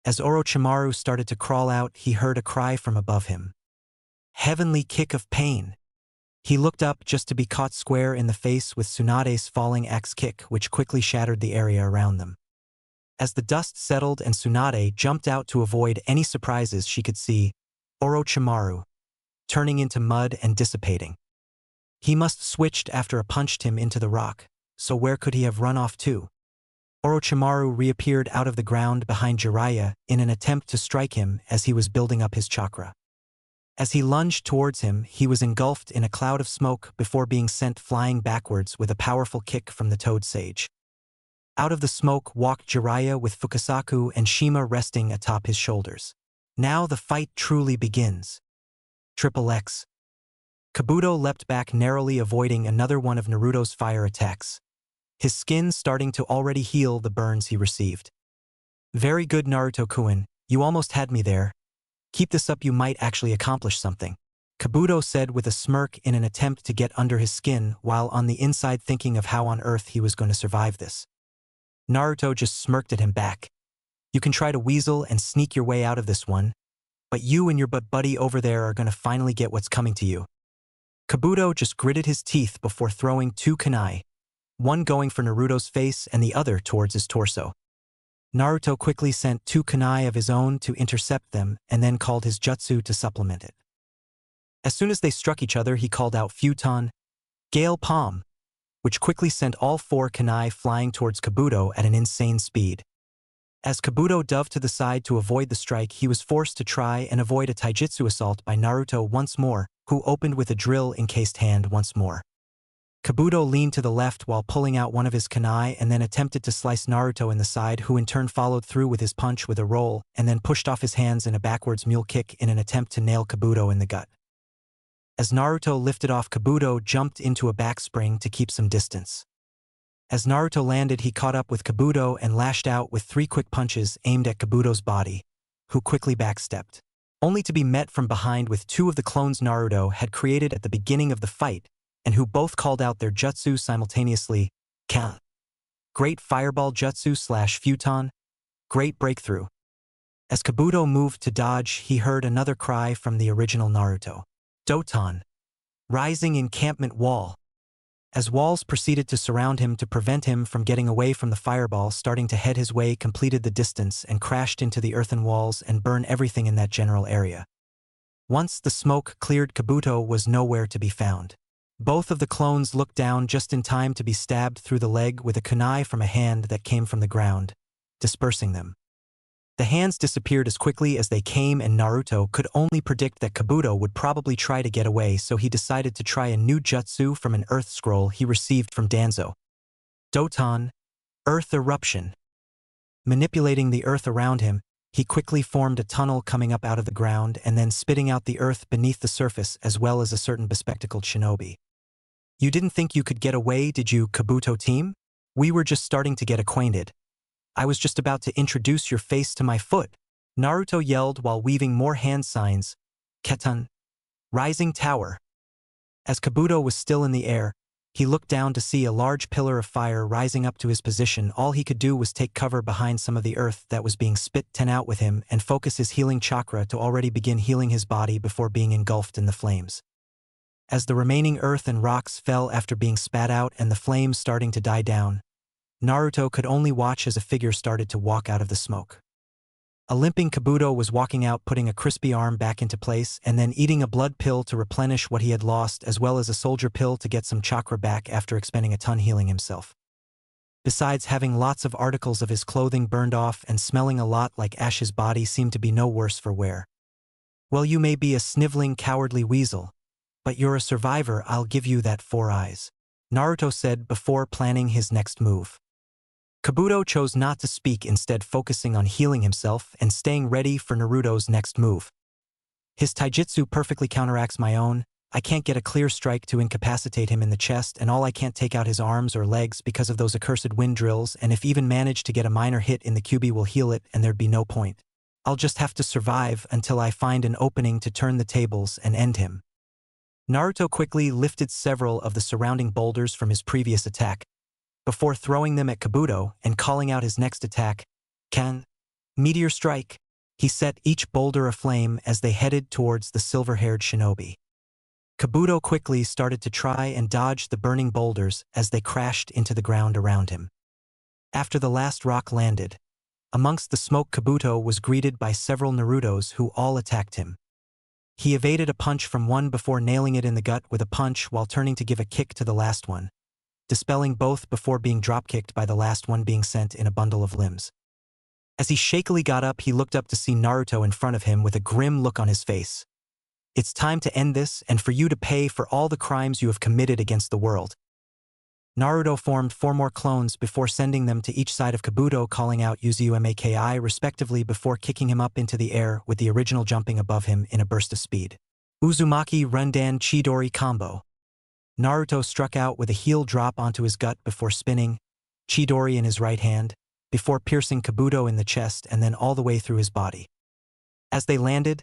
As Orochimaru started to crawl out, he heard a cry from above him. Heavenly kick of pain. He looked up just to be caught square in the face with Tsunade's falling axe kick, which quickly shattered the area around them. As the dust settled and Tsunade jumped out to avoid any surprises she could see, Orochimaru, turning into mud and dissipating. He must switched after a punched him into the rock, so where could he have run off to? Orochimaru reappeared out of the ground behind Jiraiya in an attempt to strike him as he was building up his chakra. As he lunged towards him, he was engulfed in a cloud of smoke before being sent flying backwards with a powerful kick from the Toad Sage. Out of the smoke walked Jiraiya with Fukasaku and Shima resting atop his shoulders. Now the fight truly begins. Triple X. Kabuto leapt back narrowly, avoiding another one of Naruto's fire attacks, his skin starting to already heal the burns he received. Very good, Naruto-kun, you almost had me there. Keep this up, you might actually accomplish something, Kabuto said with a smirk in an attempt to get under his skin while on the inside thinking of how on earth he was going to survive this. Naruto just smirked at him back. You can try to weasel and sneak your way out of this one, but you and your buddy over there are going to finally get what's coming to you. Kabuto just gritted his teeth before throwing two kunai, one going for Naruto's face and the other towards his torso. Naruto quickly sent two kunai of his own to intercept them and then called his jutsu to supplement it. As soon as they struck each other, he called out Futon, Gale Palm, which quickly sent all four kunai flying towards Kabuto at an insane speed. As Kabuto dove to the side to avoid the strike, he was forced to try and avoid a taijutsu assault by Naruto once more, who opened with a drill-encased hand once more. Kabuto leaned to the left while pulling out one of his kunai and then attempted to slice Naruto in the side, who in turn followed through with his punch with a roll and then pushed off his hands in a backwards mule kick in an attempt to nail Kabuto in the gut. As Naruto lifted off, Kabuto jumped into a backspring to keep some distance. As Naruto landed, he caught up with Kabuto and lashed out with three quick punches aimed at Kabuto's body, who quickly backstepped, only to be met from behind with two of the clones Naruto had created at the beginning of the fight, and who both called out their jutsu simultaneously. Ka. Great Fireball Jutsu / Futon. Great breakthrough. As Kabuto moved to dodge, he heard another cry from the original Naruto. Doton. Rising encampment wall. As walls proceeded to surround him to prevent him from getting away from the fireball, starting to head his way completed the distance and crashed into the earthen walls and burn everything in that general area. Once the smoke cleared, Kabuto was nowhere to be found. Both of the clones looked down just in time to be stabbed through the leg with a kunai from a hand that came from the ground, dispersing them. The hands disappeared as quickly as they came, and Naruto could only predict that Kabuto would probably try to get away, so he decided to try a new jutsu from an earth scroll he received from Danzo. Doton, Earth Eruption. Manipulating the earth around him, he quickly formed a tunnel coming up out of the ground and then spitting out the earth beneath the surface, as well as a certain bespectacled shinobi. You didn't think you could get away, did you, Kabuto team? We were just starting to get acquainted. I was just about to introduce your face to my foot, Naruto yelled while weaving more hand signs. Ketan. Rising tower. As Kabuto was still in the air, he looked down to see a large pillar of fire rising up to his position. All he could do was take cover behind some of the earth that was being spit out with him and focus his healing chakra to already begin healing his body before being engulfed in the flames. As the remaining earth and rocks fell after being spat out and the flames starting to die down, Naruto could only watch as a figure started to walk out of the smoke. A limping Kabuto was walking out, putting a crispy arm back into place and then eating a blood pill to replenish what he had lost, as well as a soldier pill to get some chakra back after expending a ton healing himself. Besides having lots of articles of his clothing burned off and smelling a lot like ash, his body seemed to be no worse for wear. Well, you may be a sniveling, cowardly weasel, but you're a survivor. I'll give you that 4 eyes, Naruto said before planning his next move. Kabuto chose not to speak, instead focusing on healing himself and staying ready for Naruto's next move. His taijutsu perfectly counteracts my own. I can't get a clear strike to incapacitate him in the chest, and I can't take out his arms or legs because of those accursed wind drills, and if even manage to get a minor hit in the QB will heal it and there'd be no point. I'll just have to survive until I find an opening to turn the tables and end him. Naruto quickly lifted several of the surrounding boulders from his previous attack, before throwing them at Kabuto and calling out his next attack, Kan. Meteor Strike. He set each boulder aflame as they headed towards the silver-haired shinobi. Kabuto quickly started to try and dodge the burning boulders as they crashed into the ground around him. After the last rock landed, amongst the smoke, Kabuto was greeted by several Narutos who all attacked him. He evaded a punch from one before nailing it in the gut with a punch while turning to give a kick to the last one, dispelling both before being dropkicked by the last one being sent in a bundle of limbs. As he shakily got up, he looked up to see Naruto in front of him with a grim look on his face. It's time to end this and for you to pay for all the crimes you have committed against the world. Naruto formed 4 more clones before sending them to each side of Kabuto, calling out Uzumaki respectively before kicking him up into the air with the original jumping above him in a burst of speed. Uzumaki Rundan Chidori combo. Naruto struck out with a heel drop onto his gut before spinning, Chidori in his right hand, before piercing Kabuto in the chest and then all the way through his body. As they landed,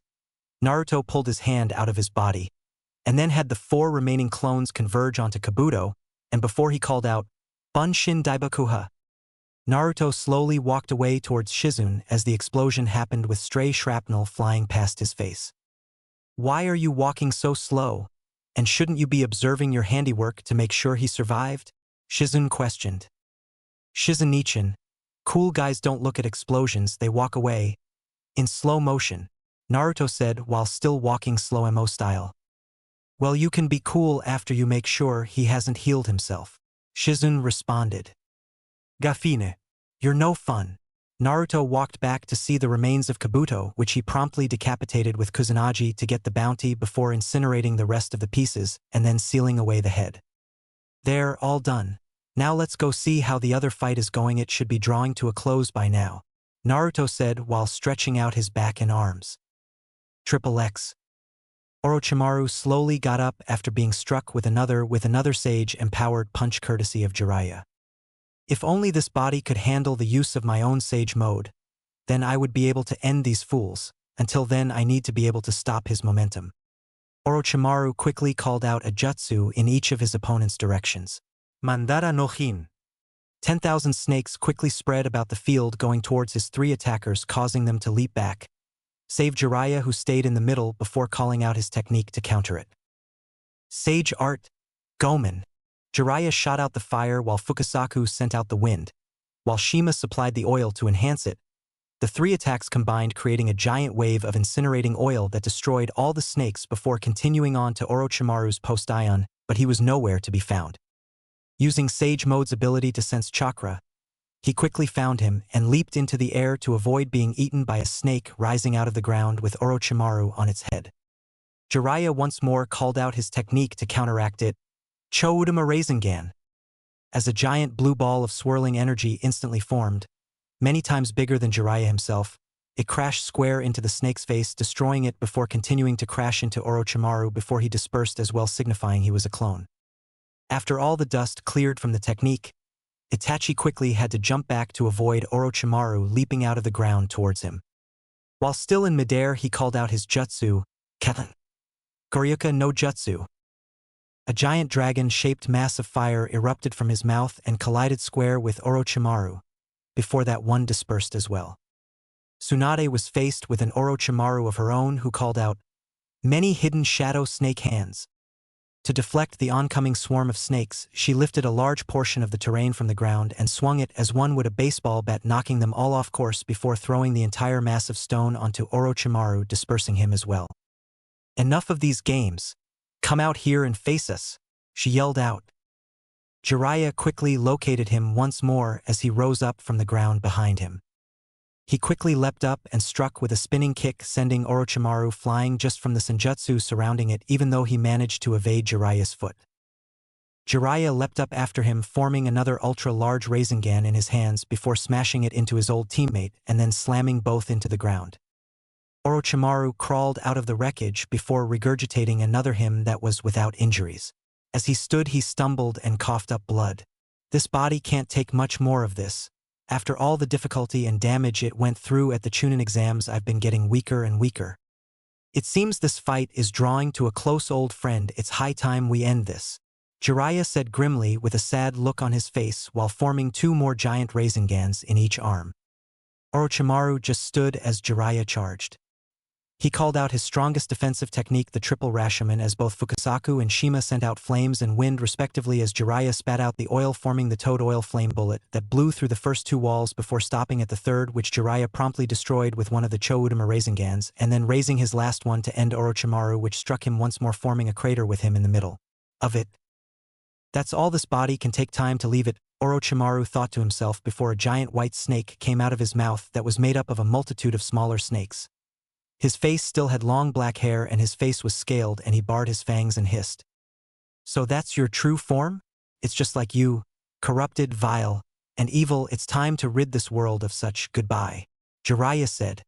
Naruto pulled his hand out of his body, and then had the 4 remaining clones converge onto Kabuto, and before he called out, Bunshin Daibakuha, Naruto slowly walked away towards Shizune as the explosion happened with stray shrapnel flying past his face. Why are you walking so slow? And shouldn't you be observing your handiwork to make sure he survived? Shizune questioned. Shizune-chan, cool guys don't look at explosions, they walk away. In slow motion, Naruto said while still walking slow mo style. Well, you can be cool after you make sure he hasn't healed himself, Shizune responded. Gafine, you're no fun. Naruto walked back to see the remains of Kabuto, which he promptly decapitated with Kusanagi to get the bounty before incinerating the rest of the pieces and then sealing away the head. They're all done. Now let's go see how the other fight is going. It should be drawing to a close by now, Naruto said while stretching out his back and arms. XXX. Orochimaru slowly got up after being struck with another sage-empowered punch courtesy of Jiraiya. If only this body could handle the use of my own sage mode, then I would be able to end these fools. Until then, I need to be able to stop his momentum. Orochimaru quickly called out a jutsu in each of his opponent's directions. Mandara no Hin. 10,000 snakes quickly spread about the field going towards his 3 attackers, causing them to leap back, save Jiraiya, who stayed in the middle before calling out his technique to counter it. Sage Art, Gomen. Jiraiya shot out the fire while Fukasaku sent out the wind, while Shima supplied the oil to enhance it. The 3 attacks combined, creating a giant wave of incinerating oil that destroyed all the snakes before continuing on to Orochimaru's post-ion, but he was nowhere to be found. Using Sage Mode's ability to sense chakra, he quickly found him and leaped into the air to avoid being eaten by a snake rising out of the ground with Orochimaru on its head. Jiraiya once more called out his technique to counteract it, Choudama Rasengan. As a giant blue ball of swirling energy instantly formed, many times bigger than Jiraiya himself, it crashed square into the snake's face, destroying it before continuing to crash into Orochimaru before he dispersed as well, signifying he was a clone. After all the dust cleared from the technique, Itachi quickly had to jump back to avoid Orochimaru leaping out of the ground towards him. While still in midair, he called out his jutsu, Katan. Goryuka no Jutsu. A giant dragon-shaped mass of fire erupted from his mouth and collided square with Orochimaru. Before that, one dispersed as well. Tsunade was faced with an Orochimaru of her own, who called out, many hidden shadow snake hands. To deflect the oncoming swarm of snakes, she lifted a large portion of the terrain from the ground and swung it as one would a baseball bat, knocking them all off course before throwing the entire mass of stone onto Orochimaru, dispersing him as well. Enough of these games. Come out here and face us, she yelled out. Jiraiya quickly located him once more as he rose up from the ground behind him. He quickly leapt up and struck with a spinning kick, sending Orochimaru flying just from the senjutsu surrounding it, even though he managed to evade Jiraiya's foot. Jiraiya leapt up after him, forming another ultra-large Rasengan in his hands before smashing it into his old teammate and then slamming both into the ground. Orochimaru crawled out of the wreckage before regurgitating another hymn that was without injuries. As he stood, he stumbled and coughed up blood. This body can't take much more of this. After all the difficulty and damage it went through at the Chunin exams, I've been getting weaker and weaker. It seems this fight is drawing to a close, old friend. It's high time we end this, Jiraiya said grimly with a sad look on his face while forming 2 more giant Rasengans in each arm. Orochimaru just stood as Jiraiya charged. He called out his strongest defensive technique, the triple Rashomon, as both Fukasaku and Shima sent out flames and wind respectively as Jiraiya spat out the oil, forming the Toad Oil Flame Bullet that blew through the first 2 walls before stopping at the third, which Jiraiya promptly destroyed with one of the Choudama Rasengans, and then raising his last one to end Orochimaru, which struck him once more, forming a crater with him in the middle of it. That's all this body can take, time to leave it, Orochimaru thought to himself before a giant white snake came out of his mouth that was made up of a multitude of smaller snakes. His face still had long black hair and his face was scaled, and he bared his fangs and hissed. So that's your true form? It's just like you, corrupted, vile, and evil. It's time to rid this world of such. Goodbye, Jiraiya said.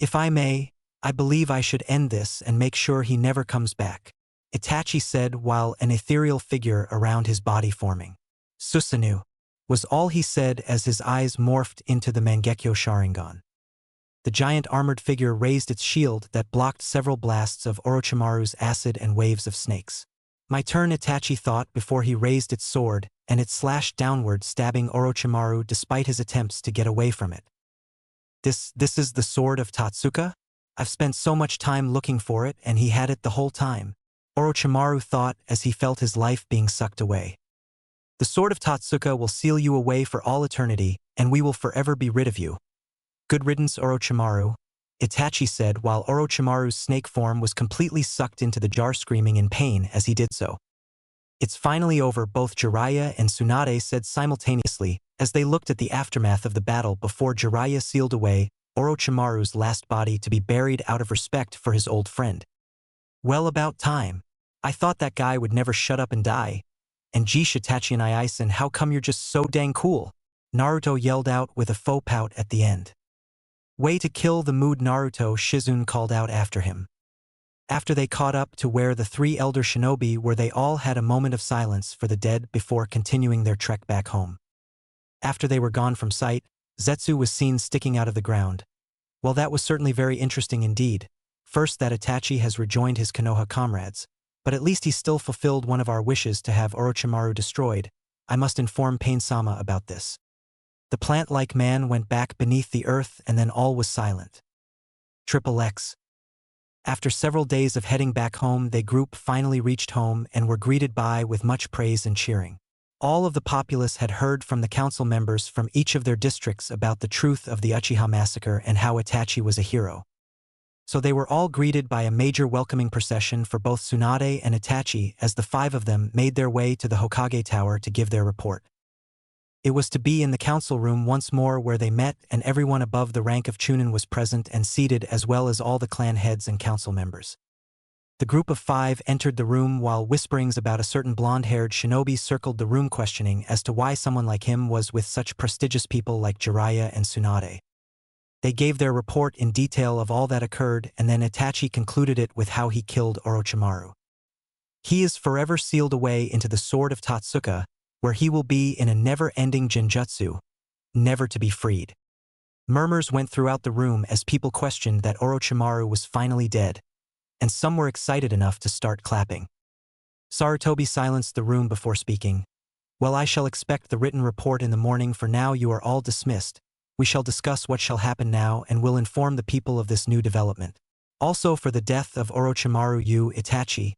If I may, I believe I should end this and make sure he never comes back, Itachi said while an ethereal figure around his body forming. Susanoo, was all he said as his eyes morphed into the Mangekyo Sharingan. The giant armored figure raised its shield that blocked several blasts of Orochimaru's acid and waves of snakes. My turn, Itachi thought before he raised its sword, and it slashed downward, stabbing Orochimaru despite his attempts to get away from it. This is the sword of Totsuka? I've spent so much time looking for it, and he had it the whole time, Orochimaru thought as he felt his life being sucked away. The sword of Totsuka will seal you away for all eternity, and we will forever be rid of you. Good riddance, Orochimaru, Itachi said while Orochimaru's snake form was completely sucked into the jar, screaming in pain as he did so. It's finally over, both Jiraiya and Tsunade said simultaneously as they looked at the aftermath of the battle before Jiraiya sealed away Orochimaru's last body to be buried out of respect for his old friend. Well, about time. I thought that guy would never shut up and die. And geesh, Itachi and Aizen, how come you're just so dang cool? Naruto yelled out with a faux pout at the end. Way to kill the mood, Naruto, Shizune called out after him. After they caught up to where the 3 elder shinobi were, they all had a moment of silence for the dead before continuing their trek back home. After they were gone from sight, Zetsu was seen sticking out of the ground. Well, that was certainly very interesting indeed. First, that Itachi has rejoined his Konoha comrades, but at least he still fulfilled one of our wishes to have Orochimaru destroyed. I must inform Pain-sama about this. The plant-like man went back beneath the earth and then all was silent. XXX. After several days of heading back home, the group finally reached home and were greeted with much praise and cheering. All of the populace had heard from the council members from each of their districts about the truth of the Uchiha massacre and how Itachi was a hero. So they were all greeted by a major welcoming procession for both Tsunade and Itachi as the five of them made their way to the Hokage Tower to give their report. It was to be in the council room once more where they met, and everyone above the rank of Chunin was present and seated, as well as all the clan heads and council members. The group of five entered the room while whisperings about a certain blonde-haired shinobi circled the room, questioning as to why someone like him was with such prestigious people like Jiraiya and Tsunade. They gave their report in detail of all that occurred, and then Itachi concluded it with how he killed Orochimaru. He is forever sealed away into the Sword of Totsuka, where he will be in a never-ending genjutsu, never to be freed. Murmurs went throughout the room as people questioned that Orochimaru was finally dead, and some were excited enough to start clapping. Sarutobi silenced the room before speaking. Well, I shall expect the written report in the morning. For now you are all dismissed. We shall discuss what shall happen now and will inform the people of this new development. Also, for the death of Orochimaru, you, Itachi,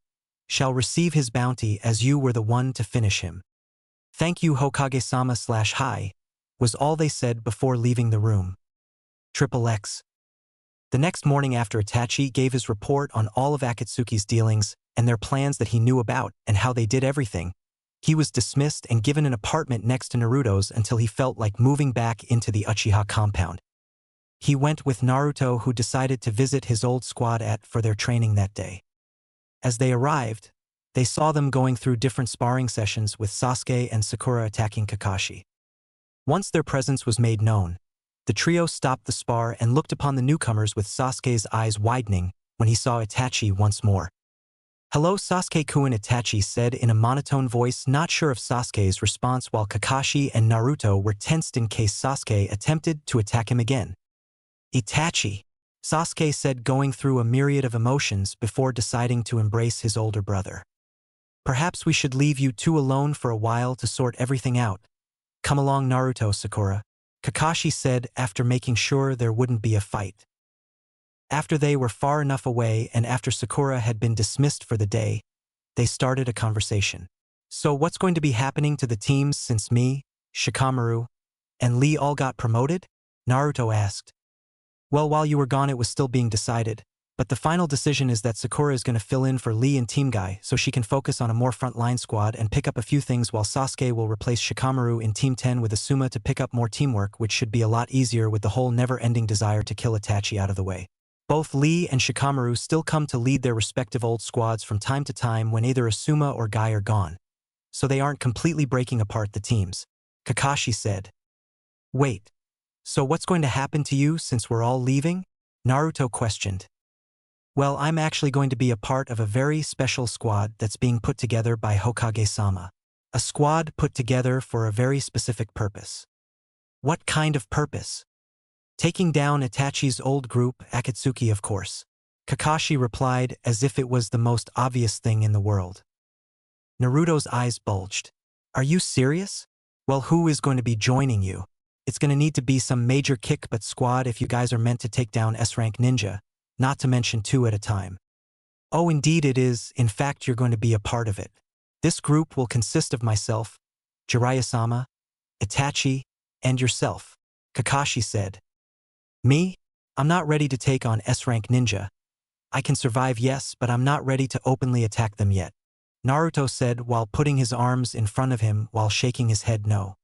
shall receive his bounty, as you were the one to finish him. Thank you, Hokage-sama/hi, was all they said before leaving the room. XXX. The next morning, after Itachi gave his report on all of Akatsuki's dealings and their plans that he knew about and how they did everything, he was dismissed and given an apartment next to Naruto's until he felt like moving back into the Uchiha compound. He went with Naruto, who decided to visit his old squad for their training that day. As they arrived, they saw them going through different sparring sessions with Sasuke and Sakura attacking Kakashi. Once their presence was made known, the trio stopped the spar and looked upon the newcomers with Sasuke's eyes widening when he saw Itachi once more. "Hello, Sasuke-kun," Itachi said in a monotone voice, not sure of Sasuke's response, while Kakashi and Naruto were tensed in case Sasuke attempted to attack him again. "Itachi," Sasuke said, going through a myriad of emotions before deciding to embrace his older brother. "Perhaps we should leave you two alone for a while to sort everything out. Come along, Naruto, Sakura," Kakashi said after making sure there wouldn't be a fight. After they were far enough away and after Sakura had been dismissed for the day, they started a conversation. "So what's going to be happening to the teams since me, Shikamaru, and Lee all got promoted?" Naruto asked. "Well, while you were gone it was still being decided, but the final decision is that Sakura is going to fill in for Lee and Team Guy so she can focus on a more front-line squad and pick up a few things, while Sasuke will replace Shikamaru in Team 10 with Asuma to pick up more teamwork, which should be a lot easier with the whole never-ending desire to kill Itachi out of the way. Both Lee and Shikamaru still come to lead their respective old squads from time to time when either Asuma or Guy are gone, so they aren't completely breaking apart the teams," Kakashi said. "Wait, so what's going to happen to you since we're all leaving?" Naruto questioned. "Well, I'm actually going to be a part of a very special squad that's being put together by Hokage-sama. A squad put together for a very specific purpose." "What kind of purpose?" "Taking down Itachi's old group, Akatsuki, of course," Kakashi replied as if it was the most obvious thing in the world. Naruto's eyes bulged. "Are you serious? Well, who is going to be joining you? It's going to need to be some major kick-butt squad if you guys are meant to take down S-rank ninja, not to mention 2 at a time." "Oh, indeed it is. In fact, you're going to be a part of it. This group will consist of myself, Jiraiya-sama, Itachi, and yourself," Kakashi said. "Me? I'm not ready to take on S-rank ninja. I can survive, yes, but I'm not ready to openly attack them yet," Naruto said while putting his arms in front of him while shaking his head no.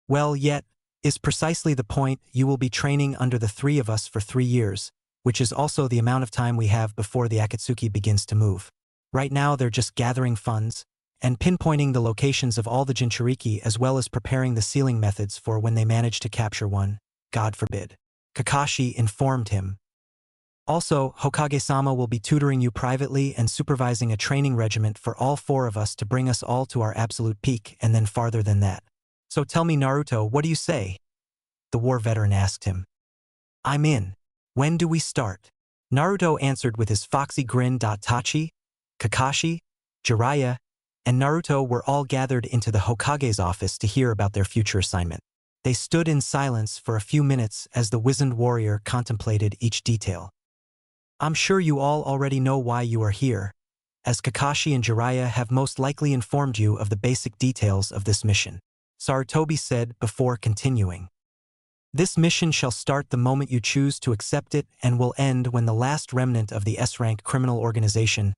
"Well, yet is precisely the point. You will be training under the 3 of us for 3 years, which is also the amount of time we have before the Akatsuki begins to move. Right now they're just gathering funds and pinpointing the locations of all the Jinchuriki, as well as preparing the sealing methods for when they manage to capture one, God forbid," Kakashi informed him. "Also, Hokage-sama will be tutoring you privately and supervising a training regiment for all 4 of us to bring us all to our absolute peak and then farther than that. So tell me, Naruto, what do you say?" the war veteran asked him. "I'm in. When do we start?" Naruto answered with his foxy grin. "Tachi, Kakashi, Jiraiya, and Naruto were all gathered into the Hokage's office to hear about their future assignment. They stood in silence for a few minutes as the wizened warrior contemplated each detail. I'm sure you all already know why you are here, as Kakashi and Jiraiya have most likely informed you of the basic details of this mission, Sarutobi said before continuing. This mission shall start the moment you choose to accept it and will end when the last remnant of the S-rank criminal organization,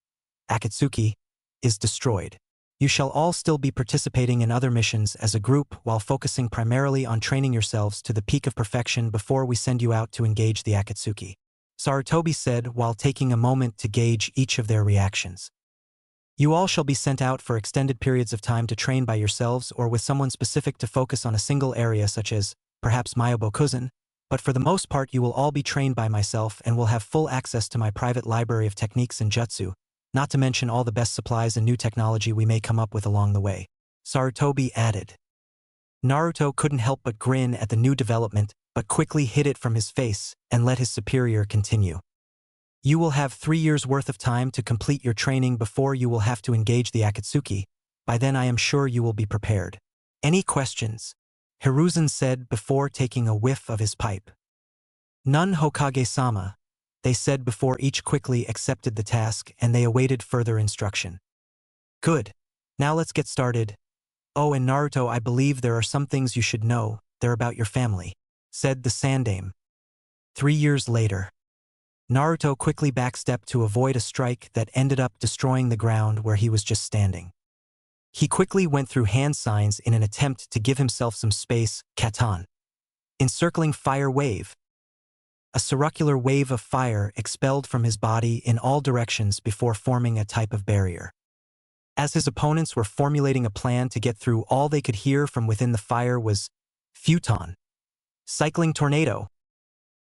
Akatsuki, is destroyed. You shall all still be participating in other missions as a group while focusing primarily on training yourselves to the peak of perfection before we send you out to engage the Akatsuki, Sarutobi said while taking a moment to gauge each of their reactions. You all shall be sent out for extended periods of time to train by yourselves or with someone specific to focus on a single area such as, perhaps Myobo-Kuzan, but for the most part you will all be trained by myself and will have full access to my private library of techniques and jutsu, not to mention all the best supplies and new technology we may come up with along the way, Sarutobi added. Naruto couldn't help but grin at the new development, but quickly hid it from his face and let his superior continue. You will have 3 years' worth of time to complete your training before you will have to engage the Akatsuki. By then I am sure you will be prepared. Any questions? Hiruzen said before taking a whiff of his pipe. None, Hokage-sama, they said before each quickly accepted the task and they awaited further instruction. Good. Now let's get started. Oh, and Naruto, I believe there are some things you should know. They're about your family, said the Sandame. 3 years later. Naruto quickly backstepped to avoid a strike that ended up destroying the ground where he was just standing. He quickly went through hand signs in an attempt to give himself some space, Katan. Encircling fire wave. A circular wave of fire expelled from his body in all directions before forming a type of barrier. As his opponents were formulating a plan to get through, all they could hear from within the fire was Futon. Cycling tornado.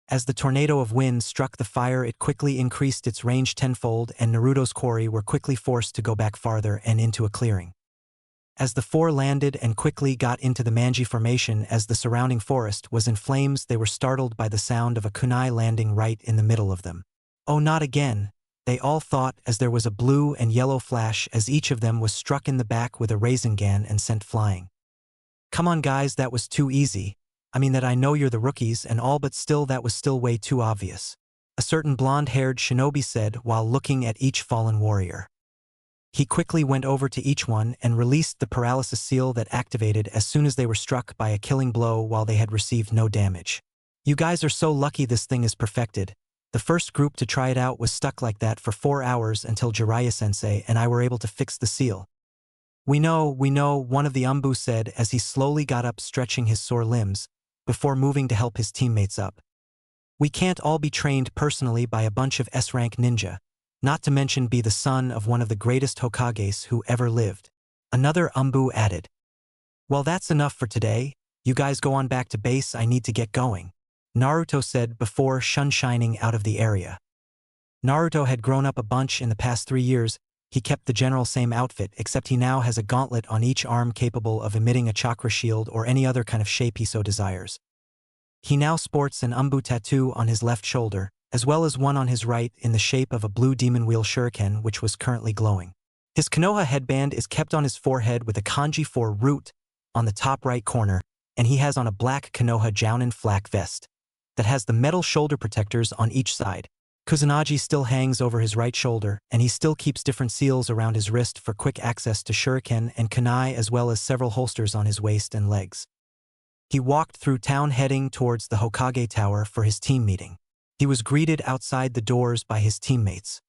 As the tornado of wind struck the fire, it quickly increased its range tenfold and Naruto's quarry were quickly forced to go back farther and into a clearing. As the four landed and quickly got into the Manji formation as the surrounding forest was in flames, they were startled by the sound of a kunai landing right in the middle of them. Oh, not again, they all thought as there was a blue and yellow flash as each of them was struck in the back with a Rasengan and sent flying. Come on guys, that was too easy. I mean that I know you're the rookies and all, but still that was still way too obvious, a certain blonde-haired shinobi said while looking at each fallen warrior. He quickly went over to each one and released the paralysis seal that activated as soon as they were struck by a killing blow while they had received no damage. You guys are so lucky this thing is perfected. The first group to try it out was stuck like that for 4 hours until Jiraiya-sensei and I were able to fix the seal. We know, one of the Umbu said as he slowly got up stretching his sore limbs, before moving to help his teammates up. We can't all be trained personally by a bunch of S-rank ninja, not to mention be the son of one of the greatest Hokages who ever lived. Another Umbu added. Well, that's enough for today. You guys go on back to base, I need to get going, Naruto said before shining out of the area. Naruto had grown up a bunch in the past 3 years. He kept the general same outfit, except he now has a gauntlet on each arm capable of emitting a chakra shield or any other kind of shape he so desires. He now sports an Umbu tattoo on his left shoulder, as well as one on his right in the shape of a blue demon wheel shuriken which was currently glowing. His Konoha headband is kept on his forehead with a kanji for root on the top right corner, and he has on a black Konoha Jounin flak vest that has the metal shoulder protectors on each side. Kusanagi still hangs over his right shoulder, and he still keeps different seals around his wrist for quick access to shuriken and kunai, as well as several holsters on his waist and legs. He walked through town heading towards the Hokage Tower for his team meeting. He was greeted outside the doors by his teammates.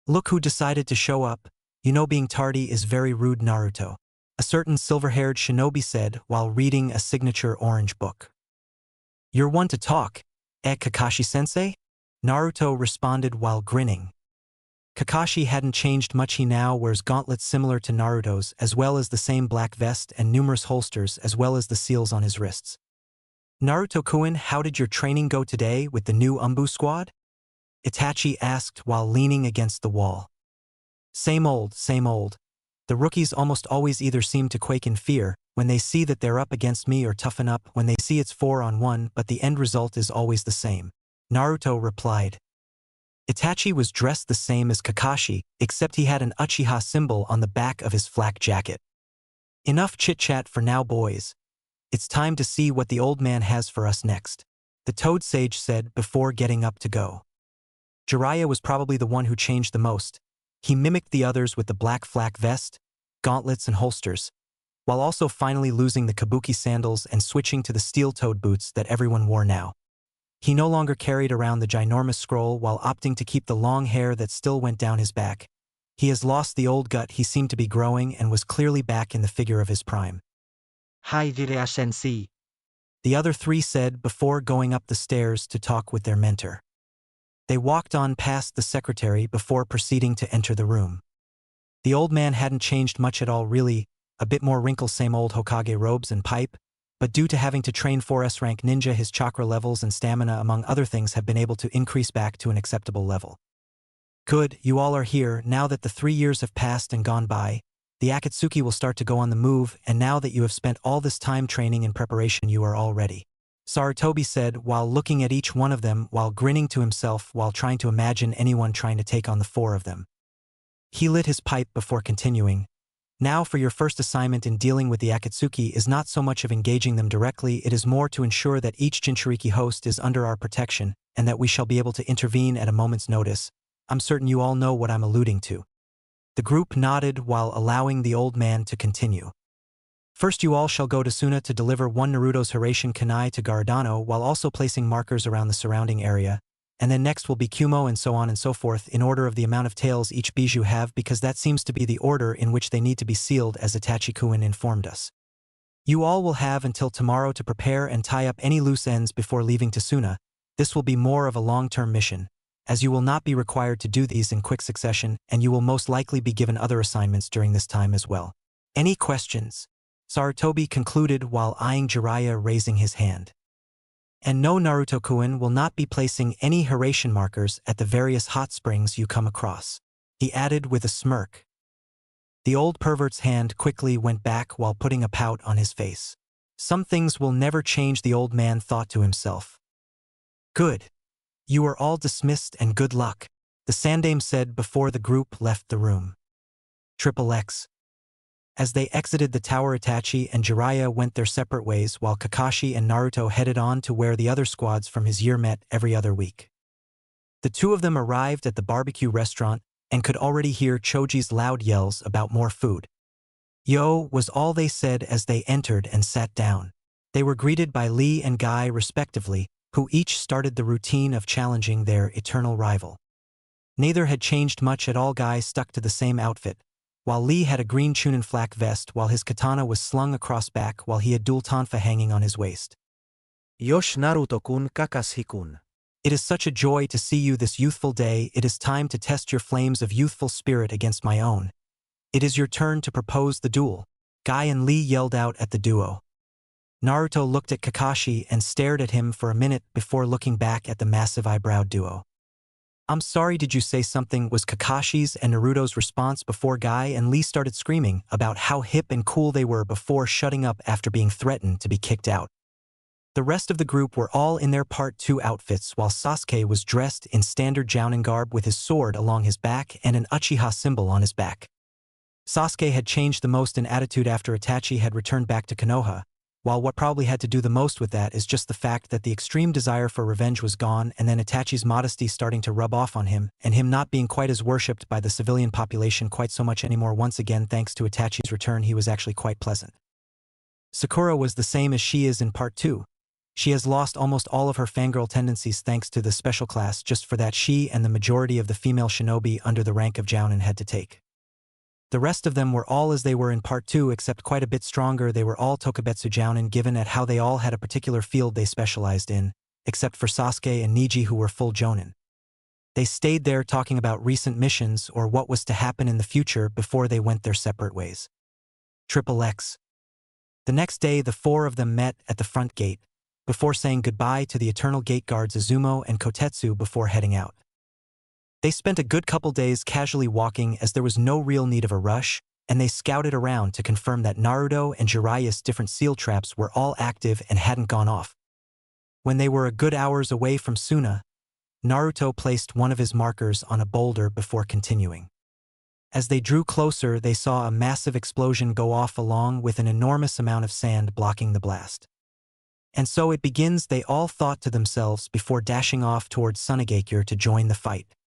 Look who decided to show up. You know being tardy is very rude, Naruto, a certain silver-haired shinobi said while reading a signature orange book. You're one to talk, Kakashi-sensei? Naruto responded while grinning. Kakashi hadn't changed much. He now wears gauntlets similar to Naruto's, as well as the same black vest and numerous holsters, as well as the seals on his wrists. Naruto-kun, how did your training go today with the new Umbu squad? Itachi asked while leaning against the wall. Same old, same old. The rookies almost always either seem to quake in fear when they see that they're up against me or toughen up when they see it's 4-on-1, but the end result is always the same, Naruto replied. Itachi was dressed the same as Kakashi, except he had an Uchiha symbol on the back of his flak jacket. Enough chit-chat for now, boys. It's time to see what the old man has for us next, the Toad Sage said before getting up to go. Jiraiya was probably the one who changed the most. He mimicked the others with the black flak vest, gauntlets and holsters, while also finally losing the kabuki sandals and switching to the steel-toed boots that everyone wore now. He no longer carried around the ginormous scroll while opting to keep the long hair that still went down his back. He has lost the old gut he seemed to be growing and was clearly back in the figure of his prime. Hi Jiraiya-sensei. The other three said before going up the stairs to talk with their mentor. They walked on past the secretary before proceeding to enter the room. The old man hadn't changed much at all really, a bit more wrinkles, same old Hokage robes and pipe, but due to having to train 4S rank ninja, his chakra levels and stamina among other things have been able to increase back to an acceptable level. Good, you all are here. Now that the 3 years have passed and gone by, the Akatsuki will start to go on the move, and now that you have spent all this time training in preparation, you are all ready. Sarutobi said while looking at each one of them while grinning to himself while trying to imagine anyone trying to take on the 4 of them. He lit his pipe before continuing. Now for your first assignment in dealing with the Akatsuki is not so much of engaging them directly, it is more to ensure that each Jinchuriki host is under our protection and that we shall be able to intervene at a moment's notice. I'm certain you all know what I'm alluding to. The group nodded while allowing the old man to continue. First, you all shall go to Suna to deliver one Naruto's Hiraishin Kunai to Garadano while also placing markers around the surrounding area, and then next will be Kumo and so on and so forth in order of the amount of tails each bijou have, because that seems to be the order in which they need to be sealed, as Itachi-kun informed us. You all will have until tomorrow to prepare and tie up any loose ends before leaving to Suna. This will be more of a long-term mission, as you will not be required to do these in quick succession, and you will most likely be given other assignments during this time as well. Any questions? Sarutobi concluded while eyeing Jiraiya raising his hand. And no, Naruto-kun will not be placing any Hiraishin markers at the various hot springs you come across, he added with a smirk. The old pervert's hand quickly went back while putting a pout on his face. Some things will never change, the old man thought to himself. Good. You are all dismissed and good luck, the Sandaime said before the group left the room. XXX. As they exited the tower, Itachi and Jiraiya went their separate ways while Kakashi and Naruto headed on to where the other squads from his year met every other week. The two of them arrived at the barbecue restaurant and could already hear Choji's loud yells about more food. Yo was all they said as they entered and sat down. They were greeted by Lee and Guy respectively, who each started the routine of challenging their eternal rival. Neither had changed much at all. Guy stuck to the same outfit, while Lee had a green Chunin flak vest while his katana was slung across back while he had dual tonfa hanging on his waist. Yosh Naruto-kun, Kakashi-kun. It is such a joy to see you this youthful day. It is time to test your flames of youthful spirit against my own. It is your turn to propose the duel, Guy and Lee yelled out at the duo. Naruto looked at Kakashi and stared at him for a minute before looking back at the massive eyebrow duo. I'm sorry, did you say something? Was Kakashi's and Naruto's response before Guy and Lee started screaming about how hip and cool they were before shutting up after being threatened to be kicked out. The rest of the group were all in their Part 2 outfits while Sasuke was dressed in standard Jounin garb with his sword along his back and an Uchiha symbol on his back. Sasuke had changed the most in attitude after Itachi had returned back to Konoha, while what probably had to do the most with that is just the fact that the extreme desire for revenge was gone, and then Itachi's modesty starting to rub off on him, and him not being quite as worshipped by the civilian population quite so much anymore. Once again, thanks to Itachi's return, he was actually quite pleasant. Sakura was the same as she is in Part 2. She has lost almost all of her fangirl tendencies thanks to the special class just for that she and the majority of the female shinobi under the rank of Jounin had to take. The rest of them were all as they were in Part 2 except quite a bit stronger. They were all Tokubetsu Jounin given at how they all had a particular field they specialized in, except for Sasuke and Niji who were full Jounin. They stayed there talking about recent missions or what was to happen in the future before they went their separate ways. XXX. The next day the 4 of them met at the front gate, before saying goodbye to the eternal gate guards Izumo and Kotetsu before heading out. They spent a good couple days casually walking as there was no real need of a rush, and they scouted around to confirm that Naruto and Jiraiya's different seal traps were all active and hadn't gone off. When they were a good hours away from Suna, Naruto placed one of his markers on a boulder before continuing. As they drew closer, they saw a massive explosion go off along with an enormous amount of sand blocking the blast. And so it begins, they all thought to themselves before dashing off towards Sunagakure to join the fight.